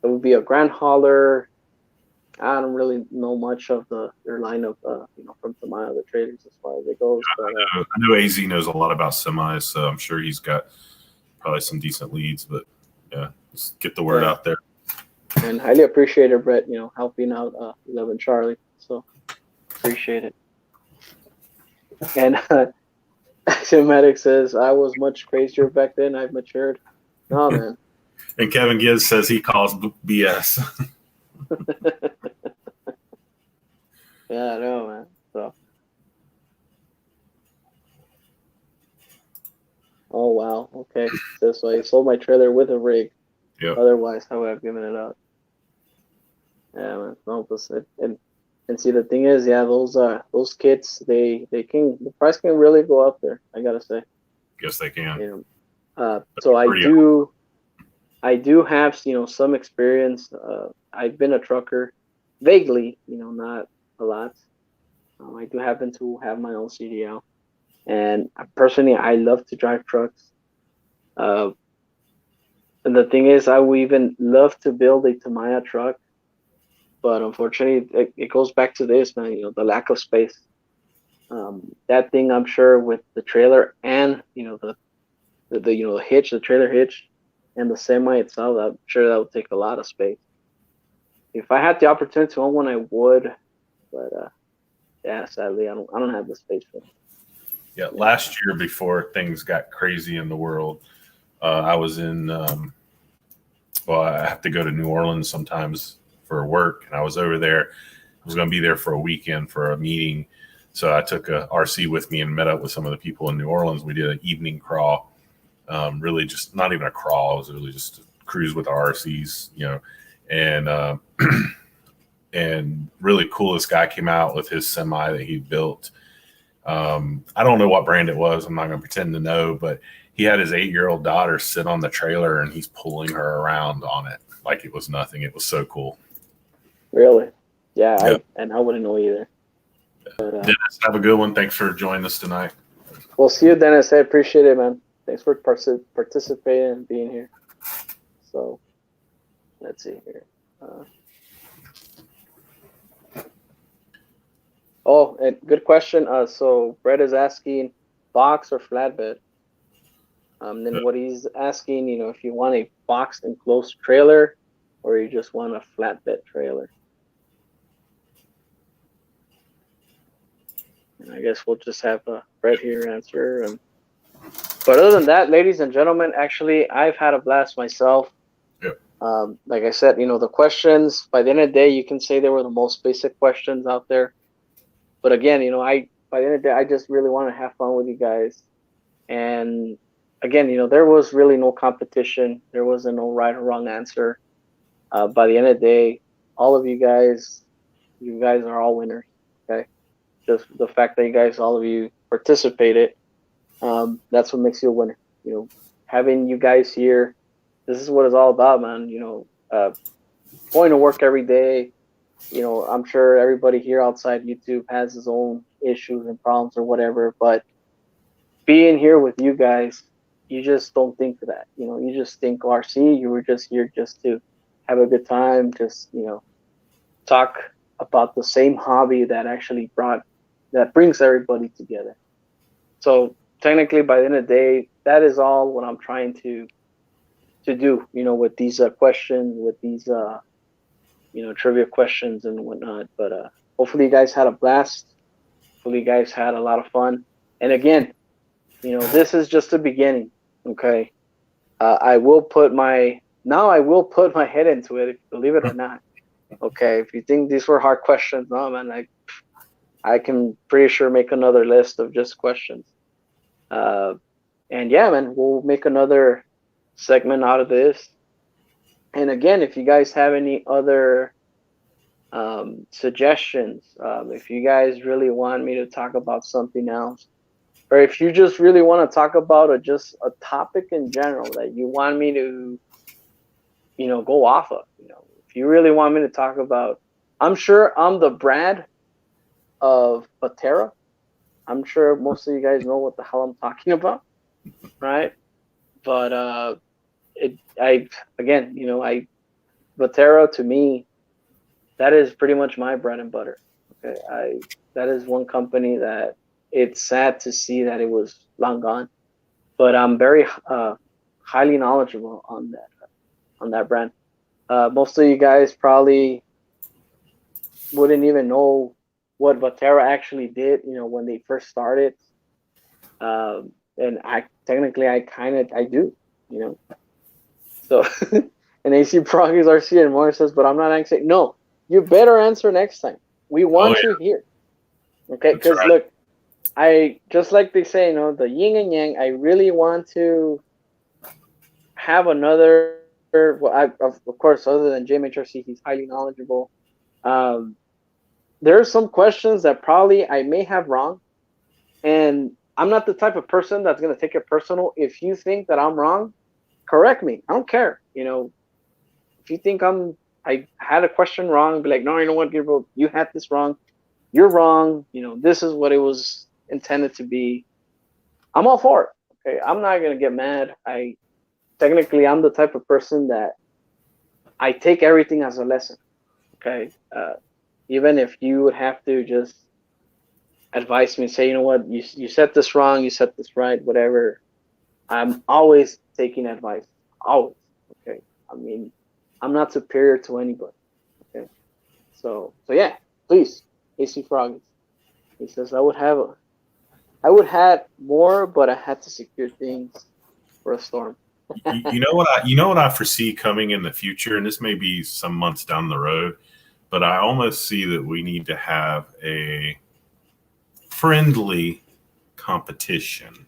it would be a Grand Hauler. I don't really know much of their line of from Tamaya, the traders, as far as it goes. But, I know AZ knows a lot about semis, so I'm sure he's got probably some decent leads. But yeah, just get the word out there. And highly appreciate it, Brett. Helping out 11 Charlie. So Appreciate it. And Cinematic says, I was much crazier back then. I've matured. No, man. And Kevin Gibbs says he calls BS. Yeah, I know, man. So. Oh, wow. Okay. So I sold my trailer with a rig. Yep. Otherwise, I would have given it up. Yeah, man. No, and see, the thing is, yeah, those kits, the price can really go up there. I gotta say. Yes, they can. You know, so I do have some experience. I've been a trucker, vaguely, not a lot. I do happen to have my own CDL, and personally, I love to drive trucks. And the thing is, I would even love to build a Tamiya truck, but unfortunately, it goes back to this, man. The lack of space. That thing, I'm sure, with the trailer and the hitch, the trailer hitch, and the semi itself, I'm sure that would take a lot of space. If I had the opportunity to own one, I would, but yeah, sadly, I don't have the space for it. Yeah, last year before things got crazy in the world, I was in. Well, I have to go to New Orleans sometimes for work, and I was over there. I was going to be there for a weekend for a meeting, so I took a RC with me and met up with some of the people in New Orleans. We did an evening crawl. Really, just not even a crawl. It was really just a cruise with the RCs, and and really cool. This guy came out with his semi that he built. I don't know what brand it was. I'm not going to pretend to know, but he had his 8-year-old daughter sit on the trailer and he's pulling her around on it like it was nothing. It was so cool. Really? Yeah. Yep. I wouldn't know either. But, Dennis, have a good one. Thanks for joining us tonight. We'll see you, Dennis. I appreciate it, man. Thanks for participating and being here. So, let's see here. And good question. So Brett is asking, box or flatbed? Then what he's asking, if you want a boxed enclosed trailer, or you just want a flatbed trailer. And I guess we'll just have Brett here answer. But other than that, ladies and gentlemen, actually, I've had a blast myself. Yep. Like I said, the questions, by the end of the day, you can say they were the most basic questions out there. But again, by the end of the day, I just really want to have fun with you guys. And again, there was really no competition. There wasn't no right or wrong answer. By the end of the day, all of you guys are all winners. Okay. Just the fact that all of you participated, that's what makes you a winner. Having you guys here, this is what it's all about, man. Going to work every day. I'm sure everybody here outside YouTube has his own issues and problems or whatever, but being here with you guys, you just don't think of that. You just think RC, you were just here just to have a good time, just, talk about the same hobby that brings everybody together. So technically, by the end of the day, that is all what I'm trying to do, with these questions, with these, trivia questions and whatnot. But hopefully you guys had a blast. Hopefully you guys had a lot of fun. And again, this is just the beginning. Okay. I will put my head into it, believe it or not. Okay. If you think these were hard questions, no, man, I can pretty sure make another list of just questions. And yeah, man, we'll make another segment out of this. And again, if you guys have any other suggestions, if you guys really want me to talk about something else, or if you just really want to talk about just a topic in general that you want me to, go off of, if you really want me to talk about, I'm sure I'm the brand of Batera. I'm sure most of you guys know what the hell I'm talking about, right? But Batera, to me, that is pretty much my bread and butter. Okay, that is one company that it's sad to see that it was long gone, but I'm very highly knowledgeable on that brand. Most of you guys probably wouldn't even know what Vatera actually did, when they first started. And I do, you know. So, and AC Proggy's RC and Morris says, but I'm not answering. No, you better answer next time. We want you here. Okay, because right. look, I just like they say, the yin and yang. I really want to have another. Well, of course, other than JMH RC, he's highly knowledgeable. There are some questions that probably I may have wrong, and I'm not the type of person that's gonna take it personal. If you think that I'm wrong, correct me. I don't care. If you think I had a question wrong, be like, no, you know what, Gabriel, you had this wrong. You're wrong. This is what it was intended to be. I'm all for it. Okay, I'm not gonna get mad. I'm the type of person that I take everything as a lesson. Okay, even if you would have to just advise me and say, you know what, you said this wrong, you said this right, whatever. I'm always taking advice. Always. Okay. I mean, I'm not superior to anybody. Okay. So yeah, please, AC Froggies. He says I would have more, but I had to secure things for a storm. You know what I foresee coming in the future, and this may be some months down the road, but I almost see that we need to have a friendly competition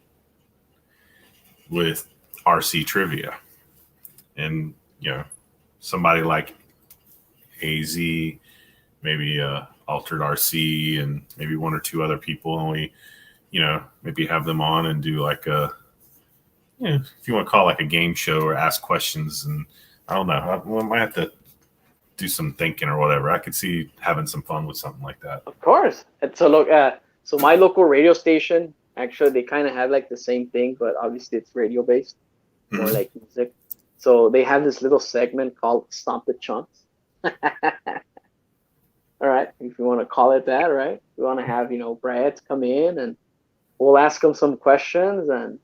with RC trivia, and somebody like AZ, maybe Altered RC, and maybe one or two other people, and we maybe have them on and do like a if you want to call it like a game show or ask questions. And I don't know, I might have to do some thinking or whatever. I could see having some fun with something like that. Of course. And so look, so my local radio station, actually, they kind of have like the same thing, but obviously it's radio based, more like music. So they have this little segment called Stomp the Chunks. All right, if you want to call it that, right? We want to have Brad come in, and we'll ask him some questions, and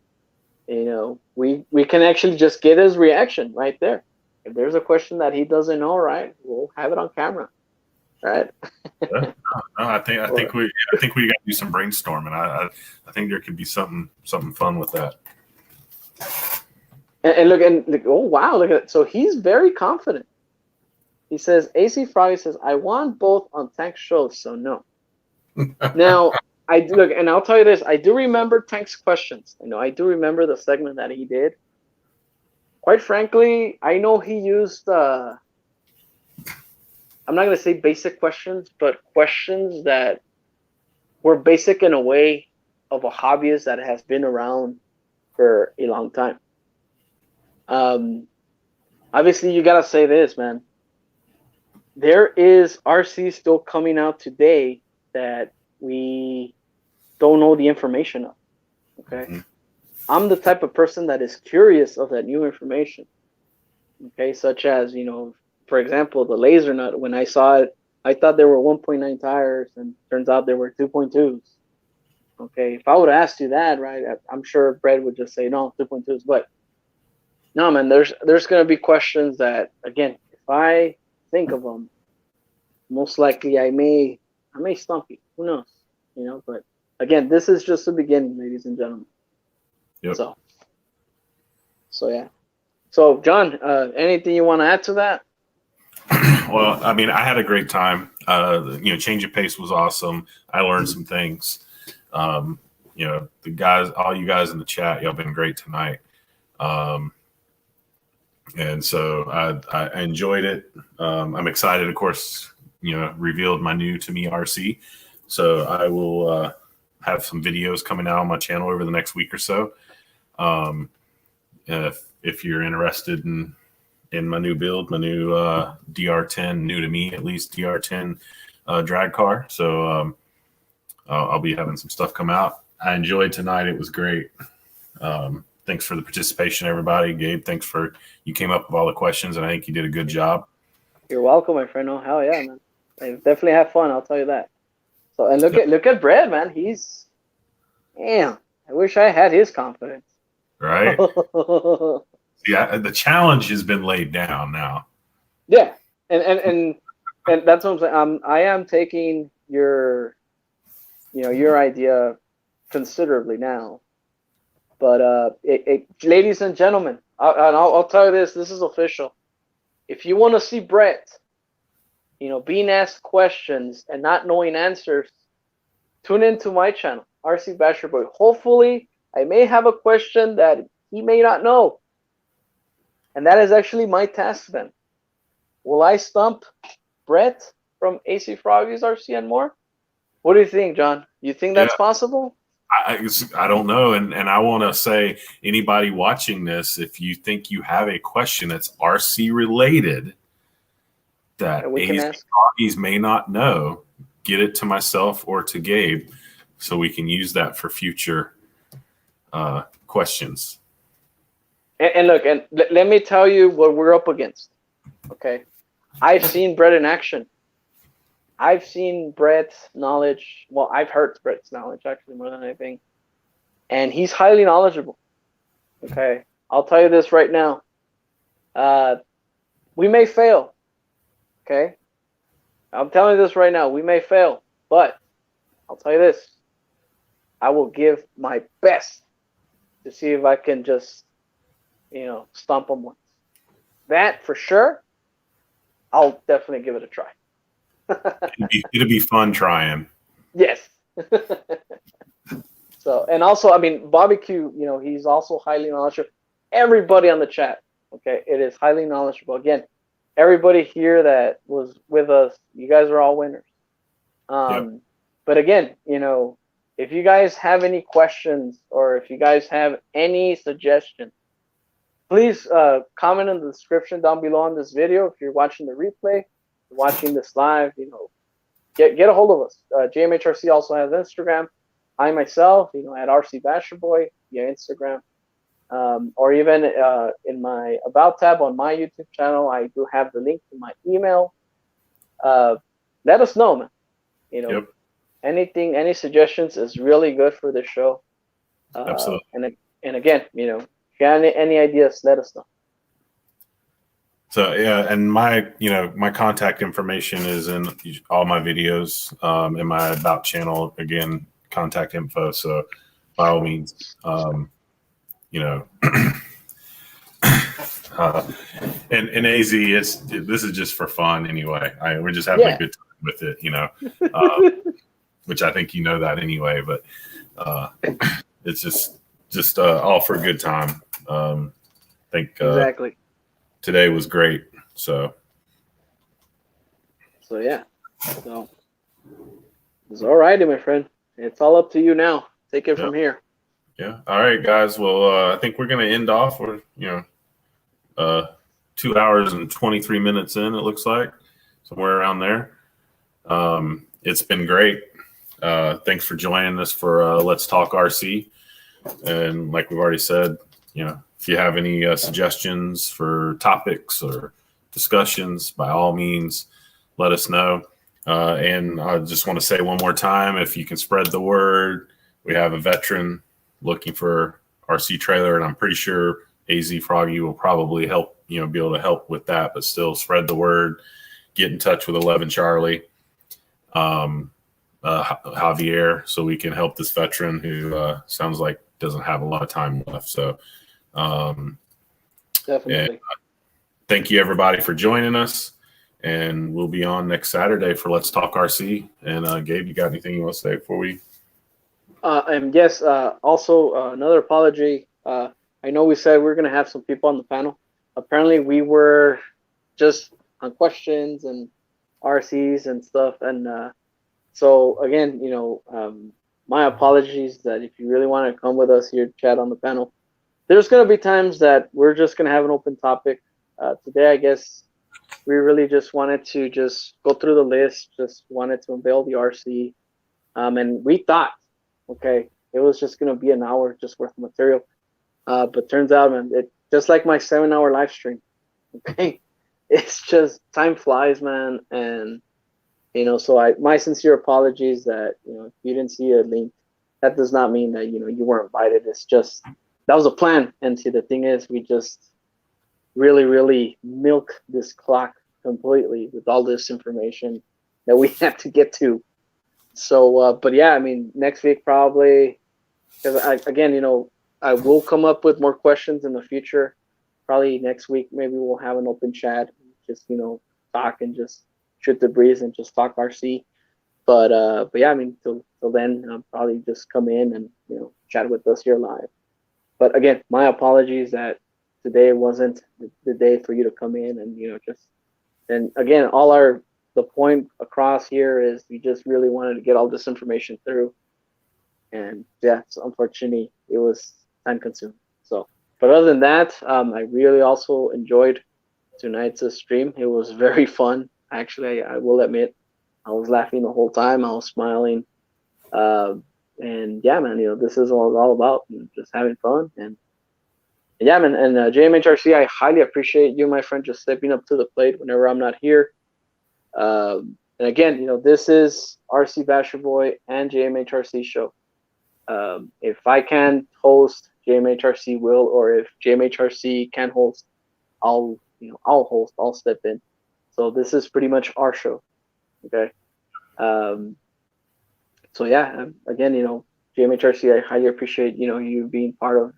we can actually just get his reaction right there. If there's a question that he doesn't know, right, we'll have it on camera, right? No, I think we got to do some brainstorming. I think there could be something fun with that. And look, oh wow, look at it. So he's very confident. He says, AC Froggy says, I want both on Tank's shows, so no. Now, look, and I'll tell you this, I do remember Tank's questions. I do remember the segment that he did. Quite frankly, I know he used, I'm not going to say basic questions, but questions that were basic in a way of a hobbyist that has been around for a long time. Obviously, you got to say this, man. There is RC still coming out today that we don't know the information of. Okay. Mm-hmm. I'm the type of person that is curious of that new information. Okay. Such as, for example, the laser nut. When I saw it, I thought there were 1.9 tires, and turns out there were 2.2s. Okay. If I would have asked you that, right, I'm sure Brett would just say, no, 2.2s. But no, man, there's going to be questions that, again, if I think of them, most likely I may stump you. Who knows? But again, this is just the beginning, ladies and gentlemen. Yep. So yeah. So John, anything you want to add to that? Well, I mean, I had a great time. Change of pace was awesome. I learned some things. The guys, all you guys in the chat, y'all been great tonight. And so I enjoyed it. I'm excited, of course, revealed my new to me RC. So I will have some videos coming out on my channel over the next week or so. If you're interested in my new build, my new DR10, new to me at least, DR10 drag car. So I'll be having some stuff come out. I enjoyed tonight. It was great. Thanks for the participation, everybody. Gabe, thanks you came up with all the questions, and I think you did a good job. You're welcome, my friend. Oh, hell yeah, man. I definitely have fun, I'll tell you that. So, and look at Brad, man. Damn, I wish I had his confidence. Right? Yeah, the challenge has been laid down now. Yeah, and that's what I'm saying. I am taking your your idea considerably now. But ladies and gentlemen, I'll tell you this. This is official. If you want to see Brett, being asked questions and not knowing answers, tune into my channel, RC Basherboi. Hopefully, I may have a question that he may not know. And that is actually my task then. Will I stump Brett from AC Froggies RC and more? What do you think, John? You think that's possible? I don't know. And I want to say, anybody watching this, if you think you have a question that's RC related that AC Froggies may not know, get it to myself or to Gabe so we can use that for future questions. And look, and let me tell you what we're up against. Okay. I've seen Brett in action. I've seen Brett's knowledge. Well, I've heard Brett's knowledge actually more than anything. And he's highly knowledgeable. Okay. I'll tell you this right now. We may fail. Okay. I'm telling you this right now. We may fail. But I'll tell you this. I will give my best to see if I can just, stomp him once. That for sure. I'll definitely give it a try. It'll be fun trying. Yes. So, and also, I mean, Barbecue, he's also highly knowledgeable. Everybody on the chat, okay, it is highly knowledgeable. Again, everybody here that was with us, you guys are all winners. But again, if you guys have any questions or if you guys have any suggestions, please comment in the description down below on this video. If you're watching the replay, watching this live, get a hold of us. JMHRC also has Instagram. I myself, at RC Basherboi via Instagram, or even in my About tab on my YouTube channel, I do have the link to my email. Let us know, man. Anything, any suggestions is really good for this show. Absolutely. And again, if you got any ideas, let us know. So yeah, and my contact information is in all my videos, in my About channel. Again, contact info. So by all means, and AZ, this is just for fun anyway. We're just having a good time with it, which I think that anyway. But it's just all for a good time. I think exactly. Today was great. So yeah. So it's all righty, my friend. It's all up to you now. Take it from here. Yeah. All right, guys. Well, I think we're gonna end off. We're 2 hours and 23 minutes in. It looks like somewhere around there. It's been great. Thanks for joining us for Let's Talk RC. And like we've already said, if you have any suggestions for topics or discussions, by all means, let us know. And I just want to say one more time, if you can spread the word, we have a veteran looking for RC trailer, and I'm pretty sure AZ Froggy will probably help, be able to help with that, but still spread the word, get in touch with 11 Charlie, Javier, so we can help this veteran who sounds like doesn't have a lot of time left. So definitely. Thank you everybody for joining us, and we'll be on next Saturday for Let's Talk RC. And Gabe, you got anything you want to say before we? And yes, also another apology. I know we said we were going to have some people on the panel. Apparently we were just on questions and RCs and stuff. And so again, my apologies that if you really want to come with us here to chat on the panel, there's going to be times that we're just going to have an open topic. Today, I guess we really just wanted to just go through the list, just wanted to unveil the RC. And we thought, okay, it was just going to be an hour just worth of material. But turns out, man, it just like my 7-hour live stream. Okay, it's just time flies, man. And, so my sincere apologies that, if you didn't see a link, that does not mean that, you weren't invited. It's just, that was a plan. And see, the thing is, we just really, really milk this clock completely with all this information that we have to get to. So, but yeah, I mean, next week probably, because again, I will come up with more questions in the future. Probably next week, maybe we'll have an open chat, just talk and just shoot the breeze and just talk RC. But yeah, I mean, till then, probably just come in and chat with us here live. But again, my apologies that today wasn't the day for you to come in and just. And again, the point across here is we just really wanted to get all this information through. And yeah, so unfortunately, it was time consuming. So, but other than that, I really also enjoyed tonight's stream. It was very fun. Actually, I will admit, I was laughing the whole time. I was smiling. And yeah, man, this is all about just having fun. And yeah, man, and JMHRC, I highly appreciate you, my friend, just stepping up to the plate whenever I'm not here. And again, this is RC Basherboi and JMHRC show. If I can host, JMHRC will, or if JMHRC can host, I'll host. I'll step in. So this is pretty much our show. Okay. So yeah, again, JMHRC, I highly appreciate you being part of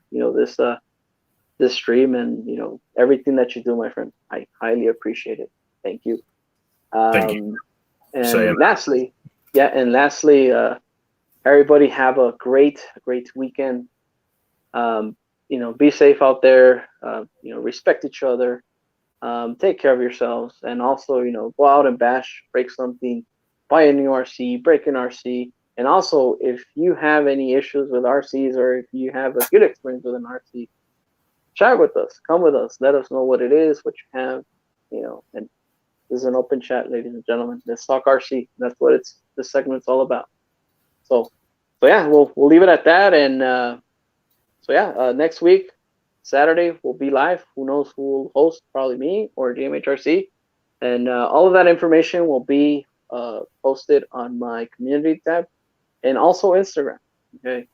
this stream and everything that you do, my friend. I highly appreciate it. Thank you. Thank you. And lastly, everybody have a great weekend. Be safe out there. Respect each other. Take care of yourselves, and also go out and bash, break something, buy a new RC, break an RC. And also, if you have any issues with RCs or if you have a good experience with an RC, chat with us. Come with us. Let us know what it is, what you have, and this is an open chat, ladies and gentlemen. Let's talk RC. That's what this segment's all about. So yeah, we'll leave it at that. And next week, Saturday, we'll be live. Who knows who will host? Probably me or JMHRC. And all of that information will be posted on my community tab and also Instagram. Okay,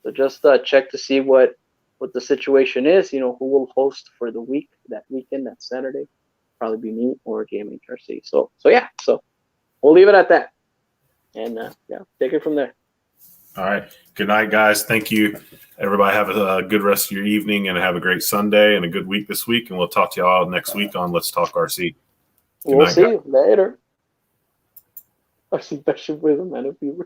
so just check to see what the situation is. Who will host for the week, that weekend, that Saturday. Probably be me or JMHRC. So we'll leave it at that. And take it from there. All right. Good night, guys. Thank you. Everybody have a good rest of your evening and have a great Sunday and a good week this week. And we'll talk to you all next week on Let's Talk RC. We'll see you later. RC Basherboi, the man of viewer.